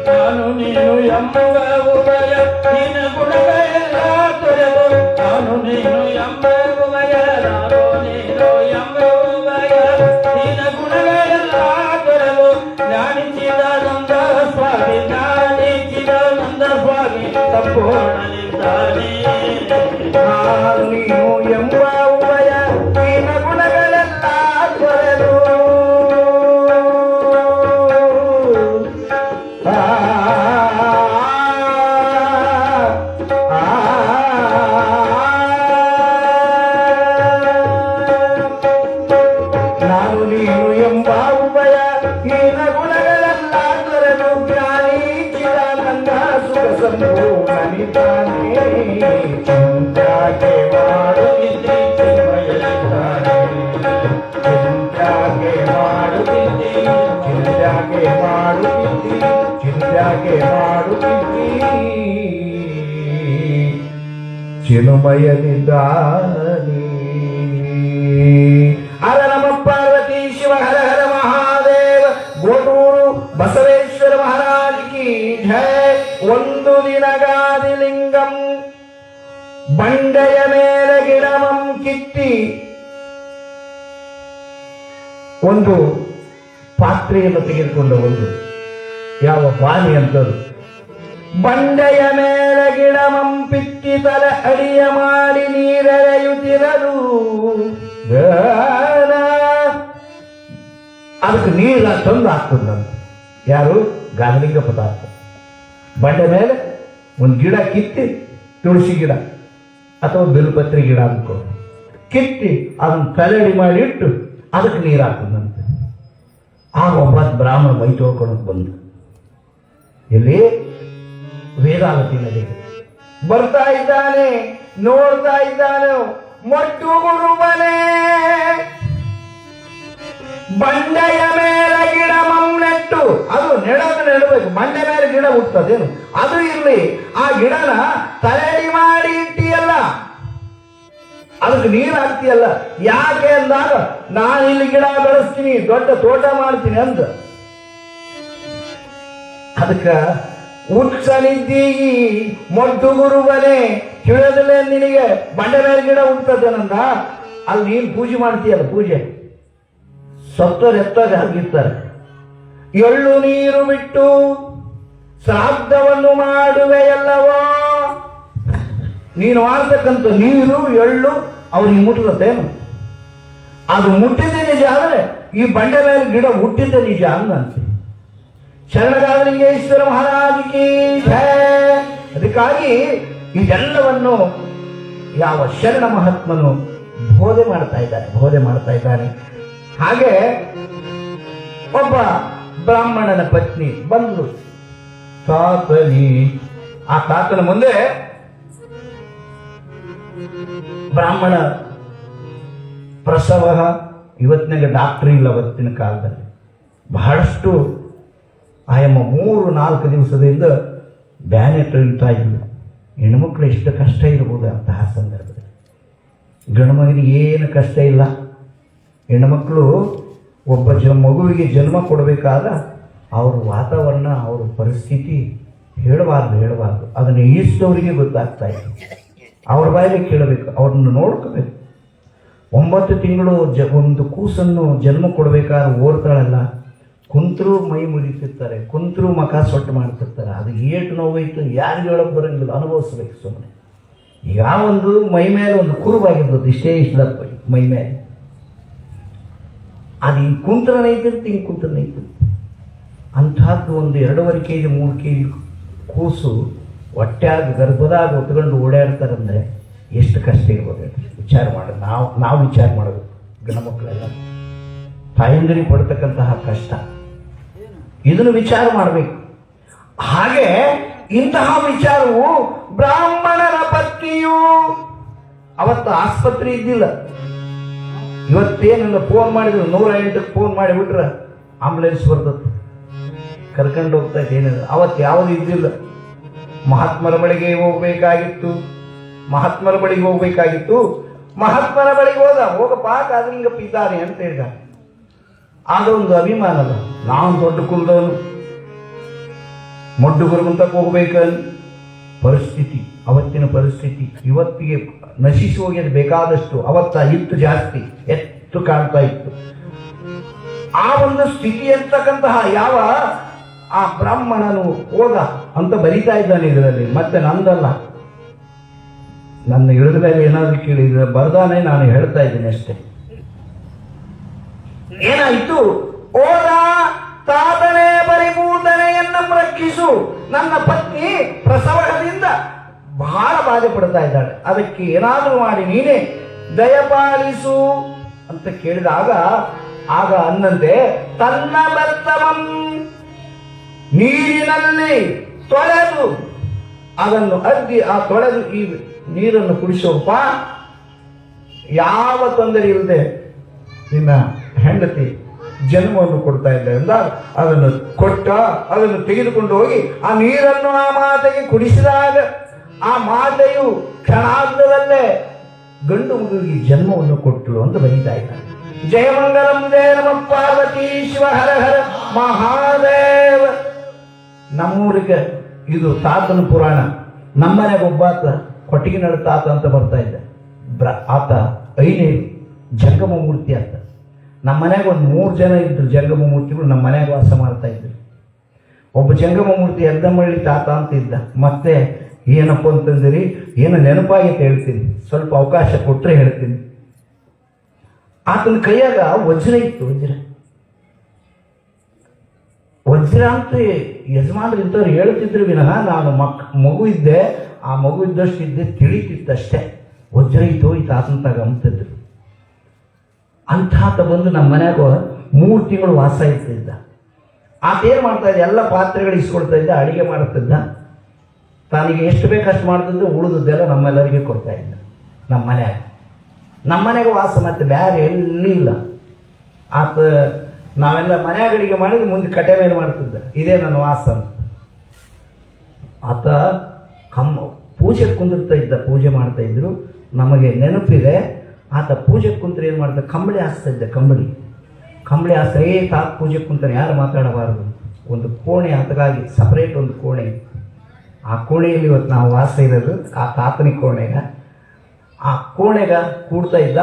ನಾನು ನೀನು ಎಂಬ ಉಭಯ ನಿನ್ನ ಗುಣಗಳೆಲ್ಲ ತೊರೆದು, ನಾನು ನೀನು ಎಂಬ ಉಭಯ, ನಾನು ನೀನು ಎಂಬ ಉಭಯ ನಿನ್ನ ಗುಣಗಳೆಲ್ಲ ತೊರೆದು, ಜ್ಞಾನಿಸಿದಾನಂದ ಸ್ವಾಮಿ, ಜ್ಞಾನಿಸಿದಾನಂದ ಸ್ವಾಮಿ ಸಂಪೂರ್ಣನಿದ್ದಾನೆ. ನಾನು ನೀನು ಎಂಬ ಉಭಯ ನಿನ್ನ ಗುಣಗಳೆಲ್ಲ ತೊರೆದು, ಬಂದು ನನಿತಾನೆ ಚಿಂತ್ಯಾಗೆ ಮಾಡುತ್ತಿದ್ದೆ ಚಿನ್ಮಯನಿದ್ದಾನೆ ಚಿಂತ್ಯಾಗೆ ಮಾಡುತ್ತಿದ್ದೆ ಚಿಂತ್ಯಾಗೆ ಮಾಡುತ್ತಿದ್ದೆ ಚಿಂತ್ಯಾಗೆ ಮಾಡುತ್ತಿದ್ದೆ ಚಿನ್ಮಯನಿದ್ದಾನೆ. ಹರ ನಮ ಪಾರ್ವತಿ ಶಿವ ಹರ ಹರ ಮಹಾದೇವ. ಗೋಟೂರು ಬಸವೇಶ್ವರ ಮಹಾರಾಜ್ ಕಿ ಜಯ. ಒಂದು ದಿನಗಾದಿ ಲಿಂಗಂ ಬಂಡೆಯ ಮೇಲೆ ಗಿಡಮಂ ಕಿತ್ತಿ ಒಂದು ಪಾತ್ರೆಯನ್ನು ತೆಗೆದುಕೊಂಡು ಒಂದು ಯಾವ ಬಾನಿ ಅಂತದ್ದು ಬಂಡೆಯ ಮೇಲೆ ಗಿಡಮಂ ಪಿತ್ತಿ ತಲೆ ಅಡಿಯ ಮಾಡಿ ನೀರೆಳೆಯುತ್ತಿರಲು ಅದಕ್ಕೆ ನೀರ ತಂದು ಹಾಕ್ತದ ನಂತ ಯಾರು ಗಾನಲಿಂಗ ಪದಾರ್ಥ ಬಂಡೆ ಮೇಲೆ ಒಂದು ಗಿಡ ಕಿತ್ತಿ ತುಳಸಿ ಗಿಡ ಅಥವಾ ಬಿಲ್ಪತ್ರಿ ಗಿಡ ಅನ್ಕೋ ಕಿತ್ತಿ ಅದನ್ನ ತಲೆಡಿ ಮಾಡಿ ಇಟ್ಟು ಅದಕ್ಕೆ ನೀರು ಹಾಕ್ತದಂತೆ. ಆಗ ಒಬ್ಬ ಬ್ರಾಹ್ಮಣ ಮೈ ತೊಳ್ಕೊಂಡು ಬಂದ ಎಲ್ಲಿ ವೇದಾವತಿ ನದಿಗೆ ಬರ್ತಾ ಇದ್ದಾನೆ. ನೋಡ್ತಾ ಇದ್ದಾನೆ ಮೊಟ್ಟು ಗುರುವನೇ ಬಂಡೆಯ ಮೇಲೆ ಗಿಡ ನೆಟ್ಟು. ಅದು ನೆಡಬೇಕು, ಬಂಡೆ ಮೇಲೆ ಗಿಡ ಹುಟ್ಟದೇನು ಅದು ಇರ್ಲಿ, ಆ ಗಿಡನ ತಲೆಡಿ ಮಾಡಿ ಇಟ್ಟಿಯಲ್ಲ, ಅದಕ್ಕೆ ನೀರು ಹಾಕ್ತಿಯಲ್ಲ ಯಾಕೆ ಅಂದಾಗ ನಾನು ಇಲ್ಲಿ ಗಿಡ ಬೆಳೆಸ್ತೀನಿ ದೊಡ್ಡ ತೋಟ ಮಾಡ್ತೀನಿ ಅಂದ. ಅದಕ್ಕ ಉತ್ಸನಿದ್ದೀಗಿ ಮೊಡ್ಡು ಗುರುವನೇ ತಿಳಿಯೋದಿಲ್ಲ ನಿನಗೆ ಬಂಡೆ ಮೇಲೆ ಗಿಡ ಹುಟ್ಟದೇನಂದ. ಅಲ್ಲಿ ನೀನು ಪೂಜೆ ಮಾಡ್ತೀಯಲ್ಲ, ಪೂಜೆ ಸತ್ತೋರು ಎತ್ತಾಗ ಹಾಗಿರ್ತಾರೆ. ಎಳ್ಳು ನೀರು ಬಿಟ್ಟು ಶ್ರಾದ್ದವನ್ನು ಮಾಡುವೆಯಲ್ಲವೋ, ನೀನು ಮಾಡ್ತಕ್ಕಂಥ ನೀರು ಎಳ್ಳು ಅವ್ರಿಗೆ ಮುಟ್ಟುತ್ತೇನು? ಅದು ಮುಟ್ಟಿದ್ದೆ ನಿಜ ಆದರೆ ಈ ಬಂಡೆ ಮೇಲೆ ಗಿಡ ಹುಟ್ಟಿದ್ದೆ ನಿಜ ಅಂದಂತೆ. ಶರಣಗಾದಲಿಂಗೇಶ್ವರ ಮಹಾರಾಜಕ್ಕೆ ಜಯ. ಅದಕ್ಕಾಗಿ ಇದೆಲ್ಲವನ್ನು ಯಾವ ಶರಣ ಮಹಾತ್ಮನು ಬೋಧೆ ಮಾಡ್ತಾ ಇದ್ದಾನೆ. ಹಾಗೆ ಒಬ್ಬ ಬ್ರಾಹ್ಮಣನ ಪತ್ನಿ ಬಂದ್ರು ತಾತನಿ. ಆ ತಾತನ ಮುಂದೆ ಬ್ರಾಹ್ಮಣ ಪ್ರಸವ, ಇವತ್ತಿನಾಗ ಡಾಕ್ಟರ್ ಇಲ್ಲ, ಅವತ್ತಿನ ಕಾಲದಲ್ಲಿ ಬಹಳಷ್ಟು ಆಯಮ್ಮ 3-4 ದಿವಸದಿಂದ ಬ್ಯಾನೆ ತೊಳಿತಾ ಇದ್ಲು. ಹೆಣ್ಮಕ್ಳು ಎಷ್ಟು ಕಷ್ಟ ಇರ್ಬೋದು ಅಂತಹ ಸಂದರ್ಭದಲ್ಲಿ. ಗಂಡು ಮಗನಿಗೆ ಏನು ಕಷ್ಟ ಇಲ್ಲ. ಹೆಣ್ಮಕ್ಳು ಒಬ್ಬ ಮಗುವಿಗೆ ಜನ್ಮ ಕೊಡಬೇಕಾದ್ರೆ ಅವ್ರ ವಾತಾವರಣ, ಅವ್ರ ಪರಿಸ್ಥಿತಿ ಹೇಳಬಾರ್ದು. ಅದನ್ನು ಈಸ್ತವರಿಗೆ ಗೊತ್ತಾಗ್ತಾ ಇದೆ. ಅವ್ರ ಬಾಯಿಗೆ ಕೇಳಬೇಕು, ಅವ್ರನ್ನ ನೋಡ್ಕೋಬೇಕು. 9 ತಿಂಗಳು ಒಂದು ಕೂಸನ್ನು ಜನ್ಮ ಕೊಡಬೇಕಾದ್ರೆ ಓಡ್ತಾಳಲ್ಲ, ಕುಂತರೂ ಮೈ ಮುರಿತಿರ್ತಾರೆ, ಕುಂತರೂ ಮಖ ಸೊಟ್ಟು ಮಾಡ್ತಿರ್ತಾರೆ. ಅದು ಏಟು ನೋವೈತು ಯಾರಿಗೆ ಹೇಳೋಕೆ ಬರೋಂಗಿಲ್ಲ, ಅನುಭವಿಸ್ಬೇಕು ಸುಮ್ಮನೆ. ಈಗ ಒಂದು ಮೈ ಮೇಲೆ ಒಂದು ಕುರುವಾಗಿರ್ತದೆ, ಇಷ್ಟೇ ಇಷ್ಟದಪ್ಪ ಮೈ ಮೇಲೆ. ಅದು ಹಿಂಗೆ ಕುಂತ್ರ ನೈತಿರ್ತಿ, ಹಿಂಗೆ ಕುಂತ್ರ ನೈತಿರ್ತಿ. ಅಂಥದ್ದು ಒಂದು 2.5 kg 3 kg ಕೂಸು ಹೊಟ್ಟೆಯಾಗಿ ಗರ್ಭದಾಗ ಹೊತ್ಕೊಂಡು ಓಡಾಡ್ತಾರಂದ್ರೆ ಎಷ್ಟು ಕಷ್ಟ ಇರ್ಬೋದು ವಿಚಾರ ಮಾಡೋದು. ನಾವು ವಿಚಾರ ಮಾಡೋದು ಗಂಡು ಮಕ್ಕಳೆಲ್ಲ ತಾಯಂದಿರಿಗೆ ಪಡ್ತಕ್ಕಂತಹ ಕಷ್ಟ, ಇದನ್ನು ವಿಚಾರ ಮಾಡಬೇಕು. ಹಾಗೆ ಇಂತಹ ವಿಚಾರವು ಬ್ರಾಹ್ಮಣನ ಪತ್ನಿಯು, ಅವತ್ತು ಆಸ್ಪತ್ರೆ ಇದ್ದಿಲ್ಲ, ಇವತ್ತೇನಿಲ್ಲ, ಫೋನ್ ಮಾಡಿದ್ರು 108ಕ್ಕೆ ಫೋನ್ ಮಾಡಿಬಿಟ್ರೆ ಆಂಬುಲೆನ್ಸ್ ಬರ್ತದೆ, ಕರ್ಕೊಂಡು ಹೋಗ್ತಾ ಇತ್ತು. ಏನಿಲ್ಲ, ಅವತ್ತು ಯಾವುದು ಇದ್ದಿಲ್ಲ. ಮಹಾತ್ಮರ ಬಳಿಗೆ ಹೋಗ್ಬೇಕಾಗಿತ್ತು. ಮಹಾತ್ಮರ ಬಳಿಗೆ ಹೋಗಪ್ಪ ಕಾದ್ರಿಂಗಪ್ಪ ಇದ್ದಾನೆ ಅಂತ ಹೇಳಿದ. ಅದೊಂದು ಅಭಿಮಾನ ಅಲ್ಲ, ನಾನು ದೊಡ್ಡ ಕುಲದವನು, ಮೊಡ್ಡು ಗುರುಮಂತಕ್ಕೆ ಹೋಗ್ಬೇಕನ್ ಪರಿಸ್ಥಿತಿ, ಅವತ್ತಿನ ಪರಿಸ್ಥಿತಿ ಇವತ್ತಿಗೆ ನಶಿಸಿ ಹೋಗ್ಯದ ಬೇಕಾದಷ್ಟು. ಅವತ್ತ ಇತ್ತು ಜಾಸ್ತಿ, ಎತ್ತು ಕಾಣ್ತಾ ಇತ್ತು. ಆ ಒಂದು ಸ್ಥಿತಿ ಇರ್ತಕ್ಕಂತಹ ಯಾವ ಆ ಬ್ರಾಹ್ಮಣನು ಹೋದ ಅಂತ ಬರೀತಾ ಇದ್ದಾನೆ ಇದರಲ್ಲಿ. ಮತ್ತೆ ನಂದಲ್ಲ, ನನ್ನ ಇಳಿದ ಮೇಲೆ ಏನಾದ್ರು ಕೇಳಿದ್ರೆ ಬರ್ದಾನೆ, ನಾನು ಹೇಳ್ತಾ ಇದ್ದೀನಿ ಅಷ್ಟೇ. ಏನಾಯ್ತು? ಓದ ತಾತನೇ ಪರಿಪೂರ್ಣನೆಯನ್ನು ರಕ್ಷಿಸು. ನನ್ನ ಪತ್ನಿ ಪ್ರಸವದಿಂದ ಬಹಳ ಬಾಧೆ ಪಡ್ತಾ ಇದ್ದಾಳೆ, ಅದಕ್ಕೆ ಏನಾದರೂ ಮಾಡಿ ನೀನೇ ದಯಪಾಲಿಸು ಅಂತ ಕೇಳಿದಾಗ ಆಗ ಅನ್ನಂತೆ ತನ್ನ ಬೆತ್ತವಂ ನೀರಿನಲ್ಲಿ ತೊಳೆದು ಅದನ್ನು ಅದ್ದಿ ಆ ತೊಳೆದು ಈ ನೀರನ್ನು ಕುಡಿಸೋಪ್ಪ, ಯಾವ ತೊಂದರೆ ಇಲ್ಲದೆ ನಿನ್ನ ಹೆಂಡತಿ ಜನ್ಮವನ್ನು ಕೊಡ್ತಾ ಇದ್ದಾರೆ ಅಂದಾಗ ಅದನ್ನು ಕೊಟ್ಟ. ಅದನ್ನು ತೆಗೆದುಕೊಂಡು ಹೋಗಿ ಆ ನೀರನ್ನು ಆ ಮಾತೆಗೆ ಕುಡಿಸಿದಾಗ ಆ ಮಾತೆಯು ಕ್ಷಣಾರ್ಧದಲ್ಲೇ ಗಂಡು ಮಗುವಿಗೆ ಜನ್ಮವನ್ನು ಕೊಟ್ಟರು ಅಂತ ಬರೀತಾ ಇದ್ದಾರೆ. ಜಯಮಂಗಲಂ ಜಯ ನಮ ಪಾರ್ವತಿ ಶಿವ ಹರ ಹರ ಮಹಾದೇವ. ನಮ್ಮೂರಿಗೆ ಇದು ತಾತನ ಪುರಾಣ. ನಮ್ಮನೆಗೆ ಒಬ್ಬಾತ ಕೊಟ್ಟಿಗೆನಡ ತಾತ ಅಂತ ಬರ್ತಾ ಇದ್ದ. ಆತ ಐನೇರು ಜಂಗಮ ಮೂರ್ತಿ ಅಂತ. ನಮ್ಮ ಮನೆಯಾಗ ಒಂದು 3 ಜನ ಇದ್ರು ಜಂಗಮ ಮೂರ್ತಿಗಳು ನಮ್ಮ ಮನೆಯಾಗ ವಾಸ ಮಾಡ್ತಾ ಇದ್ರು. ಒಬ್ಬ ಜಂಗಮ ಮೂರ್ತಿ ಎದ್ದಮಳ್ಳಿ ತಾತ ಅಂತ ಇದ್ದ. ಮತ್ತೆ ಏನಪ್ಪ ಅಂತಂದಿರಿ, ಏನು ನೆನಪಾಗಿ ಹೇಳ್ತೀನಿ, ಸ್ವಲ್ಪ ಅವಕಾಶ ಕೊಟ್ಟರೆ ಹೇಳ್ತೀನಿ. ಆತನ ಕೈಯಾಗ ವಜ್ರ ಇತ್ತು. ವಜ್ರ ಅಂತ ಯಜಮಾನ್ರು ಇಂಥವ್ರು ಹೇಳ್ತಿದ್ರು ವಿನಃ ನಾನು ಮಗು ಇದ್ದೆ, ಆ ಮಗು ಇದ್ದಷ್ಟು ಇದ್ದೆ ತಿಳಿತಿತ್ತಷ್ಟೇ. ವಜ್ರ ಇತ್ತು ಈ ತಾತಂತಾಗ ಅಂತಿದ್ರು. ಅಂತಾತ ಬಂದು ನಮ್ಮ ಮನ್ಯಾಗ 3 ತಿಂಗಳು ವಾಸ ಇರ್ತಿದ್ದ. ಆತೇನು ಮಾಡ್ತಾ ಇದ್ದ, ಎಲ್ಲ ಪಾತ್ರೆಗಳು ಇಸ್ಕೊಳ್ತಾ ಇದ್ದ, ಅಡಿಗೆ ಮಾಡ್ತಿದ್ದ. ತನಗೆ ಎಷ್ಟು ಬೇಕಷ್ಟು ಮಾಡ್ತಿದ್ದು, ಉಳಿದದ್ದೆಲ್ಲ ನಮ್ಮೆಲ್ಲರಿಗೆ ಕೊಡ್ತಾ ಇದ್ದ. ನಮ್ಮ ಮನ್ಯಾಗ ವಾಸ, ಮತ್ತೆ ಬೇರೆ ಎಲ್ಲಿ ಇಲ್ಲ. ಆತ ನಾವೆಲ್ಲ ಮನ್ಯಾಗ ಅಡಿಗೆ ಮಾಡಿದ್ರೆ ಮುಂದೆ ಕಟ್ಟೆ ಮೇಲೆ ಮಾಡ್ತಿದ್ದ. ಇದೇ ನನ್ನ ವಾಸ ಅಂತ. ಆತ ಪೂಜೆ ಕುಂದಿರ್ತಾ ಇದ್ದ, ಪೂಜೆ ಮಾಡ್ತಾ ಇದ್ರು. ನಮಗೆ ನೆನಪಿದೆ, ಆತ ಪೂಜೆ ಕುಂತ್ರೆ ಏನು ಮಾಡ್ತಾ, ಕಂಬಳಿ ಹಾಸ್ತಾ ಇದ್ದ. ಕಂಬಳಿ ಹಾಸ್ತಾ ತಾತ ಪೂಜೆ ಕುಂತಾನೆ, ಯಾರು ಮಾತಾಡಬಾರದು. ಒಂದು ಕೋಣೆ ಆತಗಾಗಿ ಸಪರೇಟ್ ಒಂದು ಕೋಣೆ. ಆ ಕೋಣೆಯಲ್ಲಿ ಇವತ್ತು ನಾವು ವಾಸ ಇರೋದು, ಆ ತಾತನ ಕೋಣೆಗ. ಆ ಕೋಣೆಗ ಕೂಡ್ತಾ ಇದ್ದ.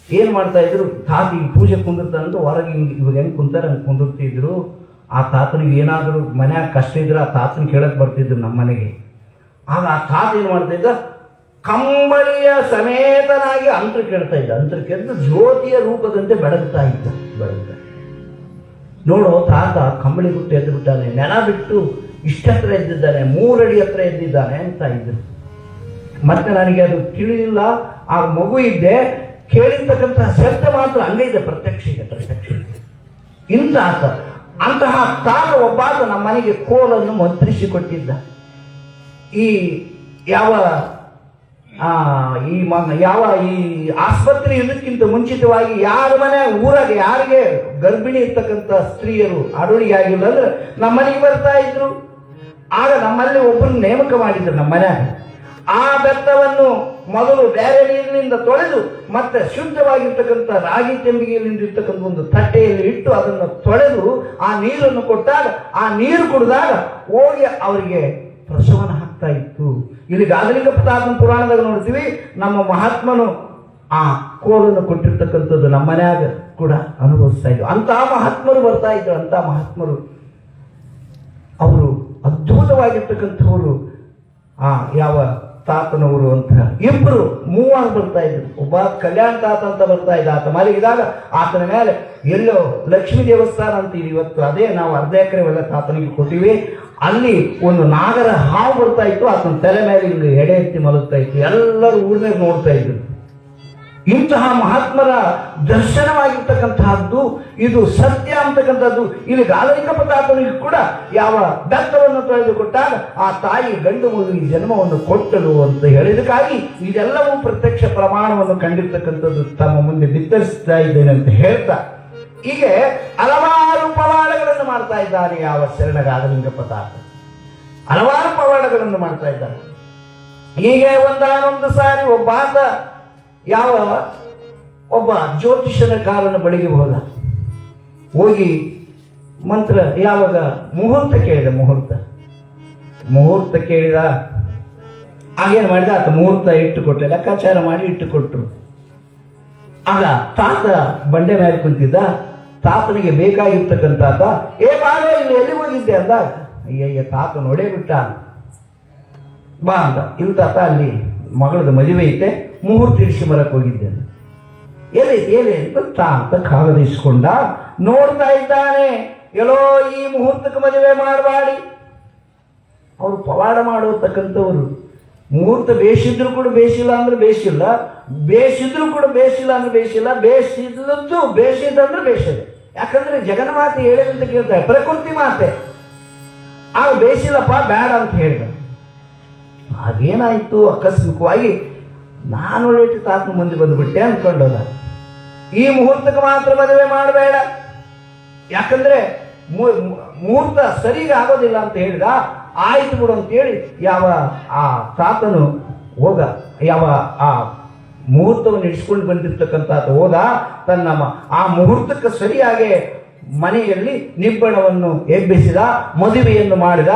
ಏನು ಮಾಡ್ತಾ ಇದ್ರು, ತಾತ ಈಗ ಪೂಜೆ ಕುಂದಿರ್ತಾನಂತ ಹೊರಗೆ ಇವಾಗ ಹೆಂಗೆ ಕುಂತಾರೆ ಹಂಗೆ ಕುಂದಿರ್ತಿದ್ರು. ಆ ತಾತನಿಗೆ ಏನಾದರೂ ಮನ್ಯಾಗ ಕಷ್ಟ ಇದ್ರೆ ಆ ತಾತನ ಕೇಳಕ್ಕೆ ಬರ್ತಿದ್ರು ನಮ್ಮ ಮನೆಗೆ. ಆಗ ಆ ತಾತ ಏನು ಮಾಡ್ತಾ ಇದ್ದ, ಕಂಬಳಿಯ ಸಮೇತನಾಗಿ ಅಂತರ ಕೇಳ್ತಾ ಇದ್ದ. ಅಂತರ ಕೇಳಿದ್ರೆ ಜ್ಯೋತಿಯ ರೂಪದಂತೆ ಬೆಳಗ್ತಾ ಇದ್ದ. ನೋಡು, ತಾತ ಕಂಬಳಿ ಬಿಟ್ಟು ಎದ್ದು ಬಿಟ್ಟಾನೆ, ನೆಲ ಬಿಟ್ಟು ಇಷ್ಟತ್ರ ಎದ್ದಿದ್ದಾನೆ, 3 ಅಡಿ ಹತ್ರ ಎದ್ದಿದ್ದಾನೆ ಅಂತ ಇದ್ರು. ಮತ್ತೆ ನನಗೆ ಅದು ತಿಳಿಲಿಲ್ಲ. ಆ ಮಗು ಇದ್ದೆ, ಕೇಳಿರ್ತಕ್ಕಂತಹ ಶಬ್ದ ಮಾತ್ರ ಹಂಗೆ ಇದೆ, ಪ್ರತ್ಯಕ್ಷ. ಅಂತಹ ತಾತ ಒಬ್ಬಾತ ನಮ್ಮ ಮನೆಗೆ ಕೋಲನ್ನು ಮಂತ್ರಿಸಿಕೊಟ್ಟಿದ್ದ. ಈ ಯಾವ ಈ ಆಸ್ಪತ್ರೆ ಇದಕ್ಕಿಂತ ಮುಂಚಿತವಾಗಿ ಯಾರ ಮನೆ ಊರಾಗ ಯಾರಿಗೆ ಗರ್ಭಿಣಿ ಇರ್ತಕ್ಕಂಥ ಸ್ತ್ರೀಯರು ಅಡುಗೆ ಆಗಿಲ್ಲ ಅಂದ್ರೆ ನಮ್ಮ ಮನೆಗೆ ಬರ್ತಾ ಇದ್ರು. ಆಗ ನಮ್ಮಲ್ಲಿ ಒಬ್ಬರನ್ನ ನೇಮಕ ಮಾಡಿದ್ರು ನಮ್ಮ ಮನ್ಯಾಗ. ಆ ಬೆತ್ತವನ್ನು ಮೊದಲು ಬೇರೆ ನೀರಿನಿಂದ ತೊಳೆದು ಮತ್ತೆ ಶುದ್ಧವಾಗಿರ್ತಕ್ಕಂಥ ರಾಗಿ ತೆಂಬಿಗೆಯಲ್ಲಿಂದ ಇರ್ತಕ್ಕಂಥ ಒಂದು ತಟ್ಟೆಯಲ್ಲಿ ಇಟ್ಟು ಅದನ್ನು ತೊಳೆದು ಆ ನೀರನ್ನು ಕೊಟ್ಟಾಗ, ಆ ನೀರು ಕುಡಿದಾಗ ಹೋಗಿ ಅವರಿಗೆ ಪ್ರಸವನ ಆಗ್ತಾ ಇತ್ತು. ಇಲ್ಲಿ ಗಾದಲಿಂಗ ತಾತನ ಪುರಾಣದಾಗ ನೋಡ್ತೀವಿ, ನಮ್ಮ ಮಹಾತ್ಮನು ಆ ಕೋಲನ್ನು ಕೊಟ್ಟಿರ್ತಕ್ಕಂಥದ್ದು ನಮ್ಮ ಮನ್ಯಾಗ ಕೂಡ ಅನುಭವಿಸ್ತಾ ಇದ್ರು. ಅಂತಹ ಮಹಾತ್ಮರು ಬರ್ತಾ ಇದ್ರು. ಅಂತಹ ಮಹಾತ್ಮರು ಅವರು ಅದ್ಭುತವಾಗಿರ್ತಕ್ಕಂಥವರು. ಯಾವ ತಾತನವರು ಅಂತ ಇಬ್ಬರು 3 ಬರ್ತಾ ಇದ್ರು. ಒಬ್ಬ ಕಲ್ಯಾಣ ತಾತ ಅಂತ ಬರ್ತಾ ಇದ್ದ. ಆತ ಮಲಗಿದಾಗ ಆತನ ಮೇಲೆ ಎಲ್ಲೋ ಲಕ್ಷ್ಮೀ ದೇವಸ್ಥಾನ ಅಂತೀವಿ ಇವತ್ತು, ಅದೇ ನಾವು 1/2 ಎಕರೆ ತಾತನಿಗೆ ಕೊಟ್ಟಿವಿ. ಅಲ್ಲಿ ಒಂದು ನಾಗರ ಹಾವು ಬರ್ತಾ ಇತ್ತು, ಆತನ ತಲೆ ಮೇಲೆ ಇಲ್ಲಿ ಎಡೆ ಎತ್ತಿ ಮಲಗ್ತಾ ಇತ್ತು. ಎಲ್ಲರೂ ಊರಿನಾಗ ನೋಡ್ತಾ ಇದ್ರು. ಇಂತಹ ಮಹಾತ್ಮರ ದರ್ಶನವಾಗಿರ್ತಕ್ಕಂತಹದ್ದು ಇದು ಸತ್ಯ ಅಂತಕ್ಕಂಥದ್ದು. ಇಲ್ಲಿ ಗಾದಲಿಂಗಪ್ಪ ತಾತನಿಗೆ ಕೂಡ ಯಾವ ಬೆತ್ತವನ್ನು ತೊಳೆದುಕೊಟ್ಟಾಗ ಆ ತಾಯಿ ಗಂಡು ಮಗುವಿಗೆ ಜನ್ಮವನ್ನು ಕೊಟ್ಟಳು ಅಂತ ಹೇಳಿದಕ್ಕಾಗಿ ಇದೆಲ್ಲವೂ ಪ್ರತ್ಯಕ್ಷ ಪ್ರಮಾಣವನ್ನು ಕಂಡಿರ್ತಕ್ಕಂಥದ್ದು ತಮ್ಮ ಮುಂದೆ ಬಿತ್ತರಿಸ್ತಾ ಇದ್ದೇನೆ ಅಂತ ಹೇಳ್ತಾ, ಹೀಗೆ ಹಲವಾರು ಪವಾಡಗಳನ್ನು ಮಾಡ್ತಾ ಇದ್ದಾನೆ ಯಾವ ಶರಣ ಗಾದಲಿಂಗಪ್ಪ ತಾತ. ಹಲವಾರು ಪವಾಡಗಳನ್ನು ಮಾಡ್ತಾ ಇದ್ದಾನೆ. ಹೀಗೆ ಒಂದಾನೊಂದು ಸಾರಿ ಒಬ್ಬ ಜ್ಯೋತಿಷನ ಕಾರನ ಬಳಿಗೆ ಹೋಗಿ ಮಂತ್ರ ಯಾವಾಗ ಮುಹೂರ್ತ ಕೇಳಿದ. ಮುಹೂರ್ತ ಕೇಳಿದ. ಆಗೇನು ಮಾಡಿದ, ಆತ ಮುಹೂರ್ತ ಇಟ್ಟುಕೊಟ್ಟೆ, ಲೆಕ್ಕಾಚಾರ ಮಾಡಿ ಇಟ್ಟುಕೊಟ್ರು. ಆಗ ತಾತ ಬಂಡೆ ಮೇಲೆ ಕುಂತಿದ್ದ. ತಾತನಿಗೆ ಬೇಕಾಗಿರ್ತಕ್ಕಂಥ ಬಾಳ ಇಲ್ಲಿ ಎಲ್ಲಿ ಹೋಗಿದ್ದೆ ಅಂದಾಗ, ಅಯ್ಯಯ್ಯ ತಾತ ನೋಡೇ ಬಿಟ್ಟ. ಬಾ ಅಂದ. ಇಲ್ಲಿ ತಾತ ಅಲ್ಲಿ ಮಗಳದ ಮದುವೆ ಐತೆ, ಮುಹೂರ್ತ ಇಡಿಸಿ ಬರಕ್ಕೆ ಹೋಗಿದ್ದೆ. ಎಲ್ಲಿ ಅಂತ ತಾತ ಕಾಗದಿಸ್ಕೊಂಡ ನೋಡ್ತಾ ಇದ್ದಾನೆ. ಎಲ್ಲೋ ಈ ಮುಹೂರ್ತಕ್ಕೆ ಮದುವೆ ಮಾಡಬಾಡಿ. ಅವರು ಪವಾಡ ಮಾಡತಕ್ಕಂಥವ್ರು. ಮುಹೂರ್ತ ಬೇಸಿದ್ರು ಕೂಡ ಬೇಸಿಲ್ಲ ಅಂದ್ರೆ ಬೇಸಿಲ್ಲ, ಬೇಸಿದ್ರು ಕೂಡ ಬೇಸಿಲ್ಲ ಅಂದ್ರೆ ಬೇಸಿಲ್ಲ, ಬೇಸಿದ್ದು ಬೇಸಿದಂದ್ರೆ ಬೇಸಿದೆ. ಯಾಕಂದ್ರೆ ಜಗನ್ಮಾತೆ ಹೇಳಿದಂತ ಕೇಳ್ತಾರೆ, ಪ್ರಕೃತಿ ಮಾತೆ. ಆಗ ಬೇಸಿಲ್ಲಪ್ಪ ಬೇಡ ಅಂತ ಹೇಳಿದ. ಹಾಗೇನಾಯಿತು ಆಕಸ್ಮಿಕವಾಗಿ ನಾನು ಲೇಟ್ ತಾತನ ಮುಂದೆ ಬಂದುಬಿಟ್ಟೆ ಅಂದ್ಕೊಂಡೋದ. ಈ ಮುಹೂರ್ತಕ್ಕೆ ಮಾತ್ರ ಮದುವೆ ಮಾಡಬೇಡ, ಯಾಕಂದ್ರೆ ಮುಹೂರ್ತ ಸರಿಗೆ ಆಗೋದಿಲ್ಲ ಅಂತ ಹೇಳಿದ. ಆಯ್ತು ಬಿಡು ಅಂತೇಳಿ ಯಾವ ಆ ತಾತನು ಹೋಗ ಯಾವ ಆ ಮುಹೂರ್ತವನ್ನು ಇಡ್ಸ್ಕೊಂಡು ಬಂದಿರ್ತಕ್ಕಂಥ ಹೋದ. ತನ್ನ ಆ ಮುಹೂರ್ತಕ್ಕೆ ಸರಿಯಾಗಿ ಮನೆಯಲ್ಲಿ ನಿಬ್ಬಣವನ್ನು ಎಬ್ಬಿಸಿದ, ಮದುವೆಯನ್ನು ಮಾಡಿದ.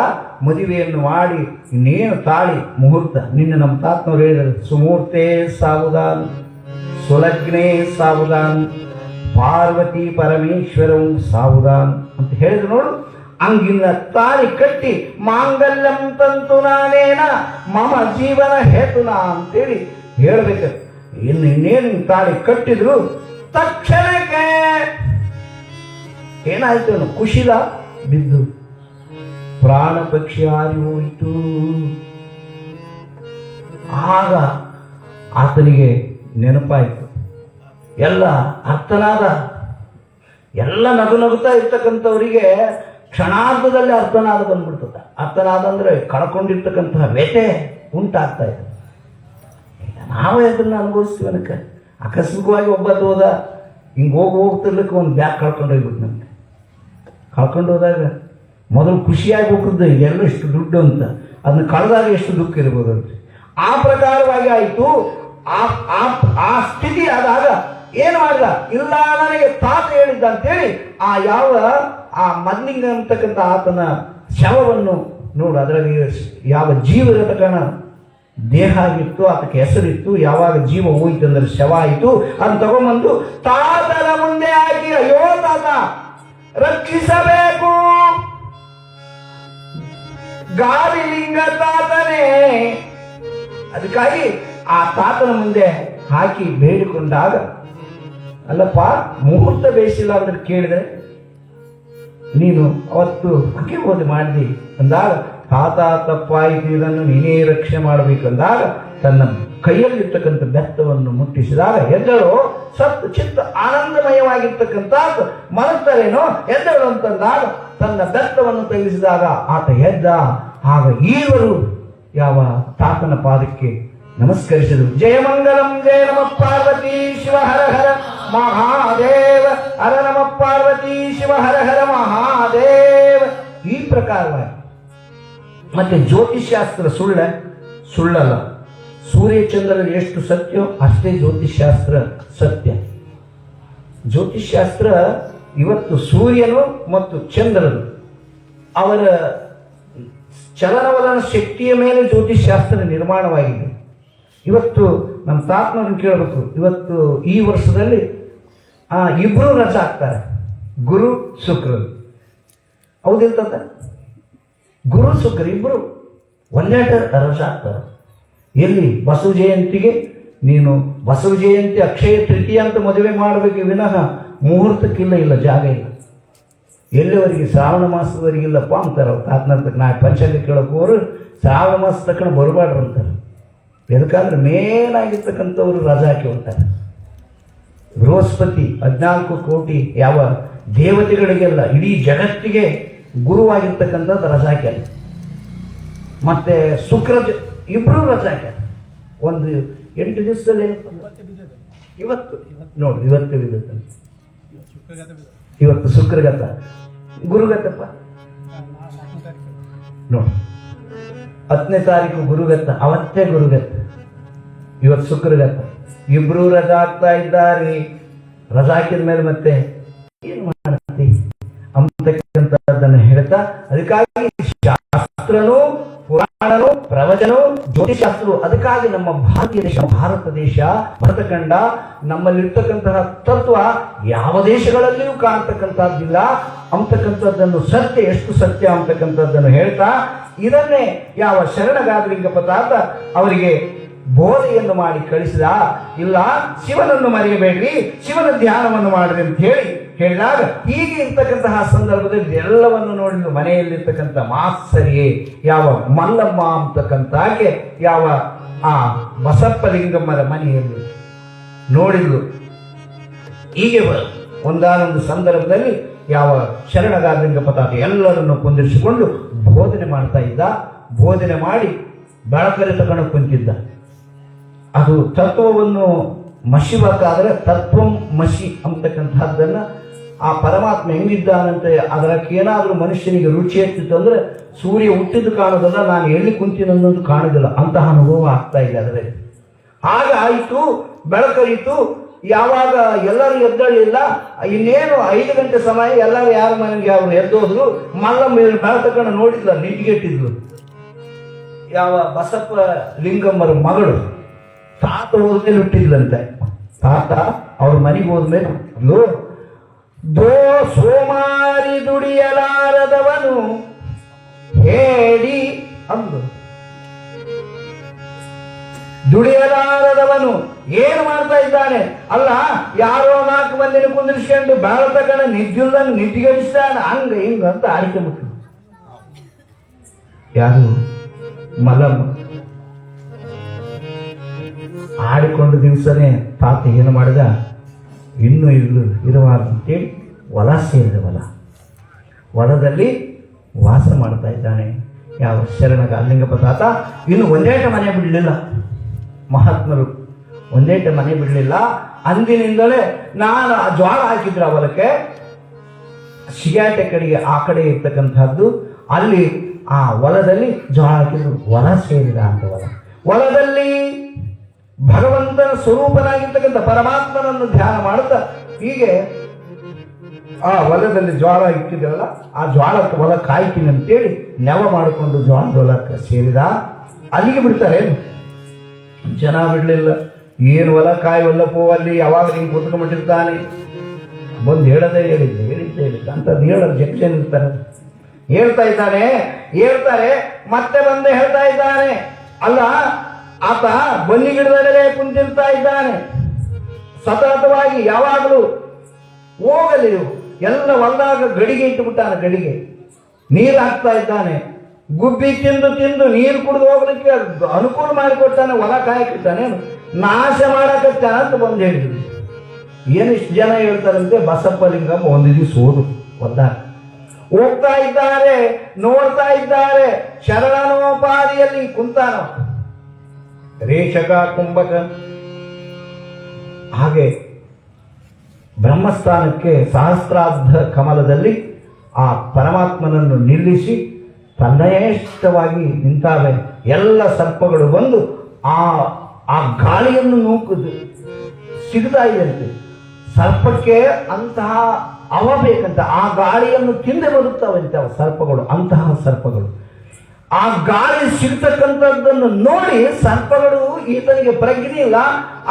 ಮದುವೆಯನ್ನು ಮಾಡಿ ಇನ್ನೇನು ತಾಳಿ ಮುಹೂರ್ತ, ನಿನ್ನ ನಮ್ಮ ತಾತನವ್ರು ಹೇಳಿದರು, ಸುಮೂರ್ತೆ ಸಾವುದಾನ್ ಸುಲಗ್ನೇ ಸಾವುದಾನ್ ಪಾರ್ವತಿ ಪರಮೇಶ್ವರಂ ಸಾವುದಾನ್ ಅಂತ ಹೇಳಿದ್ರು ನೋಡು. ಹಂಗಿನ ತಾಳಿ ಕಟ್ಟಿ ಮಾಂಗಲ್ಯಂ ತಂತು ನಾನೇನ ಮಮ ಜೀವನ ಹೇತುನ ಅಂತೇಳಿ ಹೇಳ್ಬೇಕು. ಇನ್ನೇನು ತಾಳಿ ಕಟ್ಟಿದ್ರು ತಕ್ಷಣಕ್ಕೆ ಏನಾಯ್ತು, ಖುಷಿಲ ಬಿದ್ದು ಪ್ರಾಣ ಪಕ್ಷಿ ಹಾರಿ ಹೋಯಿತು. ಆಗ ಆತನಿಗೆ ನೆನಪಾಯಿತು, ಎಲ್ಲ ಅರ್ಥನಾದ. ಎಲ್ಲ ನಗು ನಗುತ್ತಾ ಇರ್ತಕ್ಕಂಥವರಿಗೆ ಕ್ಷಣಾರ್ಧದಲ್ಲಿ ಅರ್ಥನಾದ ಬಂದ್ಬಿಡ್ತದೆ. ಅರ್ಥನಾದ ಅಂದ್ರೆ ಕಳ್ಕೊಂಡಿರ್ತಕ್ಕಂತಹ ವ್ಯಥೆ ಉಂಟಾಗ್ತಾ ಇದೆ. ನಾವೇ ಅದನ್ನು ಅನುಭವಿಸ್ತೀವಿ. ಅದಕ್ಕೆ ಆಕಸ್ಮಿಕವಾಗಿ ಒಬ್ಬತ್ತು ಹೋದ, ಹಿಂಗೆ ಹೋಗ್ತಿರ್ಲಿಕ್ಕೆ ಒಂದು ಬ್ಯಾಗ್ ಕಳ್ಕೊಂಡು ಹೋಗ್ಬಿಟ್ಟು ನಮಗೆ. ಕಳ್ಕೊಂಡು ಹೋದಾಗ ಮೊದಲು ಖುಷಿಯಾಗಿ ಹೋಗಿದ್ದು ಇದೆಲ್ಲ ಇಷ್ಟು ದುಡ್ಡು ಅಂತ, ಅದನ್ನ ಕಳೆದಾಗ ಎಷ್ಟು ದುಃಖ ಇರ್ಬೋದು ಅಂತ ಆ ಪ್ರಕಾರವಾಗಿ ಆಯಿತು. ಆ ಸ್ಥಿತಿ ಆದಾಗ ಏನು ಮಾಡಿದ, ಇಲ್ಲ ನನಗೆ ತಾತ ಹೇಳಿದ್ದ ಅಂತೇಳಿ ಆ ಯಾವ ಆ ಮದ್ಲಿಂಗ ಅಂತಕ್ಕಂಥ ಆತನ ಶವವನ್ನು ನೋಡು, ಅದರಲ್ಲಿ ಯಾವ ಜೀವದ ಕಾರಣ ದೇಹ ಆಗಿತ್ತು, ಅದಕ್ಕೆ ಹೆಸರಿತ್ತು. ಯಾವಾಗ ಜೀವ ಹೋಯ್ತು ಅಂದ್ರೆ ಶವ ಆಯಿತು. ಅದನ್ನು ತಗೊಂಬಂದು ತಾತನ ಮುಂದೆ ಹಾಕಿ, ಅಯ್ಯೋ ತಾತ ರಕ್ಷಿಸಬೇಕು, ಗಾಳಿಲಿಂಗ ತಾತನೇ. ಅದಕ್ಕಾಗಿ ಆ ತಾತನ ಮುಂದೆ ಹಾಕಿ ಬೇಡಿಕೊಂಡಾಗ, ಅಲ್ಲಪ್ಪ ಮುಹೂರ್ತ ಬೇಯಿಸಿಲ್ಲ ಅಂದ್ರೆ ಕೇಳಿದ್ರೆ ನೀನು ಅವತ್ತು ಅಕ್ಕಿಬೋಧೆ ಮಾಡಿದಿ ಅಂದಾಗ, ತಾತ ತಪ್ಪಾಯಿತು, ಇದನ್ನು ನೀನೇ ರಕ್ಷಣೆ ಮಾಡಬೇಕಂದಾಗ ತನ್ನ ಕೈಯಲ್ಲಿರ್ತಕ್ಕಂಥ ಬೆತ್ತವನ್ನು ಮುಟ್ಟಿಸಿದಾಗ ಎದ್ದಳು. ಸತ್ತು ಚಿತ್ತ ಆನಂದಮಯವಾಗಿರ್ತಕ್ಕಂಥ ಮನಸ್ಸರೇನೋ ಎದ್ದಳು ಅಂತಂದಾಗ ತನ್ನ ಬೆತ್ತವನ್ನು ತೆಗೆಸಿದಾಗ ಆತ ಎದ್ದ. ಆಗ ಈವರು ಯಾವ ತಾತನ ಪಾದಕ್ಕೆ ನಮಸ್ಕರಿಸಿದರು. ಜಯಮಂಗಲಂ ಜಯ ನಮ ಪಾರ್ವತಿ ಶಿವ ಹರ ಹರ ಮಹಾದೇವ, ಹರ ನಮ ಪಾರ್ವತಿ ಶಿವ ಹರ ಹರ ಮಹಾದೇವ. ಈ ಪ್ರಕಾರವಾಗಿ ಮತ್ತೆ ಜ್ಯೋತಿಷ್ಶಾಸ್ತ್ರ ಸುಳ್ಳಲ್ಲ. ಸೂರ್ಯಚಂದ್ರರು ಎಷ್ಟು ಸತ್ಯ ಅಷ್ಟೇ ಜ್ಯೋತಿಷ್ಶಾಸ್ತ್ರ ಸತ್ಯ. ಜ್ಯೋತಿಷ್ಶಾಸ್ತ್ರ ಇವತ್ತು ಸೂರ್ಯನು ಮತ್ತು ಚಂದ್ರನು ಅವರ ಚಲನವಲನ ಶಕ್ತಿಯ ಮೇಲೆ ಜ್ಯೋತಿಷ್ಶಾಸ್ತ್ರ ನಿರ್ಮಾಣವಾಗಿದೆ. ಇವತ್ತು ನಮ್ಮ ತಾತನವ್ರನ್ನ ಕೇಳಬೇಕು, ಇವತ್ತು ಈ ವರ್ಷದಲ್ಲಿ ಇಬ್ರು ರಜಾ ಆಗ್ತಾರೆ, ಗುರು ಶುಕ್ರರು. ಹೌದಿರ್ತದ, ಗುರು ಶುಕ್ರ ಇಬ್ರು ಒಂದೇ ರಜಾ ಆಗ್ತಾರೆ. ಎಲ್ಲಿ ಬಸವ ಜಯಂತಿಗೆ ನೀನು ಬಸವ ಜಯಂತಿ ಅಕ್ಷಯ ತೃತೀಯ ಅಂತ ಮದುವೆ ಮಾಡಬೇಕು ವಿನಃ ಮುಹೂರ್ತಕ್ಕಿಲ್ಲ, ಇಲ್ಲ ಜಾಗ ಇಲ್ಲ. ಎಲ್ಲಿವರೆಗೆ ಶ್ರಾವಣ ಮಾಸದವರೆಗಿಲ್ಲಪ್ಪ ಅಂತಾರೆ ಅವ್ರು. ತಾತನಂತಕ್ಕೆ ನಾ ಪಂಚಾಂಗ ಕೇಳೋಕೆ ಹೋರು ಶ್ರಾವಣ ಮಾಸ ತಕ್ಕನ ಬರಬಾರ್ದು ಅಂತಾರೆ. ಎದಕ್ಕಾದ್ರೆ ಮೇಲಾಗಿರ್ತಕ್ಕಂಥವ್ರು ರಜಾ ಹಾಕಿ ಹೋಗ್ತಾರೆ. ಬೃಹಸ್ಪತಿ 14 ಕೋಟಿ ಯಾವ ದೇವತೆಗಳಿಗೆಲ್ಲ ಇಡೀ ಜಗತ್ತಿಗೆ ಗುರುವಾಗಿರ್ತಕ್ಕಂಥದ್ದು ರಜಾ ಹಾಕ್ಯಾರ. ಮತ್ತೆ ಶುಕ್ರ ಇಬ್ರು ರಜಾ ಹಾಕ್ಯಾರ. ಒಂದು 8 ದಿವಸದಲ್ಲಿ ಇವತ್ತು ನೋಡಿ, ಇವತ್ತು ಬಿಡುತ್ತೆ, ಇವತ್ತು ಶುಕ್ರಗತ, ಗುರುಗತಪ್ಪ ನೋಡಿ 10ನೇ ತಾರೀಕು ಗುರುಗತ, ಅವತ್ತೇ ಗುರುಗತ, ಇವತ್ತು ಶುಕ್ರಗತ. ಇಬ್ರು ರಜಾ ಆಗ್ತಾ ಇದ್ದಾರೆ. ರಜಾ ಹಾಕಿದ ಮೇಲೆ ಮತ್ತೆ ಏನ್ ಮಾಡ್ತಿ ಅಂತಕ್ಕಂಥದ್ದನ್ನು ಹೇಳ್ತಾ, ಅದಕ್ಕಾಗಿ ಶಾಸ್ತ್ರನು ಪುರಾಣನು ಪ್ರವಚನ ಜ್ಯೋತಿಷಾಸ್ತ್ರವು, ಅದಕ್ಕಾಗಿ ನಮ್ಮ ಭಾರತೀಯ ದೇಶ, ಭಾರತ ದೇಶ, ಭರತಖಂಡ, ನಮ್ಮಲ್ಲಿರ್ತಕ್ಕಂತಹ ತತ್ವ ಯಾವ ದೇಶಗಳಲ್ಲಿಯೂ ಕಾಣ್ತಕ್ಕಂಥದ್ದಿಲ್ಲ ಅಂತಕ್ಕಂಥದ್ದನ್ನು ಸತ್ಯ, ಎಷ್ಟು ಸತ್ಯ ಅಂತಕ್ಕಂಥದ್ದನ್ನು ಹೇಳ್ತಾ, ಇದನ್ನೇ ಯಾವ ಶರಣಗಾದಲಿಂಗಪ್ಪ ತಾತ ಅವರಿಗೆ ಬೋಧೆಯನ್ನು ಮಾಡಿ ಕಳಿಸಿದ. ಇಲ್ಲ, ಶಿವನನ್ನು ಮರೆಯಬೇಡ್ರಿ, ಶಿವನ ಧ್ಯಾನವನ್ನು ಮಾಡ್ರಿ ಅಂತ ಹೇಳಿದಾಗ, ಹೀಗೆ ಇರ್ತಕ್ಕಂತಹ ಸಂದರ್ಭದಲ್ಲಿ ಎಲ್ಲವನ್ನು ನೋಡಿದ್ರು. ಮನೆಯಲ್ಲಿರ್ತಕ್ಕಂಥ ಮಾತ್ಸರಿಯೇ ಯಾವ ಮಲ್ಲಮ್ಮ ಅಂತಕ್ಕಂತಾಗೆ ಯಾವ ಆ ಬಸಪ್ಪಲಿಂಗಮ್ಮರ ಮನೆಯಲ್ಲಿ ನೋಡಿದ್ಲು. ಹೀಗೆ ಒಂದಾನೊಂದು ಸಂದರ್ಭದಲ್ಲಿ ಯಾವ ಶರಣಗಾದಲಿಂಗಪ್ಪ ತಾತ ಎಲ್ಲರನ್ನು ಕುಂದಿರಿಸಿಕೊಂಡು ಬೋಧನೆ ಮಾಡ್ತಾ ಇದ್ದ. ಬೋಧನೆ ಮಾಡಿ ಬೆಳಕರಿ ತಗೊಂಡು ಕುಂತಿದ್ದ. ಅದು ತತ್ವವನ್ನು ಮಶಿಬೇಕಾದ್ರೆ ತತ್ವಂ ಮಶಿ ಅಂತಕ್ಕಂಥದ್ದನ್ನ ಆ ಪರಮಾತ್ಮ ಹೆಂಗಿದ್ದಾನಂತೆ ಅದಕ್ಕೆ ಏನಾದರೂ ಮನುಷ್ಯನಿಗೆ ರುಚಿ ಹೆಚ್ಚಿತ್ತು ಅಂದ್ರೆ ಸೂರ್ಯ ಹುಟ್ಟಿದ್ದು ಕಾಣೋದಲ್ಲ, ನಾನು ಎಲ್ಲಿ ಕುಂತೀನಿ ಅನ್ನೋದು ಕಾಣೋದಿಲ್ಲ, ಅಂತಹ ಅನುಭವ ಆಗ್ತಾ ಇದೆ ಅದರಲ್ಲಿ. ಆಗ ಆಯಿತು, ಬೆಳಕರಿತು. ಯಾವಾಗ ಎಲ್ಲರೂ ಎದ್ದಳಿಲ್ಲ, ಇನ್ನೇನು 5 ಗಂಟೆ ಸಮಯ, ಎಲ್ಲರೂ ಯಾರ ಮನೆಗೆ ಅವರು ಎದ್ದೋದ್ರು. ಮಲ್ಲಮ್ಮ ಬೆಳತಕ್ಕಂಡು ನೋಡಿದ್ಲ, ನಿಂಟಿಗೆಟ್ಟಿದ್ಲು. ಯಾವ ಬಸಪ್ಪ ಲಿಂಗಮ್ಮರ ಮಗಳು ತಾತ ಹೋದ್ಮೇಲೆ ಹುಟ್ಟಿದ್ಲಂತೆ. ತಾತ ಅವ್ರ ಮನೆಗೆ ಹೋದ್ಮೇಲೆ ದೋ ಸೋಮಾರಿ ದುಡಿಯಲಾರದವನು ಹೇಳಿ ಅಂದು. ದುಡಿಯಲಾರದವನು ಏನು ಮಾಡ್ತಾ ಇದ್ದಾನೆ? ಅಲ್ಲ, ಯಾರೋ 4 ಮಂದಿನ ಕುಂದಿರಿಸ್ಕೊಂಡು ಬೆಳತಕ್ಕಂಡು ನಿದ್ದಿಲ್ದಂಗೆ ನಿದ್ದಿಗಡಿಸ್ತಾನೆ, ಹಂಗ ಹಿಂಗ ಅಂತ ಆಡಿಕೆ ಮುಟ್ಟು. ಯಾರು? ಮಲ್ಲಮ್ಮ. ಆಡಿಕೊಂಡು ದಿವಸನೇ ತಾತ ಏನು ಮಾಡಿದ, ಇನ್ನೂ ಇರಬಾರ್ದು ಅಂತೇಳಿ ಹೊಲ ಸೇರಿದ. ಹೊಲದಲ್ಲಿ ವಾಸ ಮಾಡ್ತಾ ಇದ್ದಾನೆ ಯಾವ ಶರಣಗ ಅಲ್ಲಿಂಗಪ್ಪ ತಾತ. ಇನ್ನು ಒಂದೇಟ ಮನೆ ಬಿಡಲಿಲ್ಲ, ಮಹಾತ್ಮರು ಒಂದೇಟ ಮನೆ ಬಿಡಲಿಲ್ಲ. ಅಂದಿನಿಂದಲೇ ನಾನು ಆ ಜ್ವಾಳ ಹಾಕಿದ್ರು ಆ ಹೊಲಕ್ಕೆ, ಶಿಗಾಟೆ ಕಡೆಗೆ ಆ ಕಡೆ ಇರ್ತಕ್ಕಂಥದ್ದು, ಅಲ್ಲಿ ಆ ಹೊಲದಲ್ಲಿ ಜ್ವಾಳ ಹಾಕಿದ್ರು. ಹೊಲ ಸೇರಿದ ಅಂತ ಹೊಲದಲ್ಲಿ ಭಗವಂತನ ಸ್ವರೂಪನಾಗಿರ್ತಕ್ಕಂಥ ಪರಮಾತ್ಮನನ್ನು ಧ್ಯಾನ ಮಾಡುತ್ತಾ ಹೀಗೆ ಆ ಹೊಲದಲ್ಲಿ ಜ್ವಾಳ ಇಟ್ಟಿದ್ರಲ್ಲ, ಆ ಜ್ವಾಳಕ್ಕೆ ಹೊಲ ಕಾಯ್ತೀನಿ ಅಂತೇಳಿ ನೆವ ಮಾಡಿಕೊಂಡು ಜ್ವಾಳ ಹೊಲಕ್ಕೆ ಸೇರಿದ. ಅಲ್ಲಿಗೆ ಬಿಡ್ತಾರೆ, ಜನ ಬಿಡ್ಲಿಲ್ಲ. ಏನು ಹೊಲ ಕಾಯುವಲ್ಲಪ್ಪೋ, ಅಲ್ಲಿ ಯಾವಾಗ ಹಿಂಗೆ ಕೂತ್ಕೊಂಡ್ಬಿಟ್ಟಿರ್ತಾನೆ. ಬಂದು ಹೇಳಿದ್ದೆ ಅಂತದ್ದು ಹೇಳೋದು ಜನ ಇರ್ತಾರೆ. ಹೇಳ್ತಾರೆ ಮತ್ತೆ ಬಂದು ಹೇಳ್ತಾ ಇದ್ದಾನೆ. ಅಲ್ಲ, ಆತ ಬನ್ನಿ ಗಿಡದಲ್ಲೇ ಕುಂತಿರ್ತಾ ಇದ್ದಾನೆ ಸತತವಾಗಿ. ಯಾವಾಗಲೂ ಹೋಗಲಿ ಎಲ್ಲ ಹೊಲದಾಗ ಗಡಿಗೆ ಇಟ್ಟುಬಿಟ್ಟಾನೆ. ಗಡಿಗೆ ನೀರು ಹಾಕ್ತಾ ಇದ್ದಾನೆ. ಗುಬ್ಬಿ ತಿಂದು ನೀರು ಕುಡಿದು ಹೋಗ್ಲಿಕ್ಕೆ ಅನುಕೂಲ ಮಾಡಿಕೊಡ್ತಾನೆ. ಹೊಲ ಕಾಯಕ್ಕಿರ್ತಾನೆ, ನಾಶ ಮಾಡಕತ್ತಾನ ಅಂತ ಬಂದು ಹೇಳಿದ್ರು. ಏನಿಷ್ಟು ಜನ ಹೇಳ್ತಾರಂತೆ, ಬಸಪ್ಪ ಲಿಂಗಮ್ಮ ಒಂದು ದಿವಸ ಹೊಲ್ದಾಗ ಹೋಗ್ತಾ ಇದ್ದಾರೆ, ನೋಡ್ತಾ ಇದ್ದಾರೆ. ಶರಣನೋಪಾದಿಯಲ್ಲಿ ಕುಂತಾನ ರೇಷಕ ಕುಂಭಕ. ಹಾಗೆ ಬ್ರಹ್ಮಸ್ಥಾನಕ್ಕೆ ಸಹಸ್ರಾರ್ಧ ಕಮಲದಲ್ಲಿ ಆ ಪರಮಾತ್ಮನನ್ನು ನಿಲ್ಲಿಸಿ ತನ್ನಯಷ್ಟವಾಗಿ ನಿಂತಾವೆ. ಎಲ್ಲ ಸರ್ಪಗಳು ಬಂದು ಆ ಗಾಳಿಯನ್ನು ನೂಕುದು ಸಿಗ್ತಾ ಇದಂತೆ. ಸರ್ಪಕ್ಕೆ ಅಂತಹ ಅವ ಬೇಕಂತ, ಆ ಗಾಳಿಯನ್ನು ತಿಂದೆ ಬದುಕ್ತಾವಂತೆ ಅವ ಸರ್ಪಗಳು, ಅಂತಹ ಸರ್ಪಗಳು. ಆ ಗಾಳಿ ಸಿಗ್ತಕ್ಕಂಥದ್ದನ್ನು ನೋಡಿ ಸರ್ಪಗಳು, ಈತನಿಗೆ ಪ್ರಜ್ಞೆ ಇಲ್ಲ,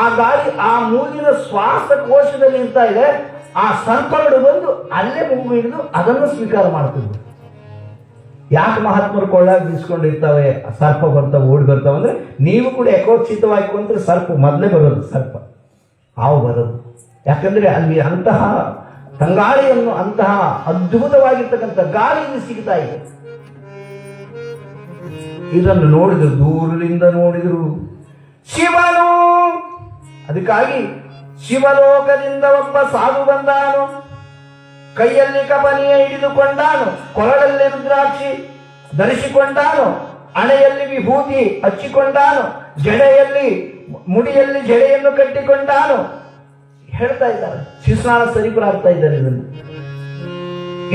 ಆ ಗಾಳಿ ಆ ಮೂಗಿನ ಶ್ವಾಸಕೋಶದಲ್ಲಿ ನಿಂತಾ ಇದೆ. ಆ ಸರ್ಪಗಳು ಬಂದು ಅಲ್ಲೇ ಮೂಗು ಹಿಡಿದು ಅದನ್ನು ಸ್ವೀಕಾರ ಮಾಡ್ತಿದ್ವು. ಯಾಕೆ ಮಹಾತ್ಮರು ಕೊಳ್ಳಾಗ ಬೀಸ್ಕೊಂಡಿರ್ತಾವೆ, ಸರ್ಪ ಬರ್ತಾವೆ, ಓಡಿ ಬರ್ತಾವೆ ಅಂದ್ರೆ, ನೀವು ಕೂಡ ಯಕೋಚಿತವಾಗಿ ಕುಂತ್ರೆ ಸರ್ಪ ಮೊದಲೇ ಬರೋದು, ಸರ್ಪ ಹಾವು ಬರೋದು. ಯಾಕಂದ್ರೆ ಅಲ್ಲಿ ಅಂತಹ ತಂಗಾಳಿಯನ್ನು, ಅಂತಹ ಅದ್ಭುತವಾಗಿರ್ತಕ್ಕಂಥ ಗಾಳಿ ಸಿಗ್ತಾ ಇದೆ. ಇದನ್ನು ನೋಡಿದ್ರು, ದೂರದಿಂದ ನೋಡಿದ್ರು ಶಿವನು. ಅದಕ್ಕಾಗಿ ಶಿವಲೋಕದಿಂದ ಒಬ್ಬ ಸಾಧು ಬಂದಾನು. ಕೈಯಲ್ಲಿ ಕಬನಿಯ ಹಿಡಿದುಕೊಂಡಾನು, ಕೊರಳಲ್ಲಿ ರುದ್ರಾಕ್ಷಿ ಧರಿಸಿಕೊಂಡಾನು, ಹಣೆಯಲ್ಲಿ ವಿಭೂತಿ ಹಚ್ಚಿಕೊಂಡಾನು, ಮುಡಿಯಲ್ಲಿ ಜಡೆಯನ್ನು ಕಟ್ಟಿಕೊಂಡಾನು. ಹೇಳ್ತಾ ಇದ್ದಾರೆ, ಶಿಸ್ನಾಳ ಸರಿಪರಾಗ್ತಾ ಇದ್ದಾರೆ. ಇದನ್ನು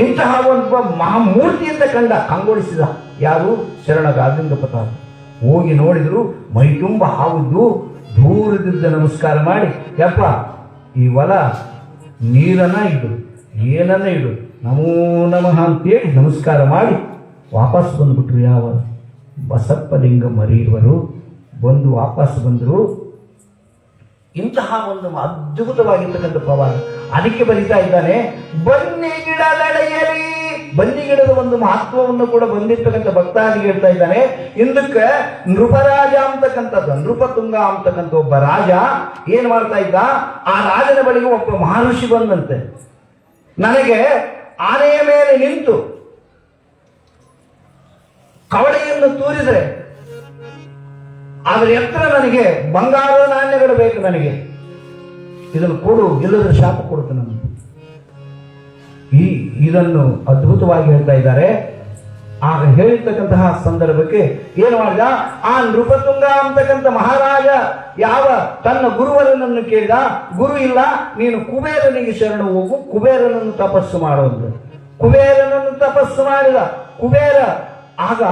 ಇಂತಹ ಒಬ್ಬ ಮಹಾಮೂರ್ತಿಯಿಂದ ಕಂಗೊಳಿಸಿದ ಯಾರು? ಶರಣಗ ಅಲ್ಲಿಂಗಪ್ಪ. ಹೋಗಿ ನೋಡಿದ್ರು, ಮೈ ತುಂಬ ಹಾವುದ್ದು. ದೂರದಿಂದ ನಮಸ್ಕಾರ ಮಾಡಿ, ಯಪ್ಪ ಈ ಹೊಲ ನೀರನ್ನ ಇಡು, ಏನನ್ನ ಇಡು, ನಮೋ ನಮಃ ಅಂತೇಳಿ ನಮಸ್ಕಾರ ಮಾಡಿ ವಾಪಸ್ ಬಂದ್ಬಿಟ್ರು. ಯಾವ ಬಸಪ್ಪ ಲಿಂಗಮ್ಮರಿವರು ಬಂದು ವಾಪಸ್ ಬಂದರು. ಇಂತಹ ಒಂದು ಅದ್ಭುತವಾಗಿರ್ತಕ್ಕಂಥ ಪ್ರವಾಹ. ಅದಕ್ಕೆ ಬರೀತಾ ಇದ್ದಾನೆ, ಬನ್ನಿ ಗಿಡದಡೆಯಲಿ. ಬನ್ನಿ ಗಿಡದ ಒಂದು ಮಹತ್ವವನ್ನು ಕೂಡ ಬಂದಿರ್ತಕ್ಕಂಥ ಭಕ್ತಾದಿಗೆ ಹೇಳ್ತಾ ಇದ್ದಾನೆ. ಇಂದಕ್ಕೆ ನೃಪರಾಜ ಅಂತಕ್ಕಂಥದ್ದು, ನೃಪತುಂಗ ಅಂತಕ್ಕಂಥ ಒಬ್ಬ ರಾಜ ಏನ್ ಮಾಡ್ತಾ ಇದ್ದ, ಆ ರಾಜನ ಬಳಿಗೆ ಒಬ್ಬ ಮಹರ್ಷಿ ಬಂದಂತೆ. ನನಗೆ ಆನೆಯ ಮೇಲೆ ನಿಂತು ಕವಡೆಯನ್ನು ತೂರಿದ್ರೆ ಅದರ ಎತ್ತರ ನನಗೆ ಬಂಗಾರದ ನಾಣ್ಯಗಳು ಬೇಕು, ನನಗೆ ಇದನ್ನು ಕೊಡು, ಇಲ್ಲದ್ರೆ ಶಾಪ ಕೊಡುತ್ತೆ ನಾನು. ಇದನ್ನು ಅದ್ಭುತವಾಗಿ ಹೇಳ್ತಾ ಇದ್ದಾರೆ. ಆಗ ಹೇಳಿರ್ತಕ್ಕಂತಹ ಸಂದರ್ಭಕ್ಕೆ ಏನು ಮಾಡಿದ, ಆ ನೃಪತುಂಗ ಅಂತಕ್ಕಂಥ ಮಹಾರಾಜ ಯಾವ ತನ್ನ ಗುರುವರನನ್ನು ಕೇಳಿದ, ಗುರು ಇಲ್ಲ, ನೀನು ಕುಬೇರನಿಗೆ ಶರಣ ಹೋಗು, ಕುಬೇರನನ್ನು ತಪಸ್ಸು ಮಾಡುವುದು. ಕುಬೇರನನ್ನು ತಪಸ್ಸು ಮಾಡಿದ ಕುಬೇರ ಆಗ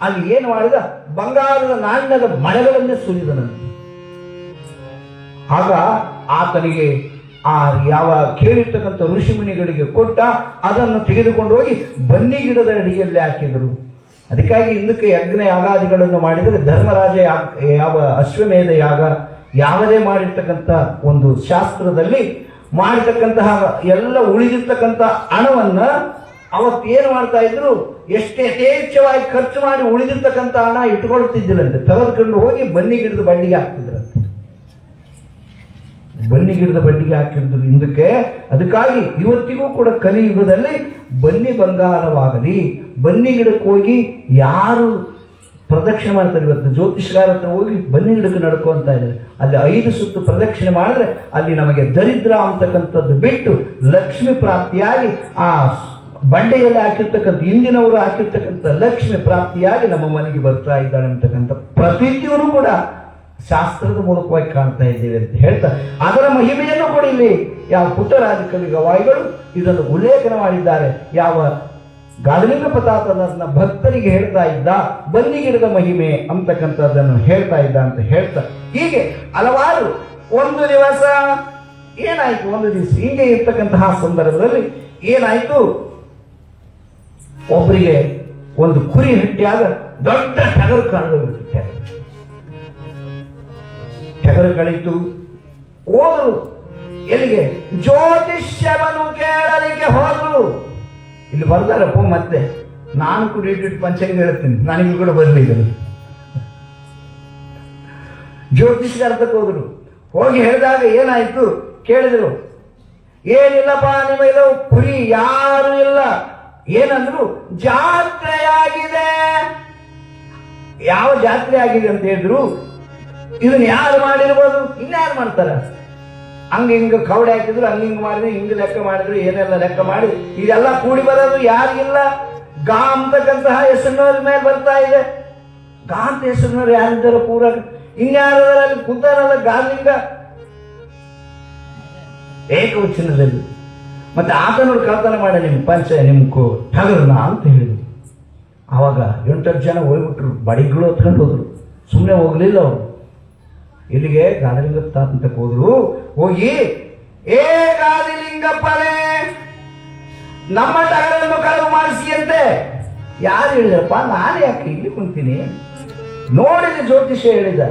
ಅಲ್ಲಿ ಏನು ಮಾಡಿದ, ಬಂಗಾರದ ನಾಣ್ಯದ ಮಳೆಗಳನ್ನೇ ಸುರಿದನಂತೆ. ಆಗ ಆತನಿಗೆ ಆ ಯಾವ ಕೇಳಿರ್ತಕ್ಕಂಥ ಋಷಿಮುನಿಗಳಿಗೆ ಕೊಟ್ಟ, ಅದನ್ನು ತೆಗೆದುಕೊಂಡು ಹೋಗಿ ಬನ್ನಿ ಗಿಡದ ಅಡಿಯಲ್ಲಿ ಹಾಕಿದರು. ಅದಕ್ಕಾಗಿ ಹಿಂದಕ್ಕೆ ಯಜ್ಞ ಯಾಗಾದಿಗಳನ್ನು ಮಾಡಿದರೆ ಧರ್ಮರಾಜ ಯಾವ ಅಶ್ವಮೇಧ ಯಾಗ ಯಾವುದೇ ಮಾಡಿರ್ತಕ್ಕಂಥ ಒಂದು ಶಾಸ್ತ್ರದಲ್ಲಿ ಮಾಡಿರ್ತಕ್ಕಂತಹ ಎಲ್ಲ ಉಳಿದಿರ್ತಕ್ಕಂಥ ಹಣವನ್ನ ಅವತ್ತೇನು ಮಾಡ್ತಾ ಇದ್ರು, ಎಷ್ಟೇ ಯಥೇಚ್ಛವಾಗಿ ಖರ್ಚು ಮಾಡಿ ಉಳಿದಿರ್ತಕ್ಕಂಥ ಹಣ ಇಟ್ಕೊಳ್ತಿದ್ದಿಲ್ಲಂತೆ, ತೆಗೆದುಕೊಂಡು ಹೋಗಿ ಬನ್ನಿ ಗಿಡದ ಬಂಡಿಗೆ ಹಾಕ್ತಿದ್ರಂತೆ. ಬನ್ನಿ ಗಿಡದ ಬಂಡಿಗೆ ಹಾಕಿದ್ರು ಹಿಂದಕ್ಕೆ. ಅದಕ್ಕಾಗಿ ಇವತ್ತಿಗೂ ಕೂಡ ಕಲಿಯುಗದಲ್ಲಿ ಬನ್ನಿ ಬಂಗಾರವಾಗಲಿ, ಬನ್ನಿ ಗಿಡಕ್ಕೆ ಹೋಗಿ ಯಾರು ಪ್ರದಕ್ಷಿಣೆ ಮಾಡ್ತಾರೆ, ಇವತ್ತು ಜ್ಯೋತಿಷ್ಗಾರ ಹತ್ರ ಹೋಗಿ ಬನ್ನಿ ಗಿಡಕ್ಕೆ ನಡ್ಕೊಂತ ಇದ್ದಾರೆ, ಅಲ್ಲಿ 5 ಸುತ್ತು ಪ್ರದಕ್ಷಿಣೆ ಮಾಡಿದ್ರೆ ಅಲ್ಲಿ ನಮಗೆ ದರಿದ್ರ ಅಂತಕ್ಕಂಥದ್ದು ಬಿಟ್ಟು ಲಕ್ಷ್ಮಿ ಪ್ರಾಪ್ತಿಯಾಗಿ ಆ ಬಂಡೆಯಲ್ಲಿ ಹಾಕಿರ್ತಕ್ಕಂಥ ಹಿಂದಿನವರು ಹಾಕಿರ್ತಕ್ಕಂಥ ಲಕ್ಷ್ಮಿ ಪ್ರಾಪ್ತಿಯಾಗಿ ನಮ್ಮ ಮನೆಗೆ ಬರ್ತಾ ಇದ್ದಾಳೆ ಅಂತಕ್ಕಂಥ ಪ್ರತೀತಿಯನ್ನು ಕೂಡ ಶಾಸ್ತ್ರದ ಮೂಲಕವಾಗಿ ಕಾಣ್ತಾ ಇದ್ದೇವೆ ಅಂತ ಹೇಳ್ತಾ, ಅದರ ಮಹಿಮೆಯನ್ನು ಕೂಡ ಇಲ್ಲಿ ಯಾವ ಪುಟ್ಟರಾಜ ಕವಿ ಗವಾಯಿಗಳು ಇದನ್ನು ಉಲ್ಲೇಖನ ಮಾಡಿದ್ದಾರೆ. ಯಾವ ಗಾದಲಿಂಗ ಪ್ರತಾಪನ ಭಕ್ತರಿಗೆ ಹೇಳ್ತಾ ಇದ್ದ ಬನ್ನಿಗಿಡದ ಮಹಿಮೆ ಅಂತಕ್ಕಂಥದ್ದನ್ನು ಹೇಳ್ತಾ ಇದ್ದ ಅಂತ ಹೇಳ್ತಾ, ಹೀಗೆ ಹಲವಾರು ಒಂದು ದಿವಸ ಏನಾಯ್ತು, ಒಂದು ದಿವಸ ಹೀಗೆ ಇರ್ತಕ್ಕಂತಹ ಸಂದರ್ಭದಲ್ಲಿ ಏನಾಯ್ತು, ಒಬ್ಬರಿಗೆ ಒಂದು ಕುರಿ ಹಟ್ಟಿಯಾಗ ದೊಡ್ಡ ಟಗರು ಕಾಣೋಗ್ಬಿಟ್ಟು ಟಗರು ಕಳಿತು. ಹೋದ್ರು ಎಲ್ಲಿಗೆ, ಜ್ಯೋತಿಷ್ಯವನ್ನು ಕೇಳಲಿಕ್ಕೆ ಹೋದ್ರು. ಇಲ್ಲಿ ಬರ್ತಾರಪ್ಪ, ಮತ್ತೆ ನಾನು ಕೂಡ ಇಟ್ಟು ಪಂಚಾಂಗ ಹೇಳ್ತೀನಿ, ನನಗೆ ಕೂಡ ಬರ್ಲಿಲ್ಲ. ಜ್ಯೋತಿಷ್ಯರ್ಥಕ್ಕೆ ಹೋದ್ರು. ಹೋಗಿ ಹೇಳಿದಾಗ ಏನಾಯ್ತು ಕೇಳಿದ್ರು, ಏನಿಲ್ಲಪ್ಪ ನಿಮಗೆ ಕುರಿ ಯಾರು ಇಲ್ಲ. ಏನಂದ್ರು, ಜಾತ್ರೆಯಾಗಿದೆ. ಯಾವ ಜಾತ್ರೆ ಆಗಿದೆ ಅಂತ ಹೇಳಿದ್ರು, ಇದನ್ನ ಯಾರು ಮಾಡಿರ್ಬೋದು, ಇನ್ಯಾರು ಮಾಡ್ತಾರ, ಹಂಗ ಹಿಂಗ ಕವಡೆ ಹಾಕಿದ್ರು, ಹಂಗ ಮಾಡಿದ್ರು, ಹಿಂಗ ಲೆಕ್ಕ ಮಾಡಿದ್ರು, ಏನೆಲ್ಲ ಲೆಕ್ಕ ಮಾಡಿ ಇದೆಲ್ಲ ಕೂಡಿ ಬರೋದು ಯಾರಿಗಿಲ್ಲ. ಗಾ ಅಂತಕ್ಕಂತಹ ಹೆಸರಿನವ್ರ ಮೇಲೆ ಬರ್ತಾ ಇದೆ. ಗಾ ಅಂತ ಹೆಸರಿನವ್ರು ಯಾರಿದ್ದಾರ ಪೂರ, ಇನ್ಯಾರಲ್ಲಿ ಕೂತಾರಲ್ಲ ಗಾಲಿಂಗ ಏಕವಚನದಲ್ಲಿ. ಮತ್ತೆ ಆತನವ್ರು ಕಳ್ತನ ಮಾಡಿ ನಿಮ್ಮ ಟಗರ್ನ ಅಂತ ಹೇಳಿದ್ರು. ಆವಾಗ 8 ಜನ ಹೋಗ್ಬಿಟ್ರು, ಬಡಿಗಳು ಹೊತ್ಕೊಂಡು ಹೋದ್ರು. ಸುಮ್ಮನೆ ಹೋಗ್ಲಿಲ್ಲ ಅವರು. ಇಲ್ಲಿಗೆ ಗಾದಲಿಂಗ ತಾತಂತಕ್ಕೆ ಹೋದ್ರು. ಹೋಗಿ, ಏ ಗಾದಿಲಿಂಗಪ್ಪನೇ, ನಮ್ಮ ಟಗರನ್ನು ಕಳವು ಮಾಡಿಸಿ ಅಂತೆ. ಯಾರು ಹೇಳಿದಪ್ಪ, ನಾನು ಯಾಕೆ ಇಲ್ಲಿ ಕುಂತೀನಿ, ನೋಡಿದ ಜ್ಯೋತಿಷ್ಯ ಹೇಳಿದ,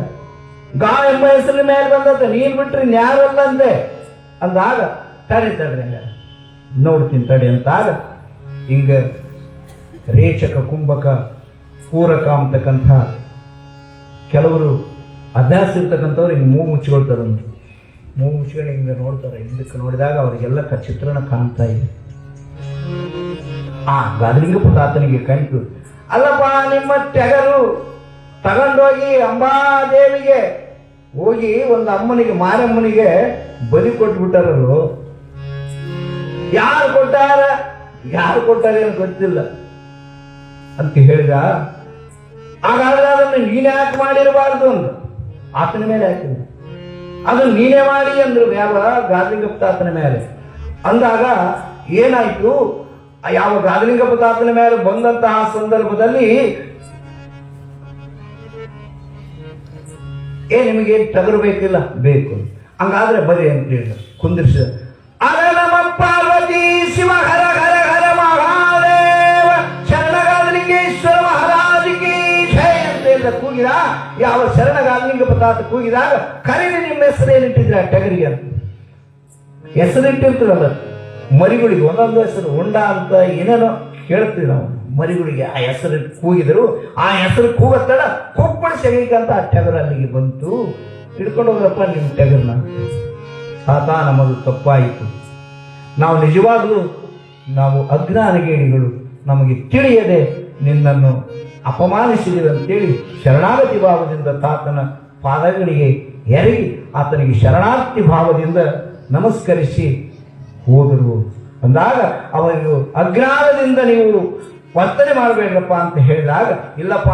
ಗಾ ಎಂಬ ಹೆಸರಿನ ಮೇಲೆ ಬಂದತ್ತ, ನೀನ್ ಬಿಟ್ರಿ ಇನ್ಯಾರಲ್ಲ ಅಂದೆ. ಅಂದಾಗ ತಡೆ ನೋಡ್ತೀನಿ ತಡೆ ಅಂತಾಗ ಹಿಂಗ ರೇಚಕ ಕುಂಭಕ ಪೂರಕ ಅಂತಕ್ಕಂಥ ಕೆಲವರು ಅಭ್ಯಾಸ ಇರ್ತಕ್ಕಂಥವ್ರು ಹಿಂಗೆ ಮೂಗು ಮುಚ್ಚಿಕೊಳ್ತಾರಂತ. ಮೂಗು ಮುಚ್ಕೊಂಡು ಹಿಂಗೆ ನೋಡ್ತಾರೆ. ಹಿಂದಕ್ಕೆ ನೋಡಿದಾಗ ಅವರಿಗೆಲ್ಲ ಚಿತ್ರಣ ಕಾಣ್ತಾ ಇದೆ. ಗಾದಲಿಂಗ ತಾತನಿಗೆ ಕಂಡು, ಅಲ್ಲಪ್ಪ ನಿಮ್ಮ ಟಗರು ತಗೊಂಡೋಗಿ ಅಂಬಾದೇವಿಗೆ ಹೋಗಿ ಒಂದು ಅಮ್ಮನಿಗೆ, ಮಾರಮ್ಮನಿಗೆ ಬಲಿ ಕೊಟ್ಬಿಟ್ಟಾರರು. ಯಾರು ಕೊಟ್ಟಾರೆ ಅಂತ ಗೊತ್ತಿಲ್ಲ ಅಂತ ಹೇಳಿದ. ಹಾಗಾದ್ರೆ ಅದನ್ನು ನೀನೇ ಯಾಕೆ ಮಾಡಿರಬಾರ್ದು ಅಂತ ಆತನ ಮೇಲೆ ಹಾಕಿದ್ರು. ಅದನ್ನು ನೀನೇ ಮಾಡಿ ಅಂದ್ರು ಯಾವ ಗಾದಲಿಂಗಪ್ಪ ತಾತನ ಮೇಲೆ. ಅಂದಾಗ ಏನಾಯ್ತು, ಯಾವ ಗಾದಲಿಂಗಪ್ಪ ತಾತನ ಮೇಲೆ ಬಂದಂತಹ ಸಂದರ್ಭದಲ್ಲಿ ನಿಮಗೆ ಟಗರು ಬೇಕಿಲ್ಲ, ಬೇಕು, ಹಂಗಾದ್ರೆ ಬರೀ ಅಂತ ಹೇಳಿದ. ಕುಂದಿರ್ಸಿದ. ಅರ ನಮ ಪಾರ್ವತಿ ಶಿವ ಹರ ಹರ ಹರ ಮಹಾದೇವ ಶರಣಗಾದಲಿಂಗೇಶ್ವರ ಮಹಾರಾಜಿಗೆ ಜಯ ಅಂತ ಹೇಳಿದ. ಕೂಗಿದ. ಯಾವ ಶರಣಗಾದಲಿಂಗಪ್ಪ ತಾತ ಕೂಗಿದಾಗ, ಕರೀರಿ ನಿಮ್ಮ ಹೆಸರೇನಿಟ್ಟಿದ್ರ ಟಗರಿಗೆ ಅಂತ. ಹೆಸರಿಟ್ಟಿರ್ತೀರಲ್ಲ ಮರಿಗಳಿಗೆ, ಒಂದೊಂದು ಹೆಸರು ಉಂಡ ಅಂತ ಏನೇನೋ ಕೇಳ್ತೀವಿ ನಾವು ಮರಿಗಳಿಗೆ. ಆ ಹೆಸರು ಕೂಗಿದರು. ಆ ಹೆಸರು ಕೂಗತ್ತಡ ಕೊಪ್ಪಳ ಸೆಗೈಕಂತ ಆ ಟಗರ ಅಲ್ಲಿಗೆ ಬಂತು. ಹಿಡ್ಕೊಂಡು ಹೋಗ್ರಪ್ಪ ನಿಮ್ಮ ಟಗರ್ನ. ತಾತ, ನಮ್ಮದು ತಪ್ಪಾಯಿತು, ನಾವು ನಿಜವಾಗ್ಲೂ ನಾವು ಅಜ್ಞಾನಗೇಡಿಗಳು, ನಮಗೆ ತಿಳಿಯದೆ ನಿನ್ನನ್ನು ಅಪಮಾನಿಸಿದಿವೆ ಅಂತೇಳಿ ಶರಣಾಗತಿ ಭಾವದಿಂದ ತಾತನ ಪಾದಗಳಿಗೆ ಎರಗಿ ಆತನಿಗೆ ಶರಣಾರ್ಥಿ ಭಾವದಿಂದ ನಮಸ್ಕರಿಸಿ ಹೋದರು. ಅಂದಾಗ ಅವರಿಗೂ ಅಜ್ಞಾನದಿಂದ ನೀವು ವರ್ತನೆ ಮಾಡಬೇಡ್ರಪ್ಪ ಅಂತ ಹೇಳಿದಾಗ, ಇಲ್ಲಪ್ಪ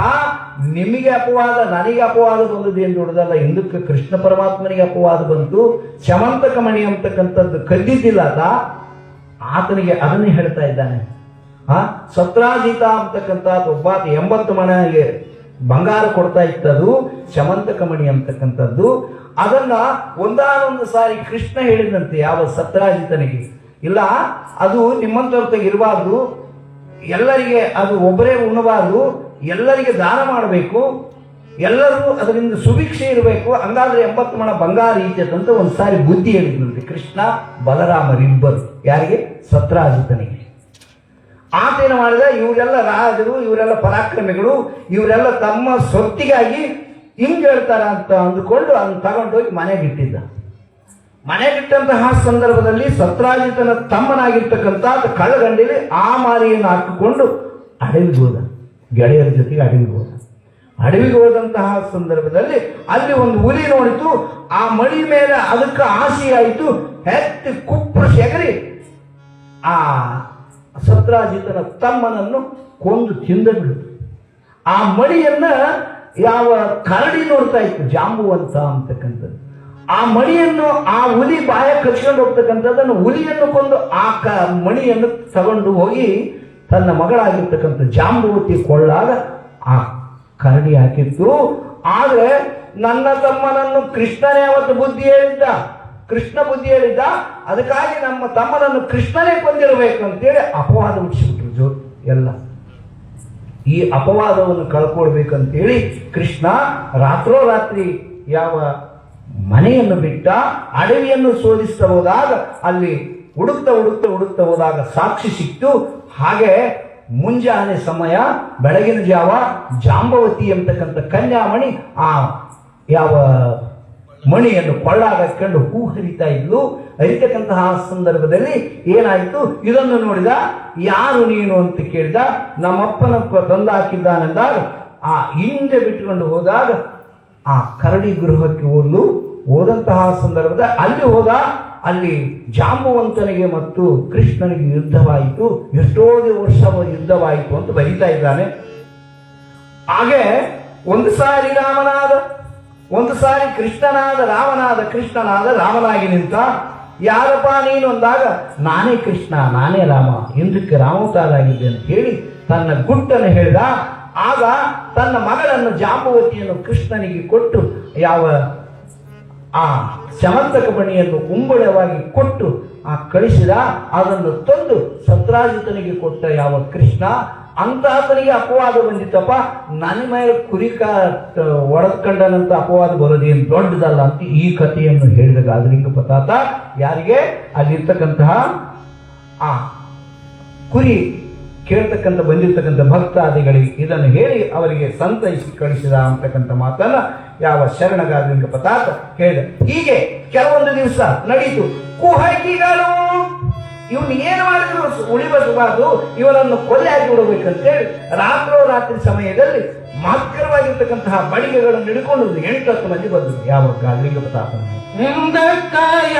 ನಿಮಗೆ ಅಪವಾದ ನನಗೆ ಅಪವಾದ ಬಂದದ್ದು ಏನು ದೊಡ್ಡದಲ್ಲ, ಹಿಂದಕ್ಕೆ ಕೃಷ್ಣ ಪರಮಾತ್ಮನಿಗೆ ಅಪವಾದ ಬಂತು, ಶಮಂತಕ ಮಣಿ ಅಂತಕ್ಕಂಥದ್ದು ಕದ್ದಿದ್ದಿಲ್ಲ ಆತನಿಗೆ ಅದನ್ನೇ ಹೇಳ್ತಾ ಇದ್ದಾನೆ. ಸತ್ರಾಜಿತ ಅಂತಕ್ಕಂಥದ್ದು ಒಬ್ಬ 80 ಮನೆಗೆ ಬಂಗಾರ ಕೊಡ್ತಾ ಇತ್ತದು ಶಮಂತಕ ಮಣಿ ಅಂತಕ್ಕಂಥದ್ದು. ಅದನ್ನ ಒಂದಾನೊಂದು ಸಾರಿ ಕೃಷ್ಣ ಹೇಳಿದಂತೆ ಯಾವ ಸತ್ರಾಜಿತನಿಗೆ, ಇಲ್ಲ ಅದು ನಿಮ್ಮಂತವ್ರ ಇರಬಾರ್ದು, ಎಲ್ಲರಿಗೆ ಅದು ಒಬ್ಬರೇ ಉಣ್ಣಬಾರ್ದು, ಎಲ್ಲರಿಗೆ ದಾನ ಮಾಡಬೇಕು, ಎಲ್ಲರೂ ಅದರಿಂದ ಸುಭಿಕ್ಷೆ ಇರಬೇಕು, ಹಂಗಾದ್ರೆ 80 ಮಣ ಬಂಗಾರ ಈಚೆತಂತ ಒಂದು ಸಾರಿ ಬುದ್ಧಿ ಹೇಳಿದಂತೆ ಕೃಷ್ಣ ಬಲರಾಮರಿಬ್ಬರು. ಯಾರಿಗೆ? ಸತ್ರಾಜಿತನಿಗೆ. ಆತೇನು ಮಾಡಿದ, ಇವರೆಲ್ಲ ರಾಜರು, ಇವರೆಲ್ಲ ಪರಾಕ್ರಮಿಗಳು, ಇವರೆಲ್ಲ ತಮ್ಮ ಸೊತ್ತಿಗಾಗಿ ಹಿಂಗೆ ಹೇಳ್ತಾರ ಅಂತ ಅಂದುಕೊಂಡು ಅದನ್ನು ತಗೊಂಡೋಗಿ ಮನೆಗಿಟ್ಟಿದ್ದ. ಮನೆಗಿಟ್ಟಂತಹ ಸಂದರ್ಭದಲ್ಲಿ ಸತ್ರಾಜಿತನ ತಮ್ಮನಾಗಿರ್ತಕ್ಕಂಥ ಕಳ್ಳಗಂಡಿಲಿ ಆ ಮಾರಿಯನ್ನು ಹಾಕಿಕೊಂಡು ಅಡವಿಗೆ ಹೋದ, ಗೆಳೆಯರ ಜೊತೆಗೆ ಅಡವಿಗೆ ಹೋದ. ಅಡವಿಗೆ ಹೋದಂತಹ ಸಂದರ್ಭದಲ್ಲಿ ಅಲ್ಲಿ ಒಂದು ಹುಲಿ ನೋಡಿತು, ಆ ಮಳಿ ಮೇಲೆ ಅದಕ್ಕೆ ಆಸೆ ಆಯಿತು, ಹೆತ್ತಿ ಕುಪ್ಪು ಸೆಗರಿ ಆ ಸತ್ರಾಜಿತನ ತಮ್ಮನನ್ನು ಕೊಂದು ತಿಂದ ಬಿಡುತ್ತೆ. ಆ ಮಡಿಯನ್ನ ಯಾವ ಕರಡಿ ನೋಡ್ತಾ ಇತ್ತು, ಜಾಂಬುವಂತ ಅಂತಕ್ಕಂಥದ್ದು, ಆ ಮಣಿಯನ್ನು ಆ ಹುಲಿ ಬಾಯ ಕಚ್ಕೊಂಡು ಹೋಗ್ತಕ್ಕಂಥದ್ದನ್ನು ಹುಲಿಯನ್ನು ಕೊಂದು ಆ ಮಣಿಯನ್ನು ತಗೊಂಡು ಹೋಗಿ ತನ್ನ ಮಗಳಾಗಿರ್ತಕ್ಕಂಥ ಜಾಂಬುವತಿ ಕೊಳ್ಳಾಗ ಆ ಕರಡಿ ಹಾಕಿತ್ತು. ಆದ್ರೆ ನನ್ನ ತಮ್ಮನನ್ನು ಕೃಷ್ಣನೇ ಅವತ್ತು ಬುದ್ಧಿ ಹೇಳಿದ್ದ, ಕೃಷ್ಣ ಬುದ್ಧಿ ಹೇಳಿದ್ದ, ಅದಕ್ಕಾಗಿ ನಮ್ಮ ತಮ್ಮನನ್ನು ಕೃಷ್ಣನೇ ಕೊಂದಿರಬೇಕು ಅಂತೇಳಿ ಅಪವಾದ ಹುಟ್ಟಿಸಿಬಿಟ್ರು ಎಲ್ಲ. ಈ ಅಪವಾದವನ್ನು ಕಳ್ಕೊಳ್ಬೇಕಂತೇಳಿ ಕೃಷ್ಣ ರಾತ್ರೋರಾತ್ರಿ ಯಾವ ಮನೆಯನ್ನು ಬಿಟ್ಟ, ಅಡವಿಯನ್ನು ಶೋಧಿಸ್ತಾ ಹೋದಾಗ ಅಲ್ಲಿ ಹುಡುಕ್ತಾ ಹೋದಾಗ ಸಾಕ್ಷಿ ಸಿಕ್ತು. ಹಾಗೆ ಮುಂಜಾನೆ ಸಮಯ ಬೆಳಗಿನ ಜಾವ ಜಾಂಬವತಿ ಎಂಬತಕ್ಕಂಥ ಕನ್ಯಾಮಣಿ ಆ ಯಾವ ಮಣಿಯನ್ನು ಕೊಳ್ಳಾಗಕೊಂಡು ಹೂ ಹರಿತಾ ಇದ್ಲು. ಹರಿತಕ್ಕಂತಹ ಸಂದರ್ಭದಲ್ಲಿ ಏನಾಯಿತು, ಇದನ್ನು ನೋಡಿದ, ಯಾರು ನೀನು ಅಂತ ಕೇಳಿದ. ನಮ್ಮಪ್ಪನ ತಂದು ಹಾಕಿದ್ದಾನೆಂದಾಗ ಆ ಹಿಂದೆ ಬಿಟ್ಟುಕೊಂಡು ಹೋದಾಗ ಆ ಕರಡಿ ಗೃಹಕ್ಕೆ ಹೋದಂತಹ ಸಂದರ್ಭದ ಅಲ್ಲಿ ಹೋದ. ಅಲ್ಲಿ ಜಾಂಬುವಂತನಿಗೆ ಮತ್ತು ಕೃಷ್ಣನಿಗೆ ಯುದ್ಧವಾಯಿತು, ಎಷ್ಟೋ ವರ್ಷ ಯುದ್ಧವಾಯಿತು ಅಂತ ಬರೀತಾ ಇದ್ದಾನೆ. ಹಾಗೆ ಒಂದು ಸಾರಿ ರಾಮನಾದ, ಒಂದು ಸಾರಿ ಕೃಷ್ಣನಾದ, ರಾಮನಾದ, ಕೃಷ್ಣನಾದ, ರಾಮನಾಗಿ ನಿಂತ. ಯಾರಪ್ಪ ನೀನು ಅಂದಾಗ, ನಾನೇ ಕೃಷ್ಣ, ನಾನೇ ರಾಮ, ಇಂದ್ರಕ್ಕೆ ರಾಮವತಾರ ಆಗಿದೆ ಅಂತ ಹೇಳಿ ತನ್ನ ಗುಟ್ಟನ್ನು ಹೇಳಿದ. ಆಗ ತನ್ನ ಮಗಳನ್ನು ಜಾಂಬವತಿಯನ್ನು ಕೃಷ್ಣನಿಗೆ ಕೊಟ್ಟು ಯಾವ ಆ ಶಮಂತಕ ಮಣಿಯನ್ನು ಉಂಬಳವಾಗಿ ಕೊಟ್ಟು ಕಳಿಸಿದ. ಅದನ್ನು ತಂದು ಸತ್ರಾಜಿತನಿಗೆ ಕೊಟ್ಟ ಯಾವ ಕೃಷ್ಣ. ಅಂತಾತನಿಗೆ ಅಪವಾದ ಬಂದಿತ್ತಪ್ಪ, ನನ್ನ ಮೇಲೆ ಕುರಿಕ ಒಡೆದ್ಕೊಂಡನಂತ ಅಪವಾದ ಬರೋದೇನು ದೊಡ್ಡದಲ್ಲ ಅಂತ ಈ ಕಥೆಯನ್ನು ಹೇಳಿದ ಗಾದಲಿಂಗ ಪತಾತ ಯಾರಿಗೆ ಅಲ್ಲಿರ್ತಕ್ಕಂತಹ ಆ ಕುರಿ ಕೇಳ್ತಕ್ಕಂಥ ಬಂದಿರ್ತಕ್ಕಂಥ ಭಕ್ತಾದಿಗಳಿಗೆ ಇದನ್ನು ಹೇಳಿ ಅವರಿಗೆ ಸಂತೈಸಿ ಕಳಿಸಿದ ಅಂತಕ್ಕಂಥ ಮಾತನ್ನ ಯಾವ ಶರಣಗಾದಲಿಂಗ ಪತಾತ ಹೇಳಿದ. ಹೀಗೆ ಕೆಲವೊಂದು ದಿವಸ ನಡೀತು. ಕುಹಕಿಗಳು ಇವನು ಏನು ಮಾಡಿದ್ರು ಉಳಿಬಾರದು, ಇವನನ್ನು ಕೊಲೆ ಹಾಕಿ ಬಿಡಬೇಕಂತೇಳಿ ರಾತ್ರೋರಾತ್ರಿ ಸಮಯದಲ್ಲಿ ಮಾತ್ರವಾಗಿರ್ತಕ್ಕಂತಹ ಬಡಿಗೆಗಳನ್ನು ಹಿಡ್ಕೊಂಡು 8-10 ಮಂದಿ ಬಂದರು ಯಾವ ಗಾದಲಿಂಗ ಪತಾತನ. ಹಿಂದಕ್ಕ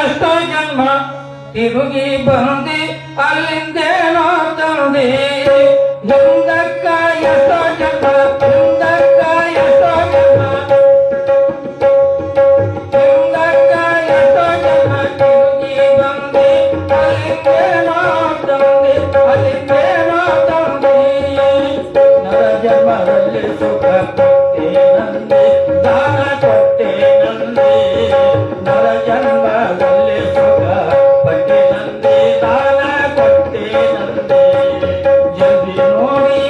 ಎಷ್ಟೋ ಜನ್ಮ ತಿರುಗಿ ಬಂದಿ ಅಲ್ಲಿಂದೇನೋ ತಂದಿ, ಹಿಂದಕ್ಕ ಎಷ್ಟೋ ಜನ್ಮ, ಹಿಂದಕ್ಕ ಎಷ್ಟೋ ಜನ್ಮ, ಹಿಂದಕ್ಕ ಎಷ್ಟೋ ಜನ್ಮ ತಿರುಗಿ ಬಂದಿ ಅಲ್ಲಿಂದೇನೋ ತಂದಿ, ಅಲ್ಲಿಂದೇನೋ ತಂದಿ. ನರ ಜನ್ಮದಲ್ಲಿ ಸುಖ ಕೊಟ್ಟೇನಂದೆ, ದಾನ ಕೊಟ್ಟೇನಂದೆ, ನರ ಜನ್ಮದಲ್ಲಿ ಸುಖ ಪಟ್ಟೆನಂದೆ, ದಾನ ಕೊಟ್ಟೇನಂದೆ. ಜಲ್ದಿ ನೋಡಿ,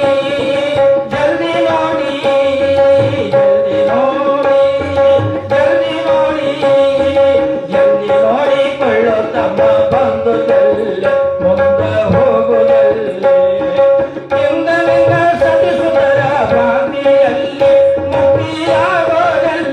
ಜಲ್ದಿ ನೋಡಿ, ಜಲ್ದಿ ನೋಡಿ, ಜಲ್ದಿ ನೋಡಿ, ಜಲ್ದಿ ನೋಡಿ ಕೊಳ್ಳೋ ತಮ್ಮ ಬಂಧುದಲ್ಲಿ ಮುಂದೆ ಹೋಗುವುದಲ್ಲಿ. ಹಿಂದಲಿಂಗ ಸತಿಸುತ್ತರ ಭ್ರಾಂತಿಯಲ್ಲಿ ಮುಕ್ತಿಯಾಗೋದಲ್ಲಿ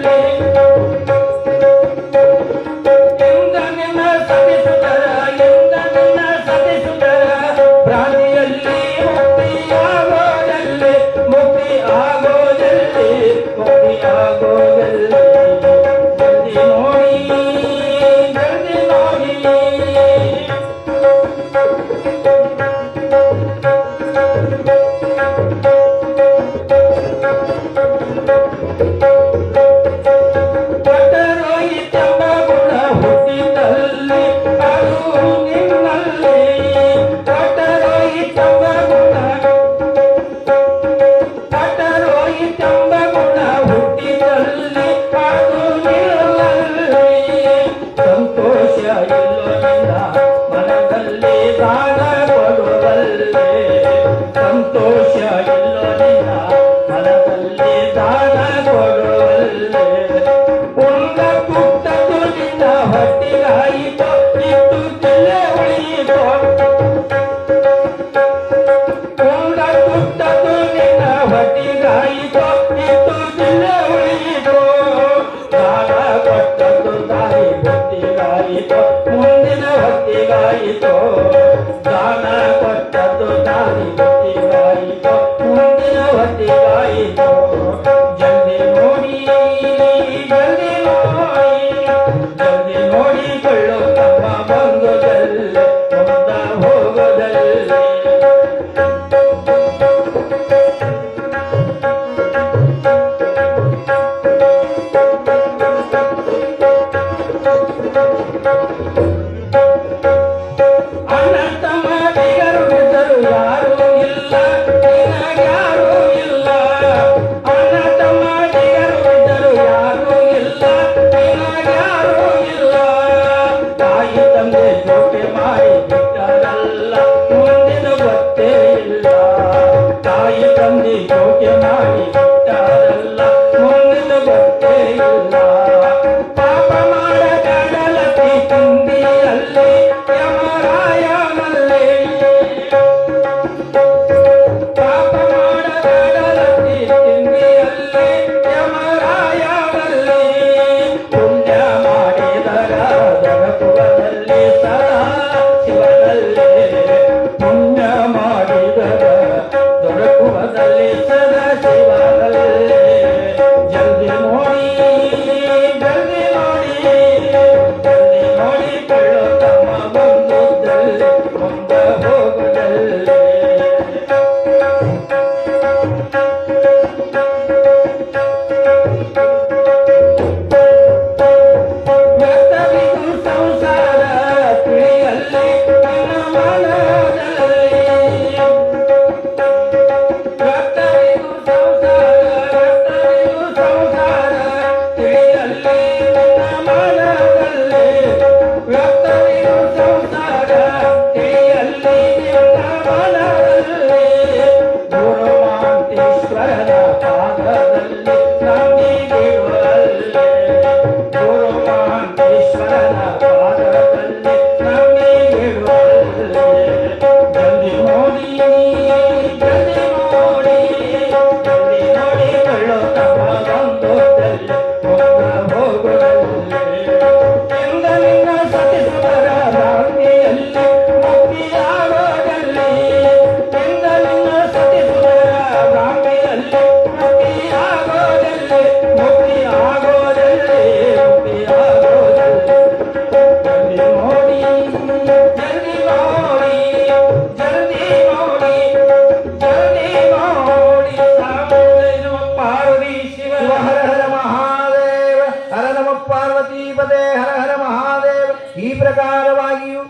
ಪ್ರಕಾರವಾಗಿಯೂ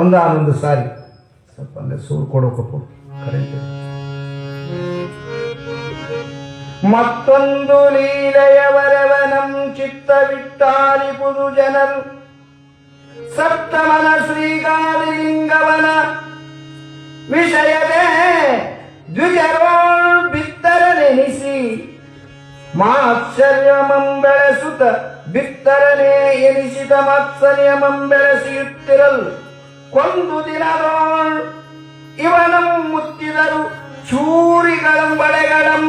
ಒಂದಾನೊಂದು ಸಾರಿ ಸ್ವಲ್ಪ ಅಂದ್ರೆ ಸೂರು ಕೊಡೋಕಪ್ಪು ಕರೆಂಟ್ ಮತ್ತೊಂದು ಲೀಲೆಯವರೆವನಂ ಚಿತ್ತವಿಟ್ಟಾಲಿಪುದು ಜನರು ಸಪ್ತಮನ ಶ್ರೀಗಾಲಿಲಿಂಗವನ ವಿಷಯದೇ ದ್ವಿಜರೋಳ್ ಬಿತ್ತರನೆನಿಸಿ ಮಾತ್ಸರ್ಯಮಂ ಬೆಳೆಸುತ್ತ ಬಿತ್ತರನೆ ಎನಿಸಿದ ಮಾತ್ಸರ್ಯಮಂ ಬೆಳೆಸಿಯುತ್ತಿರಲ್ ಕೊಂದು ದಿನದೋಳ್ ಇವನಂ ಮುತ್ತಿದರು ಚೂರಿಗಳಂ ಬಳೆಗಳಂ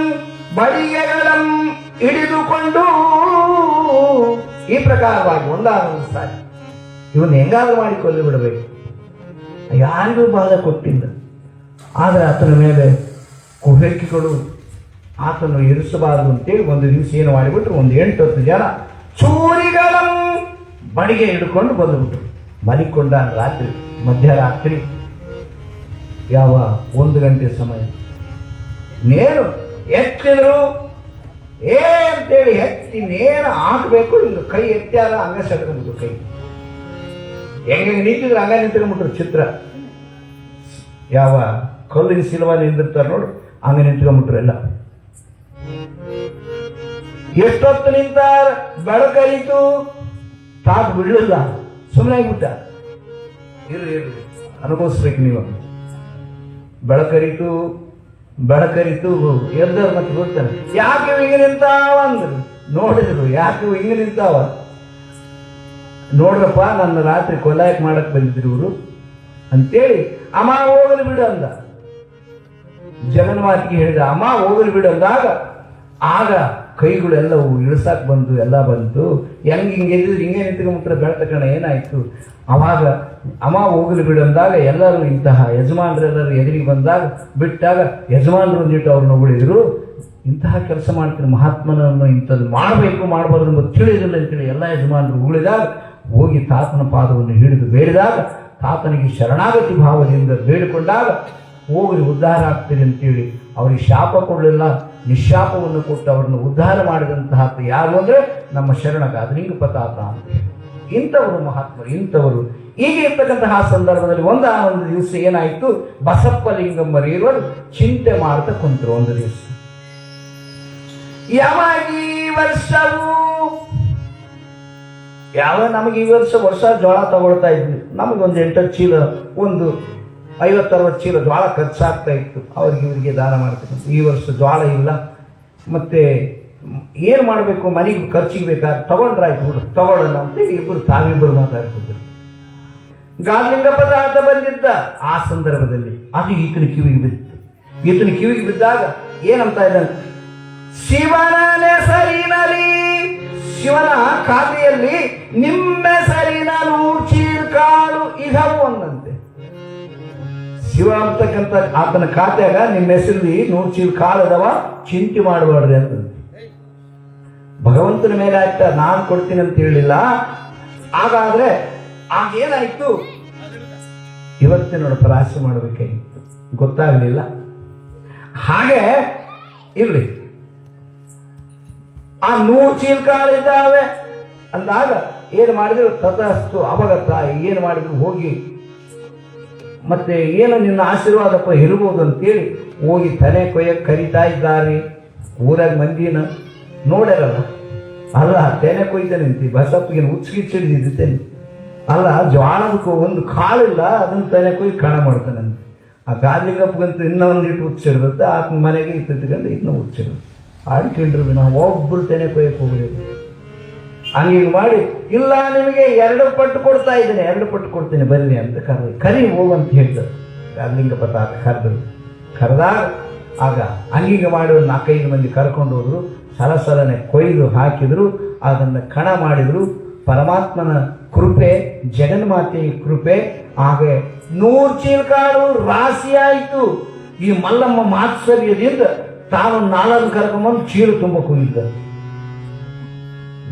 ಬಡಿಗೆಗಳಂ ಹಿಡಿದುಕೊಂಡು ಈ ಪ್ರಕಾರವಾಗಿ ಒಂದಾನೊಂದು ಸಾರಿ ಇವನು ಹೆಂಗಾದ್ರೂ ಮಾಡಿ ಕೊಲ್ಲಿ ಬಿಡಬೇಕು, ಯಾರಿಗೂ ಬಾಧೆ ಕೊಟ್ಟಿಲ್ಲ. ಆದರೆ ಆತನ ಮೇಲೆ ಕುಹಕಿಗಳು ಆತನು ಇರಿಸಬಾರದು ಅಂತೇಳಿ ಒಂದು ದಿವಸ ಏನು ಮಾಡಿಬಿಟ್ರು, ಒಂದು 8-10 ಜನ ಚೂರಿಗಳಂ ಬಡಿಗೆ ಹಿಡ್ಕೊಂಡು ಬಂದುಬಿಟ್ರು. ಮಲಿಕೊಂಡ ರಾತ್ರಿ, ಮಧ್ಯರಾತ್ರಿ, ಯಾವ 1 ಗಂಟೆ ಸಮಯ. ನೇರು ಎತ್ತಿದ್ರು ಅಂತೇಳಿ ಎತ್ತಿ ನೇರ ಹಾಕಬೇಕು. ಹಿಂಗೆ ಕೈ ಎತ್ತಾರ ಹಂಗ ಸಟ್ಕೊಂಡ್ಬಿಟ್ರು. ಕೈ ಹೆಂಗೆ ನಿಂತಿದ್ರು ಹಂಗ ನಿಂತ್ಕೊಂಡ್ಬಿಟ್ರು. ಚಿತ್ರ ಯಾವ ಕಲ್ಲಿನ ಸಿಲ್ವ ನಿಂದಿರ್ತಾರೆ ನೋಡು, ಹಂಗ ನಿಂತ್ಕೊಂಡ್ಬಿಟ್ರು ಎಲ್ಲ. ಎಷ್ಟೊತ್ತು ನಿಂತಾರ, ಬೆಳಕರಿತು, ತಾಕು ಬಿಡಲಿಲ್ಲ, ಸುಮ್ಮನೆ ಆಗ್ಬಿಟ್ಟ. ಇರ್ರಿ ಅನುಭವಿಸ್ಬೇಕು ನೀವು. ಬೆಳಕರಿತು ಎದ್ದಾರ ಮತ್ತೆ ಗೊತ್ತಾನೆ. ಯಾಕೆ ಹಿಂಗೆ ನಿಂತಾವ ಅಂದ್ರು. ನೋಡಿದ್ರು ಯಾಕೆ ಹಿಂಗೆ ನಿಂತಾವ. ನೋಡ್ರಪ್ಪ, ನನ್ನ ರಾತ್ರಿ ಕೊಲಾಯಕ್ ಮಾಡಕ್ ಬಂದಿದ್ರು ಇವರು ಅಂತೇಳಿ ಅಮ್ಮ ಹೋಗಲು ಬಿಡು ಅಂದ. ಜಗನ್ ಮಾತಿಗೆ ಹೇಳಿದ, ಅಮ್ಮ ಹೋಗಲು ಬಿಡು ಅಂದಾಗ ಆಗ ಕೈಗಳೆಲ್ಲವು ಇಳಿಸಾಕ್ ಬಂತು, ಎಲ್ಲ ಬಂತು. ಹಿಂಗೆ ಎದ್ದಿದ್ರು ಹಿಂಗೆ ನಿಂತ್ಕೊಂಡ್ಬಿಟ್ರೆ ಬೆಳತಕಣ ಏನಾಯ್ತು. ಅವಾಗ ಅಮ್ಮ ಹೋಗಲು ಬಿಡು ಅಂದಾಗ ಎಲ್ಲರೂ ಇಂತಹ ಯಜಮಾನರೆಲ್ಲರೂ ಎದುರಿಗೆ ಬಂದಾಗ ಬಿಟ್ಟಾಗ ಯಜಮಾನರು ಒಂದಿಟ್ಟು ಅವ್ರನ್ನ ಹೊಗಳಿದ್ರು. ಇಂತಹ ಕೆಲಸ ಮಾಡ್ತೀನಿ, ಮಹಾತ್ಮನನ್ನು ಇಂಥದ್ದು ಮಾಡಬಾರ್ದು ಎಂಬುದು ತಿಳಿದಿಲ್ಲ ಅಂತೇಳಿ ಎಲ್ಲ ಯಜಮಾನರು ಉಳಿದಾಗ ಹೋಗಿ ತಾತನ ಪಾದವನ್ನು ಹಿಡಿದು ಬೇಡಿದಾಗ ತಾತನಿಗೆ ಶರಣಾಗತಿ ಭಾವದಿಂದ ಬೇಡಿಕೊಂಡಾಗ ಹೋಗಿ ಉದ್ಧಾರ ಆಗ್ತೀರಿ ಅಂತೇಳಿ ಅವರಿಗೆ ಶಾಪ ಕೊಡಲಿಲ್ಲ, ನಿಶಾಪವನ್ನು ಕೊಟ್ಟು ಅವರನ್ನು ಉದ್ಧಾರ ಮಾಡಿದಂತಹ ಯಾರು ಅಂದರೆ ನಮ್ಮ ಶರಣ ಗಾದಲಿಂಗಪ್ಪ ತಾತ ಅಂತ. ಇಂಥವರು ಮಹಾತ್ಮರು, ಇಂಥವರು. ಹೀಗೆ ಇರ್ತಕ್ಕಂತಹ ಸಂದರ್ಭದಲ್ಲಿ ಒಂದಾನೊಂದು ದಿವಸ ಏನಾಯಿತು, ಬಸಪ್ಪ ಲಿಂಗಮ್ಮರಿಯವರು ಚಿಂತೆ ಮಾಡ್ತಾ ಕುಂತರು. ಒಂದು ದಿವಸ ನಮಗೆ ಈ ವರ್ಷ ಜೋಳ ತಗೊಳ್ತಾ ಇದ್ವಿ. ನಮಗೊಂದು 8 ಚೀಲ, ಒಂದು 50-60 ಚೀಲ ಜೋಳ ಖರ್ಚಾಗ್ತಾ ಇತ್ತು. ಇವರಿಗೆ ದಾನ ಮಾಡ್ತೀನಿ. ಈ ವರ್ಷ ಜೋಳ ಇಲ್ಲ, ಮತ್ತೆ ಏನು ಮಾಡಬೇಕು, ಮನೆಗೆ ಖರ್ಚಿಗೆ ಬೇಕಾದ್ರೆ ತಗೊಂಡ್ರಾಯ್ತು, ತಗೊಳ್ಳೋಣ ಅಂತ ತಾವಿಬ್ಬರು ಮಾತಾಡ್ತಿದ್ರು. ಗಾದಲಿಂಗಪ್ಪ ತಾತ ಬಂದಿದ್ದ ಆ ಸಂದರ್ಭದಲ್ಲಿ ಅದು ಈತನ ಕಿವಿಗೆ ಬಿತ್ತು. ಈತನ ಕಿವಿಗೆ ಬಿದ್ದಾಗ ಏನಂತ ಇದ್ದಾನೆ, ಶಿವನ ಹೆಸರಿನಲ್ಲಿ, ಶಿವನ ಖಾತೆಯಲ್ಲಿ ನಿಮ್ಮ ಹೆಸರಿನ 100 ಚೀಲ ಕಾಳು ಇದವು ಅಂದಂತೆ. ಶಿವ ಅಂತಕ್ಕಂಥ ಆತನ ಖಾತೆಯಾಗ ನಿಮ್ಮ ಹೆಸರಲ್ಲಿ 100 ಚೀಲ ಕಾಳು ಅದಾವ, ಚಿಂತೆ ಮಾಡಬೇಡ್ರಿ ಅಂತಂತೆ. ಭಗವಂತನ ಮೇಲೆ ಆಯ್ತಾ, ನಾನು ಕೊಡ್ತೀನಿ ಅಂತ ಹೇಳಿಲ್ಲ. ಹಾಗಾದ್ರೆ ಆಗೇನಾಯ್ತು, ಇವತ್ತಿನೋಡ ಪರಾಶಿ ಮಾಡಬೇಕಾಗಿತ್ತು, ಗೊತ್ತಾಗಲಿಲ್ಲ. ಹಾಗೆ ಇರ್ಲಿ, ಆ 100 ಚೀಲ ಕಾಳಿದ್ದಾವೆ ಅಂದಾಗ ಏನು ಮಾಡಿದ್ರು, ತಥಾಸ್ತು ಅವಗತ. ಏನು ಮಾಡಿದ್ರು, ಹೋಗಿ ಮತ್ತೆ ಏನು ನಿನ್ನ ಆಶೀರ್ವಾದಪ್ಪ ಇರ್ಬೋದು ಅಂತೇಳಿ ಹೋಗಿ ತಲೆ ಕೊಯ್ಯಕ್ಕೆ ಕರಿತಾ ಇದ್ದಾರೆ. ಊರಾಗ ಮಂದಿನ ನೋಡ್ಯಾರಲ್ಲ, ಅಲ್ಲ ತೆನೆ ಕೊಯ್ತಾನೆ ಅಂತಿ, ಬಸಪ್ಪಿಗೆ ಹುಚ್ಚಿಡಿದಿದ್ದೇನೆ ಅಲ್ಲ, ಜ್ವಾಳದಕ್ಕೂ ಒಂದು ಕಾಳಿಲ್ಲ, ಅದನ್ನ ತೆನೆ ಕೊಯ್ದು ಕಣ ಮಾಡ್ತಾನಂತೆ. ಆ ಗಾದಲಿಂಗಪ್ಪಗಂತೂ ಇನ್ನೊಂದಿಟ್ಟು ಹುಚ್ಚಿಡಿರುತ್ತೆ, ಆತನ ಮನೆಗೆ ಇತ್ತಿಟ್ಕೊಂಡು ಇನ್ನೂ ಹುಚ್ಚಿಡುತ್ತೆ. ಆಡ್ಕೊಂಡ್ರು ನಾವು ಒಬ್ಬರು ತೆನೆ ಕೊಯ್ಯಕ್ಕೆ ಹೋಗ್ಬೇಕು. ಹಂಗೆ ಮಾಡಿ, ಇಲ್ಲ ನಿಮಗೆ 2 ಪಟ್ಟು ಕೊಡ್ತಾ ಇದ್ದೇನೆ, 2 ಪಟ್ಟು ಕೊಡ್ತೀನಿ ಬನ್ನಿ ಅಂತ ಕರಿ ಹೋಗಂತ ಹೇಳ್ತಾರೆ. ಗಾದಲಿಂಗಪ್ಪ ತಾತ ಕರೆದಾಗ ಆಗ ಹಂಗಿಗೆ ಮಾಡಿ ಒಂದು 4-5 ಮಂದಿ ಕರ್ಕೊಂಡು ಹೋದ್ರು. ಸಲಸಲನೆ ಕೊಯ್ದು ಹಾಕಿದ್ರು, ಅದನ್ನು ಕಣ ಮಾಡಿದ್ರು. ಪರಮಾತ್ಮನ ಕೃಪೆ, ಜಗನ್ಮಾತೆಯ ಕೃಪೆ. ಹಾಗೆ 100 ಚೀಲ ಕಾಳು ರಾಶಿ ಆಯಿತು. ಈ ಮಲ್ಲಮ್ಮ ಮಾತ್ಸರ್ಯದಿಂದ ತಾನು 4 ಕರ್ಕೊಂಬಂದು ಚೀಲ ತುಂಬಕ್ಕೆ ಹೋಗಿದ್ದ.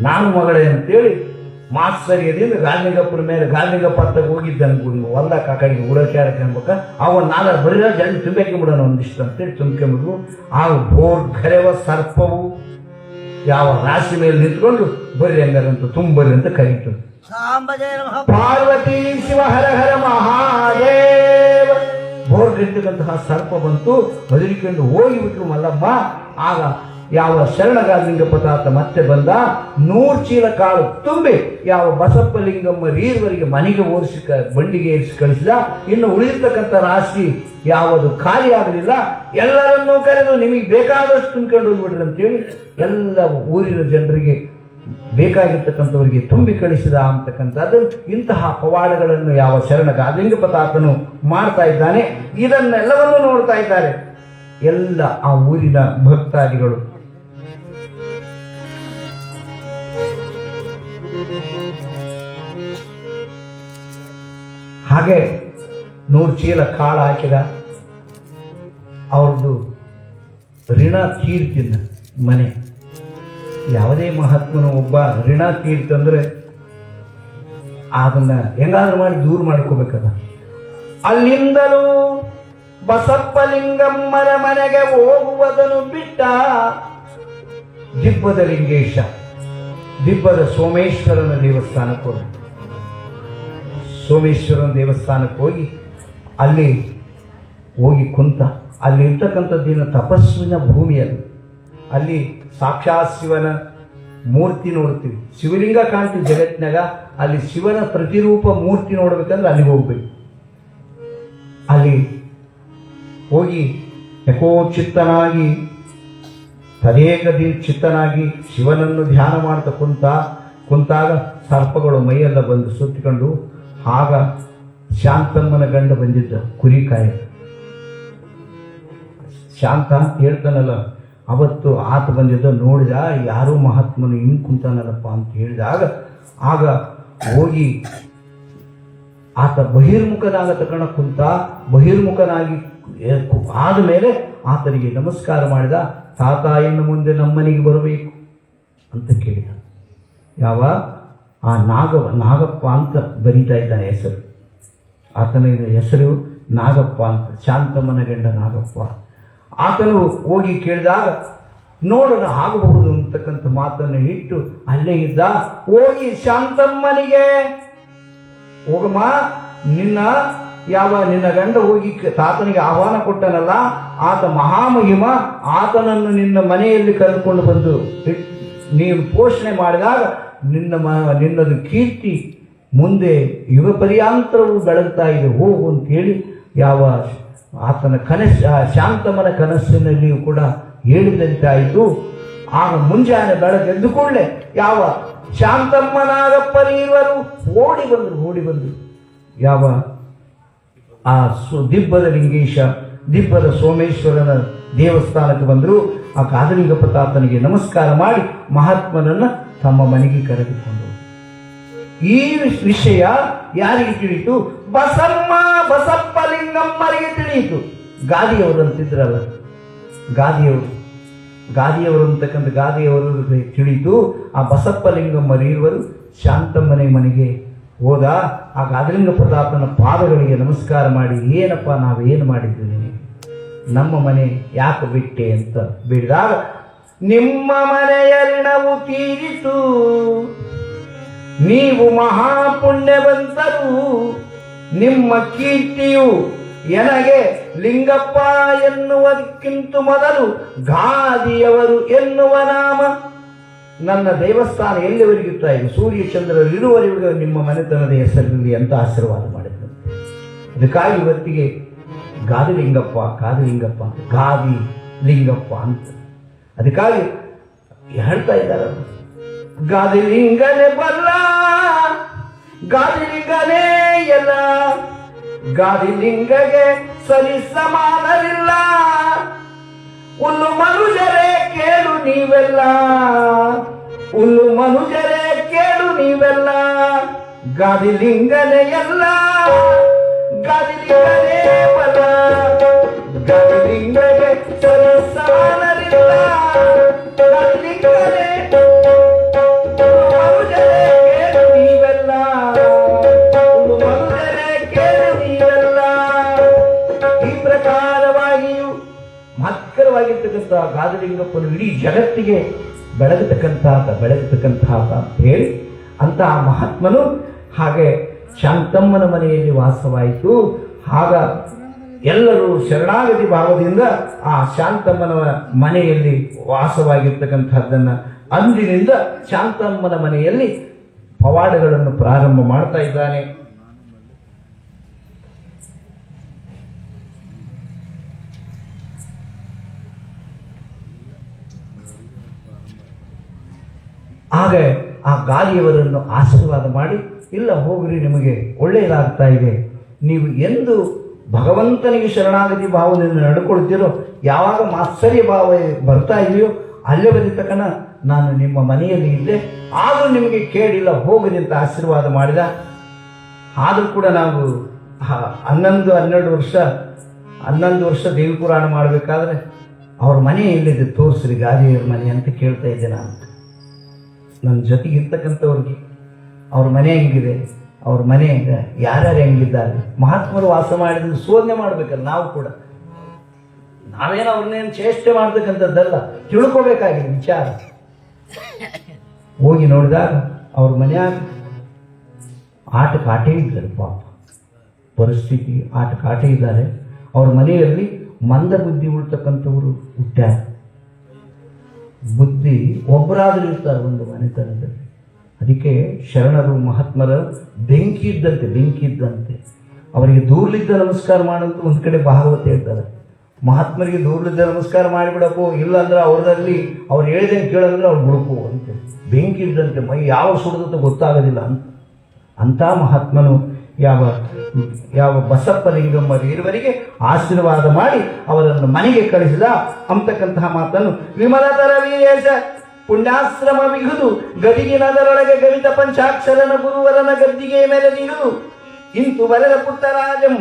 ನಾನು ಮಗಳೇ ಅಂತೇಳಿ ಮಾತ್ಸರ್ಯದಿಂದ ಗಾದಲಿಂಗಪ್ಪನ ಮೇಲೆ, ಗಾದಲಿಂಗಪ್ಪ ಅಂತ ಹೋಗಿದ್ದ ಹೊಲ್ದಾಗ ಆ ಕಡೆಗೆ ಉಡಕ್ಯಾಡಕ್ಕೆ ಅನ್ಬೇಕ. ಅವ 4 ಬರೀ ಜನ ತುಂಬಿಕೆ ಬಿಡೋಣ ಒಂದಿಷ್ಟು ಅಂತೇಳಿ ತುಂಬಿಕೊಂಬಿಡ್ರು. ಆ ಬೋರ್ ಘರೆವ ಸರ್ಪವು ಯಾವ ರಾಶಿ ಮೇಲೆ ನಿಂತ್ಕೊಂಡು ಬರ್ರಿ ಹಂಗಾರಂತ ತುಂಬರ್ರಿ ಅಂತ ಕರೀತು. ಪಾರ್ವತಿ ಶಿವ ಹರ ಹರ ಮಹಾದೇವ ಬೋರ್ಗಿರ್ತಕ್ಕಂತಹ ಸರ್ಪ ಬಂತು, ಬದಲಿಕೊಂಡು ಹೋಗಿಬಿಟ್ರು ಮಲ್ಲಮ್ಮ. ಆಗ ಯಾವ ಶರಣಗಾಲಿಂಗಪ್ಪ ತಾತ ಮತ್ತೆ ಬಂದ, 100 ಚೀಲ ಕಾಳು ತುಂಬಿ ಯಾವ ಬಸಪ್ಪ ಲಿಂಗಮ್ಮ ರೀರ್ವರಿಗೆ ಮನೆಗೆ ಓಡಿಸಿ ಬಂಡಿಗೆ ಏರಿಸಿ ಕಳಿಸಿದ. ಇನ್ನು ಉಳಿದಿರ್ತಕ್ಕಂಥ ರಾಶಿ ಯಾವುದು ಖಾಲಿ ಆಗಲಿಲ್ಲ. ಎಲ್ಲರನ್ನೂ ಕರೆದು ನಿಮಗೆ ಬೇಕಾದಷ್ಟು ತುಂಬಿಕೊಂಡು ಹೋಗ್ಬಿಡ್ರಿ ಅಂತೇಳಿ ಎಲ್ಲ ಊರಿನ ಜನರಿಗೆ ಬೇಕಾಗಿರ್ತಕ್ಕಂಥವರಿಗೆ ತುಂಬಿ ಕಳಿಸಿದ ಅಂತಕ್ಕಂಥದ್ದು. ಇಂತಹ ಪವಾಡಗಳನ್ನು ಯಾವ ಶರಣಗಾಲಿಂಗಪ್ಪ ತಾತನು ಮಾಡ್ತಾ ಇದ್ದಾನೆ. ಇದನ್ನೆಲ್ಲವನ್ನೂ ನೋಡ್ತಾ ಇದ್ದಾರೆ ಎಲ್ಲ ಆ ಊರಿನ ಭಕ್ತಾದಿಗಳು. ಹಾಗೆ 100 ಚೀಲ ಕಾಳು ಹಾಕಿದ. ಅವ್ರದ್ದು ಋಣ ತೀರ್ತಿದ್ದ ಮನೆ. ಯಾವುದೇ ಮಹಾತ್ಮನು ಒಬ್ಬ ಋಣ ತೀರ್ತಂದ್ರೆ ಅದನ್ನ ಹೆಂಗಾದ್ರೂ ಮಾಡಿ ದೂರ ಮಾಡ್ಕೋಬೇಕದ. ಅಲ್ಲಿಂದಲೂ ಬಸಪ್ಪ ಲಿಂಗಮ್ಮರ ಮನೆಗೆ ಹೋಗುವುದನ್ನು ಬಿಟ್ಟ ದಿಬ್ಬದ ಲಿಂಗೇಶ, ದಿಬ್ಬದ ಸೋಮೇಶ್ವರನ ದೇವಸ್ಥಾನಕ್ಕೆ ಹೋದ. ಸೋಮೇಶ್ವರನ ದೇವಸ್ಥಾನಕ್ಕೆ ಹೋಗಿ ಅಲ್ಲಿ ಹೋಗಿ ಕುಂತ. ಅಲ್ಲಿ ಇರ್ತಕ್ಕಂಥದ್ದೇನು ತಪಸ್ವಿನ ಭೂಮಿಯಲ್ಲಿ. ಅಲ್ಲಿ ಸಾಕ್ಷಾತ್ ಶಿವನ ಮೂರ್ತಿ ನೋಡ್ತೀವಿ, ಶಿವಲಿಂಗ ಕಾಣ್ತೀವಿ ಜಗತ್ತಿನಾಗ. ಅಲ್ಲಿ ಶಿವನ ಪ್ರತಿರೂಪ ಮೂರ್ತಿ ನೋಡ್ಬೇಕಂದ್ರೆ ಅಲ್ಲಿಗೆ ಹೋಗ್ಬೇಕು. ಅಲ್ಲಿ ಹೋಗಿ ಯಥೋಚಿತ್ತನಾಗಿ ತದೇಕದಿ ಚಿತ್ತನಾಗಿ ಶಿವನನ್ನು ಧ್ಯಾನ ಮಾಡ್ತಾ ಕುಂತಾಗ ಸರ್ಪಗಳು ಮೈಯೆಲ್ಲ ಬಂದು ಸುತ್ತಿಕೊಂಡು. ಆಗ ಶಾಂತಮ್ಮನ ಗಂಡ ಬಂದಿದ್ದ ಕುರಿಕಾಯ. ಶಾಂತ ಅಂತ ಹೇಳ್ತಾನಲ್ಲ, ಅವತ್ತು ಆತ ಬಂದಿದ್ದ. ನೋಡಿದ ಯಾರೋ ಮಹಾತ್ಮನು ಹಿಂಗೆ ಕುಂತಾನಲ್ಲಪ್ಪ ಅಂತ ಹೇಳಿದಾಗ ಆಗ ಹೋಗಿ ಆತ ಬಹಿರ್ಮುಖನಾಗ ತಗೊಂಡ ಕುಂತ. ಬಹಿರ್ಮುಖನಾಗಿ ಆದ ಮೇಲೆ ಆತನಿಗೆ ನಮಸ್ಕಾರ ಮಾಡಿದ. ತಾತ ಇನ್ನು ಮುಂದೆ ನಮ್ಮನೆಗೆ ಬರಬೇಕು ಅಂತ ಕೇಳಿದ. ಯಾವ ಆ ನಾಗಪ್ಪ ಅಂತ ಬರೀತಾ ಇದ್ದಾನೆ ಹೆಸರು. ಆತನ ಹೆಸರು ನಾಗಪ್ಪ ಅಂತ, ಶಾಂತಮ್ಮನ ಗಂಡ ನಾಗಪ್ಪ. ಆತನು ಹೋಗಿ ಕೇಳಿದಾಗ ನೋಡೋಣ ಆಗಬಹುದು ಅಂತಕ್ಕಂಥ ಮಾತನ್ನು ಇಟ್ಟು ಅಲ್ಲೇ ಇದ್ದ. ಹೋಗಿ ಶಾಂತಮ್ಮನಿಗೆ, ಹೋಗಮ್ಮ, ನಿನ್ನ ಗಂಡ ಹೋಗಿ ತಾತನಿಗೆ ಆಹ್ವಾನ ಕೊಟ್ಟನಲ್ಲ, ಆತ ಮಹಾಮಹಿಮ, ಆತನನ್ನು ನಿನ್ನ ಮನೆಯಲ್ಲಿ ಕರೆದುಕೊಂಡು ಬಂದು ನೀವು ಪೋಷಣೆ ಮಾಡಿದಾಗ ನಿನ್ನದು ಕೀರ್ತಿ ಮುಂದೆ ಯುಗ ಪರ್ಯಾಂತರವೂ ಬೆಳಗ್ತಾ ಇದೆ, ಹೋಗು ಅಂತೇಳಿ ಯಾವ ಆತನ ಶಾಂತಮ್ಮನ ಕನಸಿನಲ್ಲಿಯೂ ಕೂಡ ಹೇಳಿದಂತಾಯಿತು. ಆಗ ಮುಂಜಾನೆ ಬೆಳಗೆದ್ದು ಕೂಡಲೇ ಯಾವ ಶಾಂತಮ್ಮನಾಗಪ್ಪನೀವರು ಓಡಿ ಬಂದರು. ಯಾವ ಆ ದಿಬ್ಬದ ಲಿಂಗೇಶ, ದಿಬ್ಬದ ಸೋಮೇಶ್ವರನ ದೇವಸ್ಥಾನಕ್ಕೆ ಬಂದರು. ಆ ಕಾದಲಿಂಗಪ್ಪ ತಾತನಿಗೆ ನಮಸ್ಕಾರ ಮಾಡಿ ಮಹಾತ್ಮನನ್ನ ತಮ್ಮ ಮನೆಗೆ ಕರೆದುಕೊಂಡು. ಈ ವಿಷಯ ಯಾರಿಗೆ ತಿಳಿಯಿತು? ಬಸಪ್ಪ ಲಿಂಗಮ್ಮರಿಗೆ ತಿಳಿಯಿತು. ಗಾದಿಯವರು ಅಂತಿದ್ರಲ್ಲ, ಗಾದಿಯವರು ಅಂತಕ್ಕಂಥ ಗಾದಿಯವರು ತಿಳಿಯಿತು. ಆ ಬಸಪ್ಪ ಲಿಂಗಮ್ಮರಿರುವರು ಶಾಂತಮ್ಮನೆ ಮನೆಗೆ ಹೋದ. ಆ ಗಾದಲಿಂಗಪ್ಪ ತಾತನ ಪಾದಗಳಿಗೆ ನಮಸ್ಕಾರ ಮಾಡಿ, ಏನಪ್ಪ ನಾವೇನು ಮಾಡಿದ್ದೀವಿ, ನಮ್ಮ ಮನೆ ಯಾಕೆ ಬಿಟ್ಟೆ ಅಂತ ಬೇಡಿದಾಗ, ನಿಮ್ಮ ಮನೆಯ ಋಣವು ತೀರಿತು, ನೀವು ಮಹಾಪುಣ್ಯವಂತರು, ನಿಮ್ಮ ಕೀರ್ತಿಯು ಎನಗೆ ಲಿಂಗಪ್ಪ ಎನ್ನುವುದಕ್ಕಿಂತ ಮೊದಲು ಗಾದಿಯವರು ಎನ್ನುವ ನಾಮ ನನ್ನ ದೇವಸ್ಥಾನ ಎಲ್ಲಿವರೆಗಿರ್ತಾ ಇದೆ, ಸೂರ್ಯ ಚಂದ್ರರು ಇರುವವರೆಗೂ ನಿಮ್ಮ ಮನೆತನದ ಹೆಸರಿರಲಿ ಅಂತ ಆಶೀರ್ವಾದ ಮಾಡಿದ್ರು. ಅದಕ್ಕಾಗಿ ಇವತ್ತಿಗೆ ಗಾದಿಲಿಂಗಪ್ಪ ಅಂತ, ಗಾದಿ ಲಿಂಗಪ್ಪ ಅಂತ ಅದಕ್ಕಾಗಿ ಹೇಳ್ತಾ ಇದ್ದಾರೆ. ಗಾದಿಲಿಂಗನೇ ಬಲ್ಲ, ಗಾದಿಲಿಂಗನೇ ಎಲ್ಲ, ಗಾದಿಲಿಂಗಗೆ ಸರಿ ಸಮಾನರಿಲ್ಲ, ಹುಲ್ಲು ಮನುಜರೇ ಕೇಳು ನೀವೆಲ್ಲ, ಹುಲ್ಲು ಮನುಜರೇ ಕೇಳು ನೀವೆಲ್ಲ, ಗಾದಿಲಿಂಗನೇ ಎಲ್ಲ, ಗಾದಿಲಿಂಗನೇ ಬಲ, ಗಾದಿಲಿಂಗಗೆ ಸರಿ ಸಮಾನರಿಲ್ಲ, ಗಾದಿಲಿಂಗನೇ ಮನುಜರೇ ಕೇಳು ನೀವೆಲ್ಲ, ಹುಲ್ಲು ಮನುಜರೇ ಕೇಳು ನೀವೆಲ್ಲ. ಈ ಪ್ರಕಾರವಾಗಿಯೂ ಮಹತ್ಕರವಾಗಿರ್ತಕ್ಕಂಥ ಗಾದಲಿಂಗಪ್ಪನು ಇಡೀ ಜಗತ್ತಿಗೆ ಬೆಳಗತಕ್ಕಂಥ ಅಂತ ಹೇಳಿ ಅಂತಹ ಮಹಾತ್ಮನು ಹಾಗೆ ಶಾಂತಮ್ಮನ ಮನೆಯಲ್ಲಿ ವಾಸವಾಯಿತು. ಆಗ ಎಲ್ಲರೂ ಶರಣಾಗತಿ ಭಾವದಿಂದ ಆ ಶಾಂತಮ್ಮನ ಮನೆಯಲ್ಲಿ ವಾಸವಾಗಿರ್ತಕ್ಕಂಥದ್ದನ್ನ ಅಂದಿನಿಂದ ಶಾಂತಮ್ಮನ ಮನೆಯಲ್ಲಿ ಪವಾಡಗಳನ್ನು ಪ್ರಾರಂಭ ಮಾಡ್ತಾ ಇದ್ದಾನೆ. ಆಗ ಆ ಗಾಲಿಯವರನ್ನು ಆಶೀರ್ವಾದ ಮಾಡಿ, ಇಲ್ಲ ಹೋಗ್ರಿ, ನಿಮಗೆ ಒಳ್ಳೆಯದಾಗ್ತಾ ಇದೆ, ನೀವು ಎಂದು ಭಗವಂತನಿಗೆ ಶರಣಾಗತಿ ಭಾವದಿಂದ ನಡ್ಕೊಳ್ತೀರೋ, ಯಾವಾಗ ಮಾತ್ಸರ್ಯ ಭಾವ ಬರ್ತಾ ಇದೆಯೋ ಅಲ್ಲೇ ಬರೀತಕ್ಕನ ನಾನು ನಿಮ್ಮ ಮನೆಯಲ್ಲಿ ಇದ್ದೆ, ಆದರೂ ನಿಮಗೆ ಕೇಳಿಲ್ಲ, ಹೋಗ್ರಿ ಅಂತ ಆಶೀರ್ವಾದ ಮಾಡಿದ. ಆದರೂ ಕೂಡ ನಾವು 11 ವರ್ಷ ದೇವಿ ಪುರಾಣ ಮಾಡಬೇಕಾದ್ರೆ ಅವ್ರ ಮನೆ ಎಲ್ಲಿದೆ ತೋರಿಸ್ರಿ, ಗಾದಿಯವರ ಮನೆ ಅಂತ ಕೇಳ್ತಾ ಇದ್ದೆ ನಾನು. ನನ್ನ ಜೊತೆಗೆ ಇರ್ತಕ್ಕಂಥವ್ರಿಗೆ ಅವ್ರ ಮನೆ ಹೆಂಗಿದೆ, ಅವ್ರ ಮನೆ ಯಾರ್ಯಾರು ಹೆಂಗಿದ್ದಾರೆ, ಮಹಾತ್ಮರು ವಾಸ ಮಾಡಿದ್ರೆ ಶೋಧನೆ ಮಾಡ್ಬೇಕಲ್ಲ. ನಾವು ಕೂಡ ನಾವೇನೋ ಅವ್ರನ್ನೇನು ಚೇಷ್ಟೆ ಮಾಡ್ತಕ್ಕಂಥದ್ದಲ್ಲ, ತಿಳ್ಕೋಬೇಕಾಗಿದೆ ವಿಚಾರ. ಹೋಗಿ ನೋಡಿದಾಗ ಅವ್ರ ಮನೆಯಾಗ ಆಟೆ ಇದ್ದಾರೆ, ಪಾಪ ಪರಿಸ್ಥಿತಿ ಆಟೆ ಇದ್ದಾರೆ. ಅವ್ರ ಮನೆಯಲ್ಲಿ ಮಂದ ಬುದ್ಧಿ ಉಳ್ತಕ್ಕಂಥವ್ರು ಹುಟ್ಟ್ಯಾರ. ಬುದ್ಧಿ ಒಬ್ಬರಾದ್ರೂ ಇರ್ತಾರೆ ಒಂದು ಮನೆತನದಲ್ಲಿ. ಅದಕ್ಕೆ ಶರಣರು ಮಹಾತ್ಮರ ಬೆಂಕಿ ಇದ್ದಂತೆ ಅವರಿಗೆ ದೂರ್ಲಿದ್ದ ನಮಸ್ಕಾರ ಮಾಡಂತ ಒಂದು ಕಡೆ ಭಾಗವತ ಹೇಳ್ತಾರೆ. ಮಹಾತ್ಮರಿಗೆ ದೂರ್ಲಿದ್ದ ನಮಸ್ಕಾರ ಮಾಡಿಬಿಡಪ್ಪೋ, ಇಲ್ಲ ಅಂದ್ರೆ ಅವ್ರದಲ್ಲಿ ಅವ್ರು ಹೇಳಿದಂಗೆ ಕೇಳಂದ್ರೆ ಅವ್ರು ಮುಳುಕು ಅಂತ. ಬೆಂಕಿ ಇದ್ದಂತೆ, ಮೈ ಯಾವ ಸುಡದಂತ ಗೊತ್ತಾಗೋದಿಲ್ಲ ಅಂತ ಮಹಾತ್ಮನು ಯಾವ ಬಸಪ್ಪ ಲಿಂಗಮ್ಮ ಇರುವರಿಗೆ ಆಶೀರ್ವಾದ ಮಾಡಿ ಅವರನ್ನು ಮನೆಗೆ ಕಳಿಸಿದ ಅಂತಕ್ಕಂತಹ ಮಾತನ್ನು ವಿಮಲತರ ವೀರೇಶ ಪುಣ್ಯಾಶ್ರಮ ಬಿಗುದು ಗದಿಗಿನದರೊಳಗೆ ಗವಿತ ಪಂಚಾಕ್ಷರನ ಗುರುವರನ ಗದ್ದಿಗೆ ಮೇಲೆ ನಿಗುದು ಇಂತು ಬರೆದ ಪುಟ್ಟರಾಜಂ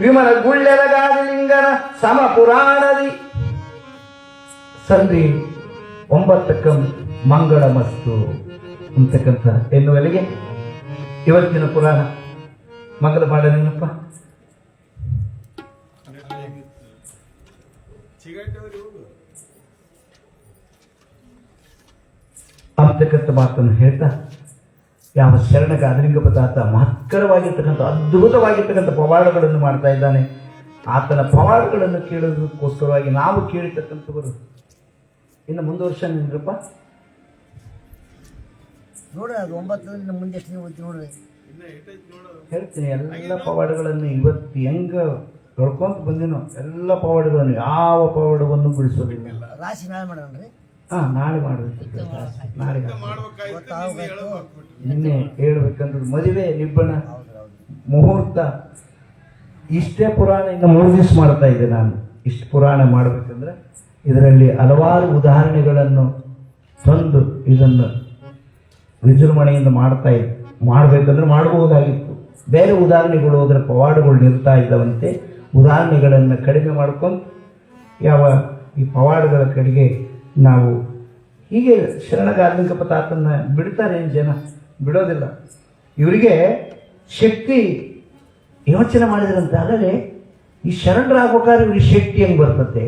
ವಿಮಲ ಗುಳ್ಳೆರಗಾದಿ ಲಿಂಗನ ಸಮ ಪುರಾಣದಿ ಸಂಧಿ 9 ಮಂಗಳ ಮಸ್ತು ಅಂತಕ್ಕಂಥ ಎನ್ನುವಲ್ಲಿಗೆ ಇವತ್ತಿನ ಪುರಾಣ ಮಂಗಲ ಮಾಡನೇನಪ್ಪ. ಅಂತಕ್ಕಂಥ ಮಾತನ್ನು ಹೇಳ್ತಾ ಯಾವ ಶರಣಗ ಅದಲಿಂಗ ಪದಾರ್ಥ ಮಹತ್ಕರವಾಗಿರ್ತಕ್ಕಂಥ ಅದ್ಭುತವಾಗಿರ್ತಕ್ಕಂಥ ಪವಾಡಗಳನ್ನು ಮಾಡ್ತಾ ಇದ್ದಾನೆ. ಆತನ ಪವಾಡಗಳನ್ನು ಕೇಳೋದಕ್ಕೋಸ್ಕರವಾಗಿ ನಾವು ಕೇಳಿರ್ತಕ್ಕಂಥವರು ಇನ್ನು ಮುಂದುವರ್ಷ ನಿಂದ್ರಪ್ಪ ನೋಡ್ರಿ, ಅದು 9 ಮುಂದೆ ಎಷ್ಟು ಓದ್ತಿ ನೋಡ್ರಿ, ಹೇಳ್ತೀನಿ. ಎಲ್ಲ ಪವಾಡಗಳನ್ನು ಇವತ್ತು ಹೆಂಗ ತೊಳ್ಕೊಂತ ಬಂದಿನೋ ಎಲ್ಲ ಪವಾಡಗಳನ್ನು ಯಾವ ಪವಾಡವನ್ನು ಬಿಡಿಸೋದಿಲ್ಲ. ರಾಶಿ ನಾಳೆ ಮಾಡೋಣ್ರಿ. ನಾಳೆ ಮಾಡಬೇಕು, ನಾಳೆ ನಿನ್ನೆ ಹೇಳ್ಬೇಕಂದ್ರೆ ಮದುವೆ ನಿಬ್ಬಣ ಮುಹೂರ್ತ ಇಷ್ಟೇ ಪುರಾಣ ಇನ್ನು 3 ದಿವಸ ಮಾಡ್ತಾ ಇದ್ದೆ ನಾನು. ಇಷ್ಟು ಪುರಾಣ ಮಾಡಬೇಕಂದ್ರೆ ಇದರಲ್ಲಿ ಹಲವಾರು ಉದಾಹರಣೆಗಳನ್ನು ತಂದು ಇದನ್ನು ವಿಜೃಂಭಣೆಯಿಂದ ಮಾಡಬೇಕಂದ್ರೆ ಮಾಡಬಹುದಾಗಿತ್ತು. ಬೇರೆ ಉದಾಹರಣೆಗಳು ಅದರ ಪವಾಡಗಳು ನಿಲ್ತಾ ಇದ್ದವಂತೆ. ಉದಾಹರಣೆಗಳನ್ನು ಕಡಿಮೆ ಮಾಡ್ಕೊಂಡು ಈ ಪವಾಡಗಳ ಕಡೆಗೆ ನಾವು ಹೀಗೆ ಶರಣಗಾರ್ಮಿಕ ಪತಾತನ್ನ ಬಿಡ್ತಾರೆ ಏನು ಜನ? ಬಿಡೋದಿಲ್ಲ. ಇವರಿಗೆ ಶಕ್ತಿ ಯೋಚನೆ ಮಾಡಿದ್ರಂತೆ, ಆದರೆ ಈ ಶರಣರಾಗಬೇಕಾದ್ರೆ ಇವ್ರಿಗೆ ಶಕ್ತಿ ಹೆಂಗೆ ಬರ್ತದೆ?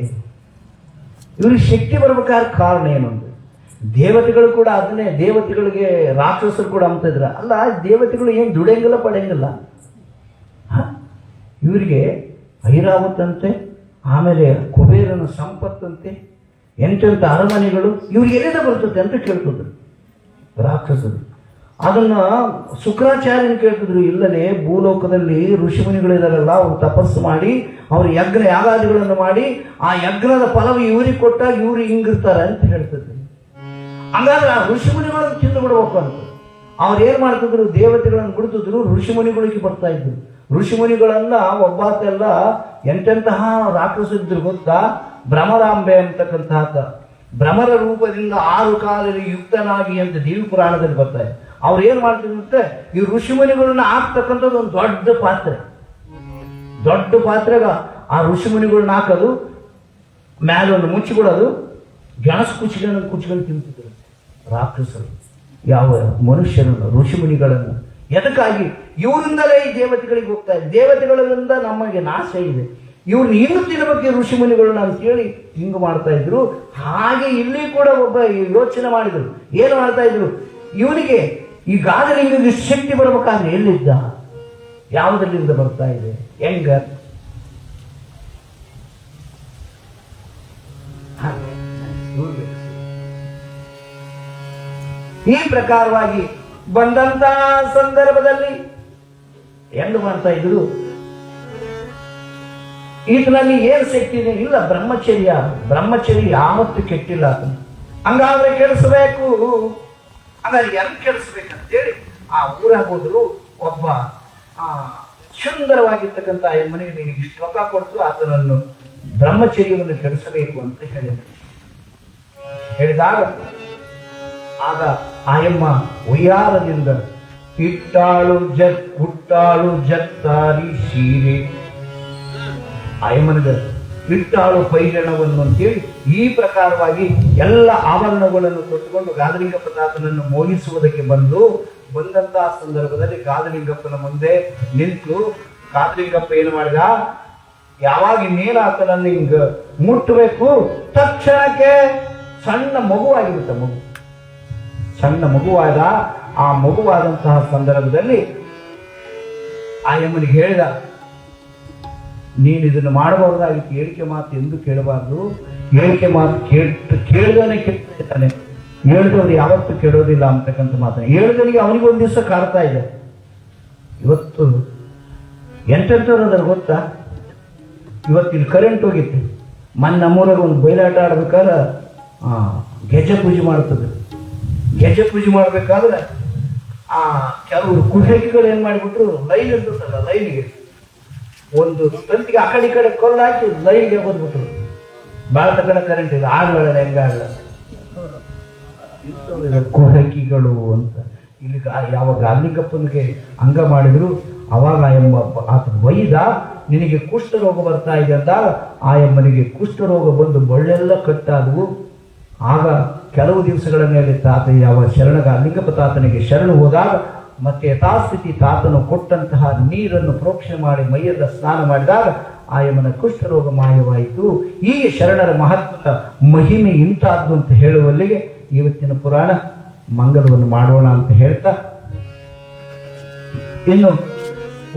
ಇವ್ರಿಗೆ ಶಕ್ತಿ ಬರ್ಬೇಕಾದ್ರೆ ಕಾರಣ ಏನೊಂದು, ದೇವತೆಗಳು ಕೂಡ ಅದನ್ನೇ, ದೇವತೆಗಳಿಗೆ ರಾಕ್ಷಸರು ಕೂಡ ಅಂತಿದ್ರ ಅಲ್ಲ, ದೇವತೆಗಳು ಏನು ದುಡಿಯಂಗಿಲ್ಲ ಪಡೆಯಂಗಿಲ್ಲ. ಇವರಿಗೆ ಐರಾವತಂತೆ, ಆಮೇಲೆ ಕುಬೇರನ ಸಂಪತ್ತಂತೆ, ಎಂತೆಂಥ ಅರಮನೆಗಳು ಇವ್ರಿಗೆ ಎಲ್ಲಿಂದ ಬರ್ತದೆ ಅಂತ ಕೇಳ್ತಿದ್ರು ರಾಕ್ಷಸರು. ಅದನ್ನ ಶುಕ್ರಾಚಾರ್ಯನ ಕೇಳ್ತಿದ್ರು. ಇಲ್ಲದೆ ಭೂಲೋಕದಲ್ಲಿ ಋಷಿಮುನಿಗಳಿದಾರಲ್ಲ, ಅವ್ರು ತಪಸ್ಸು ಮಾಡಿ ಅವ್ರ ಯಜ್ಞ ಯಾಗಾದಿಗಳನ್ನು ಮಾಡಿ ಆ ಯಜ್ಞದ ಫಲವು ಇವ್ರಿಗೆ ಕೊಟ್ಟಾಗ ಇವ್ರು ಹಿಂಗಿರ್ತಾರೆ ಅಂತ ಹೇಳ್ತಿದ್ರು. ಹಂಗಾದ್ರೆ ಆ ಋಷಿಮುನಿಗಳನ್ನು ತಿಂದು ಬಿಡ್ಬೇಕು ಅಂತ ಅವ್ರು ಏನ್ ಮಾಡ್ತಿದ್ರು, ದೇವತೆಗಳನ್ನು ಬಿಡ್ತಿದ್ರು, ಋಷಿಮುನಿಗಳಿಗೆ ಬರ್ತಾ ಇದ್ರು. ಋಷಿಮುನಿಗಳನ್ನ ಒಬ್ಬಾತೆಲ್ಲ ಎಂತೆಂತಹ ರಾಕ್ಷಸಿದ್ರು ಗೊತ್ತಾ? ಭ್ರಮರಾಂಬೆ ಅಂತಕ್ಕಂತಹ ಭ್ರಮರ ರೂಪದಿಂದ 6 ಕಾಲದಲ್ಲಿ ಯುಕ್ತನಾಗಿ ಅಂತ ದೇವಿ ಪುರಾಣದಲ್ಲಿ ಬರ್ತಾರೆ. ಅವ್ರು ಏನ್ ಮಾಡ್ತಿದ್ರಂತೆ, ಈ ಋಷಿಮುನಿಗಳನ್ನ ಹಾಕ್ತಕ್ಕಂಥದ್ದು ಒಂದು ದೊಡ್ಡ ಪಾತ್ರೆಗ ಆ ಋಷಿಮುನಿಗಳನ್ನ ಹಾಕೋದು, ಮ್ಯಾಲೊಂದು ಮುಚ್ಚಿಬಿಡೋದು, ಗೆಣಸು ಕುಚ್ಕೊಂಡು ತಿಂತಿದ್ರು ರಾಕ್ಷಸರು ಯಾವ ಮನುಷ್ಯರನ್ನು, ಋಷಿಮುನಿಗಳನ್ನು. ಎದಕ್ಕಾಗಿ? ಇವರಿಂದಲೇ ಈ ದೇವತೆಗಳಿಗೆ ಹೋಗ್ತಾ ಇದೆ. ದೇವತೆಗಳಿಂದ ನಮಗೆ ನಾಶ ಇದೆ. ಇವ್ರನ್ನ ಇನ್ನು ತಿನ್ನಬೇಕು ಋಷಿ ಮುನಿಗಳನ್ನ ಅಂತೇಳಿ ಹಿಂಗೆ ಮಾಡ್ತಾ ಇದ್ರು. ಹಾಗೆ ಇಲ್ಲಿ ಕೂಡ ಒಬ್ಬ ಯೋಚನೆ ಮಾಡಿದ್ರು. ಏನು ಮಾಡ್ತಾ ಇದ್ರು, ಇವನಿಗೆ ಈ ಗಾದಲಿಂಗಕ್ಕೆ ಶಕ್ತಿ ಬರಬೇಕಾದ್ರೆ ಎಲ್ಲಿದ್ದ, ಯಾವುದರಿಂದ ಬರ್ತಾ ಇದೆ, ಹೆಂಗ ಈ ಪ್ರಕಾರವಾಗಿ ಬಂದಂತ ಸಂದರ್ಭದಲ್ಲಿ ಹೆಂಗ್ ಮಾಡ್ತಾ ಇದ್ರು, ಈತನಲ್ಲಿ ಏನ್ ಶಕ್ತಿ ಇದೆ, ಇಲ್ಲ ಬ್ರಹ್ಮಚರ್ಯ ಯಾವತ್ತು ಕೆಟ್ಟಿಲ್ಲ ಅದನ್ನು, ಹಂಗಾದ್ರೆ ಕೆಡಿಸ್ಬೇಕು, ಹಂಗಾದ್ರೆ ಹೆಂಗ್ ಕೆಡಿಸ್ಬೇಕಂತೇಳಿ ಆ ಊರಾಗ ಹೋದ್ರು. ಒಬ್ಬ ಸುಂದರವಾಗಿರ್ತಕ್ಕಂಥ ಮನೆಗೆ ನಿನಗೆ ಇಷ್ಟು ರೊಕ್ಕ ಕೊಟ್ಟು ಆತನನ್ನು ಬ್ರಹ್ಮಚರ್ಯವನ್ನು ಕೆಡಿಸಬೇಕು ಅಂತ ಹೇಳಿದಾಗ ಆಗ ಆಯಮ್ಮ ಉಯ್ಯಾರದಿಂದ ಹುಟ್ಟಾಳು ಜತ್ತಾರಿ ಸೀರೆ, ಆಯಮ್ಮನಿಗೆ ಇಟ್ಟಾಳು ಪೈಜಣವನ್ನು ಅಂತೇಳಿ ಈ ಪ್ರಕಾರವಾಗಿ ಎಲ್ಲ ಆಭರಣಗಳನ್ನು ಕೊಟ್ಟುಕೊಂಡು ಗಾದಲಿಂಗಪ್ಪ ತಾತನನ್ನು ಮೋಹಿಸುವುದಕ್ಕೆ ಬಂದಂತಹ ಸಂದರ್ಭದಲ್ಲಿ ಗಾದಲಿಂಗಪ್ಪನ ಮುಂದೆ ನಿಂತು ಗಾದಲಿಂಗಪ್ಪ ಏನು ಮಾಡಿದ, ಯಾವಾಗ ಇನ್ನೇನು ಆತನನ್ನು ಹಿಂಗ ಮುಟ್ಟಬೇಕು ತಕ್ಷಣಕ್ಕೆ ಸಣ್ಣ ಮಗುವಾದ ಆ ಮಗುವಾದಂತಹ ಸಂದರ್ಭದಲ್ಲಿ ಆಯಮ್ಮನಿಗೆ ಹೇಳಿದ, ನೀನು ಇದನ್ನು ಮಾಡಬಹುದಾಗಿತ್ತು, ಹೇಳಿಕೆ ಮಾತು ಎಂದು ಕೇಳಬಾರ್ದು, ಹೇಳಿಕೆ ಮಾತು ಕೇಳಿದವನೇ ಕೇಳ್ತಾನೆ, ಹೇಳಿದವರು ಯಾವತ್ತೂ ಕೇಳೋದಿಲ್ಲ ಅಂತಕ್ಕಂಥ ಮಾತನ್ನ ಹೇಳಿದವನಿಗೆ ಅವನಿಗೆ ಒಂದು ದಿವಸ ಕಾಡ್ತಾ ಇದೆ. ಇವತ್ತು ಎಂತೆಂಥವ್ರು ಅದ್ರ ಗೊತ್ತಾ, ಇವತ್ತಿನ ಕರೆಂಟ್ ಹೋಗಿತ್ತು, ನಮ್ಮೂರಾಗ ಒಂದು ಬಯಲಾಟ ಆಡ್ಬೇಕಾದ್ರೆ ಗೆಜ್ಜೆ ಪೂಜೆ ಮಾಡ್ತದೆ. ಗೆಜ್ಜೆ ಪೂಜೆ ಮಾಡ್ಬೇಕಾದ್ರೆ ಕೆಲವರು ಕುಹಕಿಗಳು ಏನ್ ಮಾಡಿಬಿಟ್ರು, ಲೈನ್ ಇರ್ತದಲ್ಲ, ಲೈನ್ಗೆ ಒಂದು ತಂತಿಗೆ ಆ ಕಡೆ ಕೊಲ್ಲ ಹಾಕಿ ಲೈನ್ಗೆ ಬಂದ್ಬಿಟ್ರು. ಭಾಳ ತಗಡ ಕರೆಂಟ್ ಇದೆ, ಆಗ್ಲಲ್ಲ ಹೆಂಗಾಗಲ್ಲ ಕುಹಕಿಗಳು ಅಂತ. ಇಲ್ಲಿ ಯಾವ ಗಾದಲಿಂಗಪ್ಪನಿಗೆ ಹಂಗ ಮಾಡಿದ್ರು, ಅವಾಗ ಆತ ವೈದ ನಿನಗೆ ಕುಷ್ಠರೋಗ ಬರ್ತಾ ಇದೆ ಅಂದಾಗ ಆಯಮ್ಮನಿಗೆ ಕುಷ್ಠರೋಗ ಬಂದು ಬಳ್ಳೆಲ್ಲ ಕಟ್ಟಾದವು. ಆಗ ಕೆಲವು ದಿವಸಗಳ ಮೇಲೆ ತಾತ ಯಾವ ಲಿಂಗಪ್ಪ ತಾತನಿಗೆ ಶರಣು ಹೋದಾಗ ಮತ್ತೆ ಯಥಾಸ್ಥಿತಿ ತಾತನು ಕೊಟ್ಟಂತಹ ನೀರನ್ನು ಪ್ರೋಕ್ಷಣೆ ಮಾಡಿ ಮೈಯೆಲ್ಲ ಸ್ನಾನ ಮಾಡಿದಾಗ ಆಯಮ್ಮನ ಕುಷ್ಠರೋಗ ಮಾಯವಾಯಿತು. ಈ ಶರಣರ ಮಹತ್ವದ ಮಹಿಮೆ ಇಂತಾದ್ದು ಅಂತ ಹೇಳುವಲ್ಲಿಗೆ ಇವತ್ತಿನ ಪುರಾಣ ಮಂಗಲವನ್ನು ಮಾಡೋಣ ಅಂತ ಹೇಳ್ತಾ, ಇನ್ನು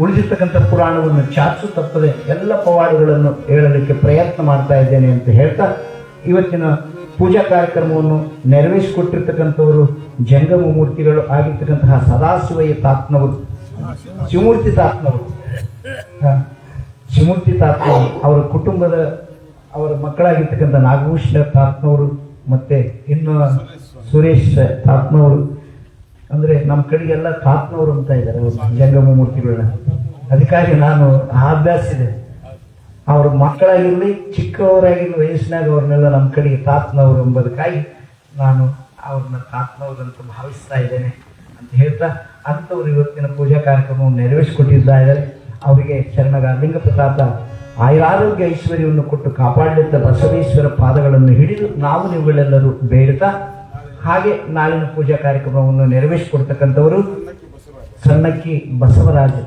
ಉಳಿದಿರ್ತಕ್ಕಂಥ ಪುರಾಣವನ್ನು ಚಾಚು ತಪ್ಪದೆ ಎಲ್ಲ ಪವಾಡಗಳನ್ನು ಹೇಳಲಿಕ್ಕೆ ಪ್ರಯತ್ನ ಮಾಡ್ತಾ ಇದ್ದೇನೆ ಅಂತ ಹೇಳ್ತಾ, ಇವತ್ತಿನ ಪೂಜಾ ಕಾರ್ಯಕ್ರಮವನ್ನು ನೆರವೇರಿಸಿಕೊಟ್ಟಿರ್ತಕ್ಕಂಥವರು ಜಂಗಮ ಮೂರ್ತಿಗಳು ಆಗಿರ್ತಕ್ಕಂತಹ ಸದಾಶಿವಯ್ಯ ತಾತ್ನವರು, ಶಿವಮೂರ್ತಿ ತಾತ್ನವರು, ಅವರ ಕುಟುಂಬದ ಅವರ ಮಕ್ಕಳಾಗಿರ್ತಕ್ಕಂಥ ನಾಗಭೂಷಣ ತಾತ್ನವರು, ಮತ್ತೆ ಇನ್ನು ಸುರೇಶ್ ತಾತ್ನವರು, ಅಂದ್ರೆ ನಮ್ಮ ಕಡೆಗೆಲ್ಲ ತಾತ್ನವರು ಅಂತ ಇದ್ದಾರೆ ಜಂಗಮ ಮೂರ್ತಿಗಳನ್ನ. ಅದಕ್ಕಾಗಿ ನಾನು ಅಭ್ಯಾಸ ಇದೆ, ಅವ್ರ ಮಕ್ಕಳಾಗಿರ್ಲಿ ಚಿಕ್ಕವರಾಗಿರ್ಲಿ ವಯಸ್ಸಿನಾಗ ಅವ್ರನ್ನೆಲ್ಲ ನಮ್ಮ ಕಡೆಗೆ ತಾತ್ನವರು ಎಂಬುದಕ್ಕಾಗಿ ನಾನು ಅವ್ರನ್ನ ತಾತ್ನವರು ಅಂತ ಭಾವಿಸ್ತಾ ಇದ್ದೇನೆ ಅಂತ ಹೇಳ್ತಾ, ಅಂಥವ್ರು ಇವತ್ತಿನ ಪೂಜಾ ಕಾರ್ಯಕ್ರಮವನ್ನು ನೆರವೇರಿಸಿಕೊಟ್ಟಿದ್ದಾರೆ. ಅವರಿಗೆ ಲಿಂಗಪ್ಪ ತಾತ ಆಯುರಾರೋಗ್ಯ ಐಶ್ವರ್ಯವನ್ನು ಕೊಟ್ಟು ಕಾಪಾಡಲಿದ್ದ ಬಸವೇಶ್ವರ ಪಾದಗಳನ್ನು ಹಿಡಿದು ನಾವು ನೀವುಗಳೆಲ್ಲರೂ ಬೇಡ್ತಾ, ಹಾಗೆ ನಾಳಿನ ಪೂಜಾ ಕಾರ್ಯಕ್ರಮವನ್ನು ನೆರವೇರಿಸಿಕೊಡ್ತಕ್ಕಂಥವರು ಸಣ್ಣಕ್ಕಿ ಬಸವರಾಜ್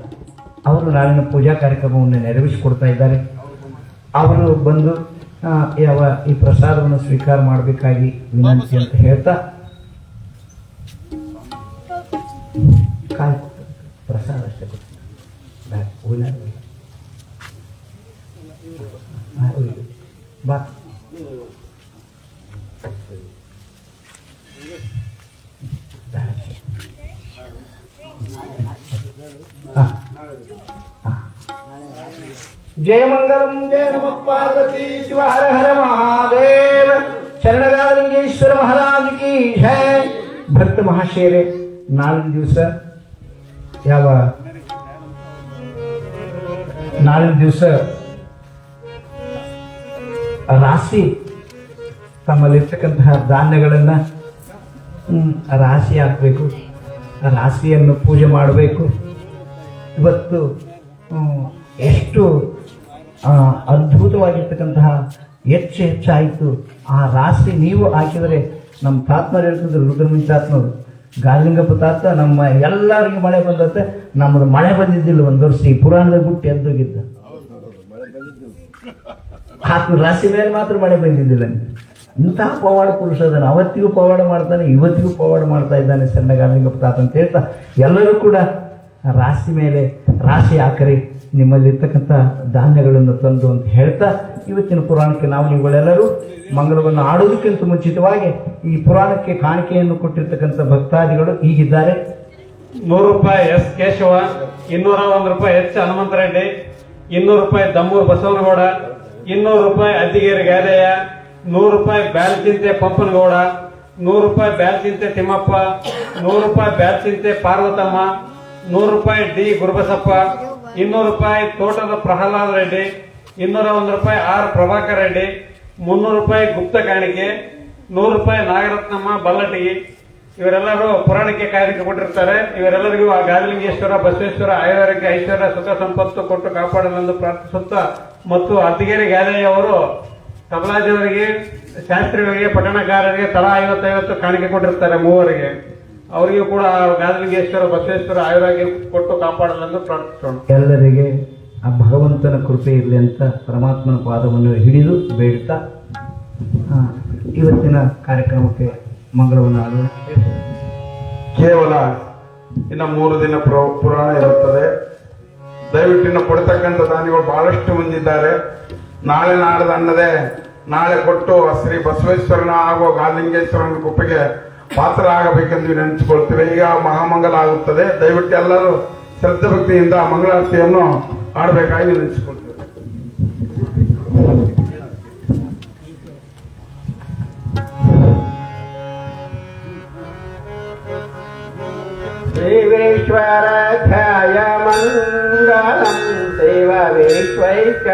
ಅವರು ನಾಳಿನ ಪೂಜಾ ಕಾರ್ಯಕ್ರಮವನ್ನು ನೆರವೇರಿಸಿಕೊಡ್ತಾ ಇದ್ದಾರೆ. ಅವರು ಬಂದು ಈ ಪ್ರಸಾದವನ್ನು ಸ್ವೀಕಾರ ಮಾಡಬೇಕಾಗಿ ವಿನಂತಿ ಅಂತ ಹೇಳ್ತಾ, ಪ್ರಸಾದ ಅಷ್ಟೇ ಬಾ. जय मंगलम जय नमः पार्वती शिव हर हर महादेव। शरणगालिंगेश्वर महाराज की जय। भक्त महाशयरे ನಾಳಿನ ದಿವಸ ರಾಶಿ ತಮ್ಮಲ್ಲಿರ್ತಕ್ಕಂತಹ ಧಾನ್ಯಗಳನ್ನ ರಾಶಿ ಹಾಕಬೇಕು, ರಾಶಿಯನ್ನು ಪೂಜೆ ಮಾಡಬೇಕು. ಇವತ್ತು ಎಷ್ಟು ಅದ್ಭುತವಾಗಿರ್ತಕ್ಕಂತಹ ಹೆಚ್ಚಾಯಿತು. ಆ ರಾಶಿ ನೀವು ಹಾಕಿದರೆ ನಮ್ಮ ತಾತ್ನವ್ರು ಹೇಳ್ತಿದ್ರು, ರುದ್ರಮುನಿ ತಾತ್ನವ್ರು, ಗಾಲಿಂಗಪ್ಪ ತಾತ ನಮ್ಮ ಎಲ್ಲರಿಗೂ ಮಳೆ ಬಂದತ್ತೆ, ನಮ್ಮದು ಮಳೆ ಬಂದಿದ್ದಿಲ್ಲ ಒಂದು ವರ್ಷ, ಈ ಪುರಾಣದ ಗುಟ್ಟು ಎದ್ದೋಗಿದ್ದ. ಆತನ ರಾಶಿ ಮೇಲೆ ಮಾತ್ರ ಮಳೆ ಬಂದಿದ್ದಿಲ್ಲ. ಇಂತಹ ಪವಾಡ ಪುರುಷ ಅದನ್ನು ಅವತ್ತಿಗೂ ಪವಾಡ ಮಾಡ್ತಾನೆ, ಇವತ್ತಿಗೂ ಪವಾಡ ಮಾಡ್ತಾ ಇದ್ದಾನೆ ಸಣ್ಣ ಗಾಲಿಂಗಪ್ಪ ತಾತ ಅಂತ ಹೇಳ್ತಾ, ಎಲ್ಲರೂ ಕೂಡ ರಾಶಿ ಮೇಲೆ ರಾಶಿ ಹಾಕರಿ, ನಿಮ್ಮಲ್ಲಿರ್ತಕ್ಕಂಥ ಧಾನ್ಯಗಳನ್ನು ತಂದು ಅಂತ ಹೇಳ್ತಾ, ಇವತ್ತಿನ ಪುರಾಣಕ್ಕೆ ನಾವು ನೀವುಗಳೆಲ್ಲರೂ ಮಂಗಳವನ್ನು ಆಡೋದಕ್ಕಿಂತ ಮುಂಚಿತವಾಗಿ ಈ ಪುರಾಣಕ್ಕೆ ಕಾಣಿಕೆಯನ್ನು ಕೊಟ್ಟಿರ್ತಕ್ಕಂಥ ಭಕ್ತಾದಿಗಳು ಹೀಗಿದ್ದಾರೆ. 100 ರೂಪಾಯಿ ಎಸ್ ಕೇಶವ, 201 ರೂಪಾಯಿ ಎಚ್ ಹನುಮಂತರೆಡ್ಡಿ, 200 ರೂಪಾಯಿ ದಮ್ಮೂರು ಬಸವನಗೌಡ, 200 ರೂಪಾಯಿ ಅದ್ದಿಗೇರಿ ಗಾದಯ್ಯ, 100 ರೂಪಾಯಿ ಬ್ಯಾಲ್ಚಿಂತೆ ಪಂಪನಗೌಡ, 100 ರೂಪಾಯಿ ಬ್ಯಾಲ್ಚಿಂತೆ ತಿಮ್ಮಪ್ಪ, 100 ರೂಪಾಯಿ ಬ್ಯಾಲ್ಚಿಂತೆ ಪಾರ್ವತಮ್ಮ, 100 ರೂಪಾಯಿ ಡಿ ಗುರುಬಸಪ್ಪ, 200 ರೂಪಾಯಿ ತೋಟದ ಪ್ರಹ್ಲಾದ ರೆಡ್ಡಿ, 201 ರೂಪಾಯಿ ಆರ್ ಪ್ರಭಾಕರ್ ರೆಡ್ಡಿ, 300 ರೂಪಾಯಿ ಗುಪ್ತ ಕಾಣಿಕೆ, 100 ರೂಪಾಯಿ ನಾಗರತ್ನಮ್ಮ ಬಲ್ಲಟಿಗಿ. ಇವರೆಲ್ಲರೂ ಪುರಾಣಕ್ಕೆ ಕಾಯ್ದಕ್ಕೆ ಕೊಟ್ಟಿರ್ತಾರೆ. ಇವರೆಲ್ಲರಿಗೂ ಆ ಗಾದಿಲಿಂಗೇಶ್ವರ ಬಸವೇಶ್ವರ ಆಯುರಾರೋಗ್ಯ ಐಶ್ವರ್ಯ ಸುಖ ಸಂಪತ್ತು ಕೊಟ್ಟು ಕಾಪಾಡಲೆಂದು ಪ್ರಾರ್ಥಿಸುತ್ತಾ, ಮತ್ತು ಅತ್ತಿಗೆರೆ ಗಾದಯ್ಯ ಅವರು ಕಮಲಾಜಿಯವರಿಗೆ, ಶಾಸ್ತ್ರಿಗಳಿಗೆ, ಪಟ್ಟಣಕಾರರಿಗೆ ತಲಾ 50-50 ಕಾಣಿಕೆ ಕೊಟ್ಟಿರ್ತಾರೆ ಮೂವರಿಗೆ. ಅವರಿಗೂ ಕೂಡ ಗಾದಿಲಿಂಗೇಶ್ವರ ಬಸವೇಶ್ವರ ಆಯುರಾರೋಗ್ಯ ಕೊಟ್ಟು ಕಾಪಾಡಲೆಂದು ಪ್ರಾರ್ಥಿಸೋಣ. ಎಲ್ಲರಿಗೆ ಆ ಭಗವಂತನ ಕೃಪೆ ಇರಲಿ ಅಂತ ಪರಮಾತ್ಮನ ಪಾದವನ್ನು ಹಿಡಿದು ಬೇಡ್ತಾ ಇವತ್ತಿನ ಕಾರ್ಯಕ್ರಮಕ್ಕೆ ಮಂಗಳವನ್ನು ಆಡೋಣ. ಕೇವಲ ಇನ್ನು 3 ದಿನ ಪುರಾಣ ಇರುತ್ತದೆ. ದಯವಿಟ್ಟು ಕೊಡ್ತಕ್ಕಂಥ ದಾನಿಗಳು ಬಹಳಷ್ಟು ಮಂದಿದ್ದಾರೆ. ನಾಳೆ ನಾಡದ ಅನ್ನದೇ ನಾಳೆ ಕೊಟ್ಟು ಶ್ರೀ ಬಸವೇಶ್ವರನ ಹಾಗೂ ಗಾಲಿಂಗೇಶ್ವರನ ಕೃಪೆಗೆ ಪಾತ್ರ ಆಗಬೇಕೆಂದು ನೆನೆಸಿಕೊಳ್ತೇವೆ. ಈಗ ಮಹಾಮಂಗಲ ಆಗುತ್ತದೆ. ದಯವಿಟ್ಟು ಎಲ್ಲರೂ ಶ್ರದ್ಧೆ ಭಕ್ತಿಯಿಂದ ಮಂಗಳಾರತಿಯನ್ನು ಆಡಬೇಕಾಗಿ ನೆನೆಸಿಕೊಳ್ತೇವೆ. ಶ್ರೀವೇಶ್ವರಾಧ್ಯಾಯ ಮಂಗಳಂ ದೇವ ವಿಶ್ವೈಕಪಾಲಾಯ देव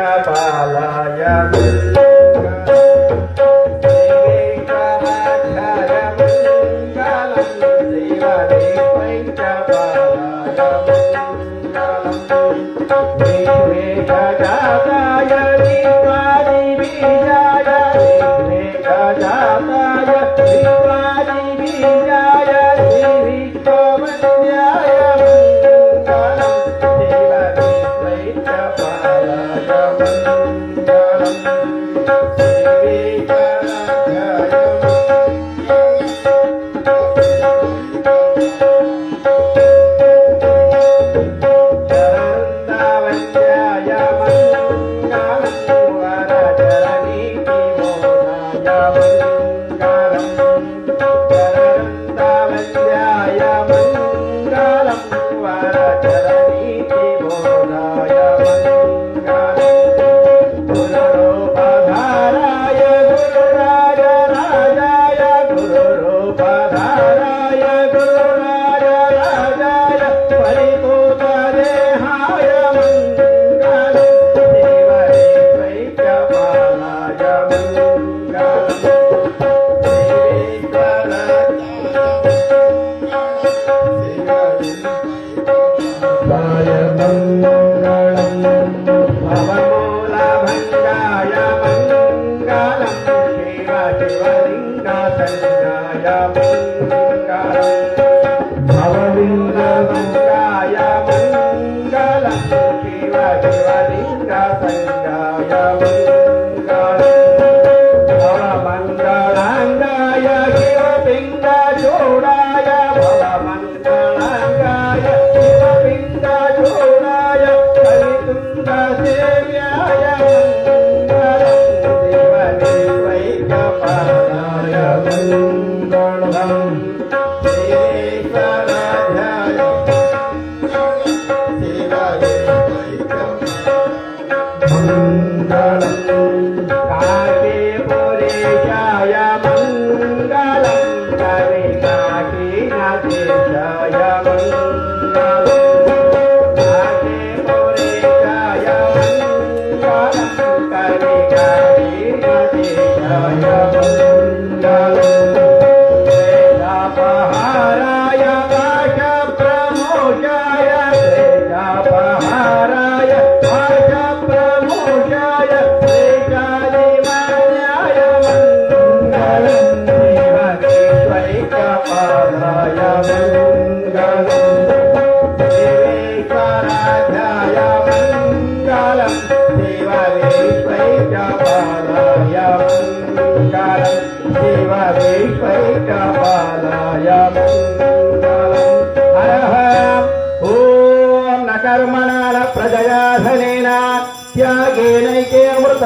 विश्वैकपालाय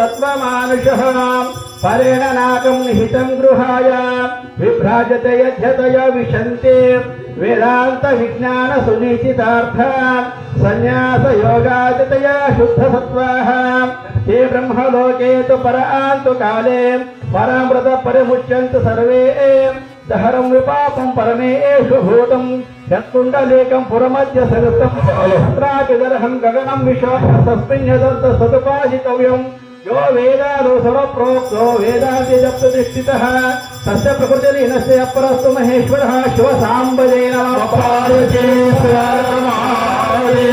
तत्त्वमानुषः परेण नाकं निहितं गृहाय विभ्राजते यद्यतय विशन्ते वेदान्त विज्ञान सुनिश्चितार्थ संन्यास योगादितया शुद्ध सत्त्वाः ते ब्रह्मलोके तु परान्तु काले परामृत परिमुच्यन्ते सर्वे दहरं विपापं परमेषु भूतं यत्कुण्डलेकं पुरमध्य सगतं तत्रापिदर्हं गगनं विश्वासस्मिन् यदन्त सदुपासितव्यम् यो वेदादो सर्वप्रोक्तो वेदान्ते प्रतिष्ठितः तस्य प्रकृतिलीनस्य अपरस्तु महेश्वरः शिवसाम्बजे नमः पार्वतीश्वरमारे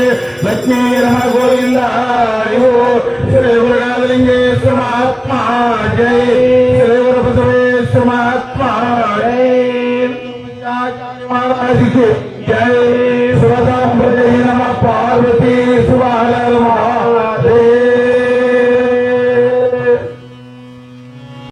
लक्ष्मीरः गोविन्द हरि ओम् श्री गुरुनाथलिङ्गेश्वर महात्मा जय श्री गुरुबसवेश्वर महात्मा जय महाराज की जय शिवसाम्बजे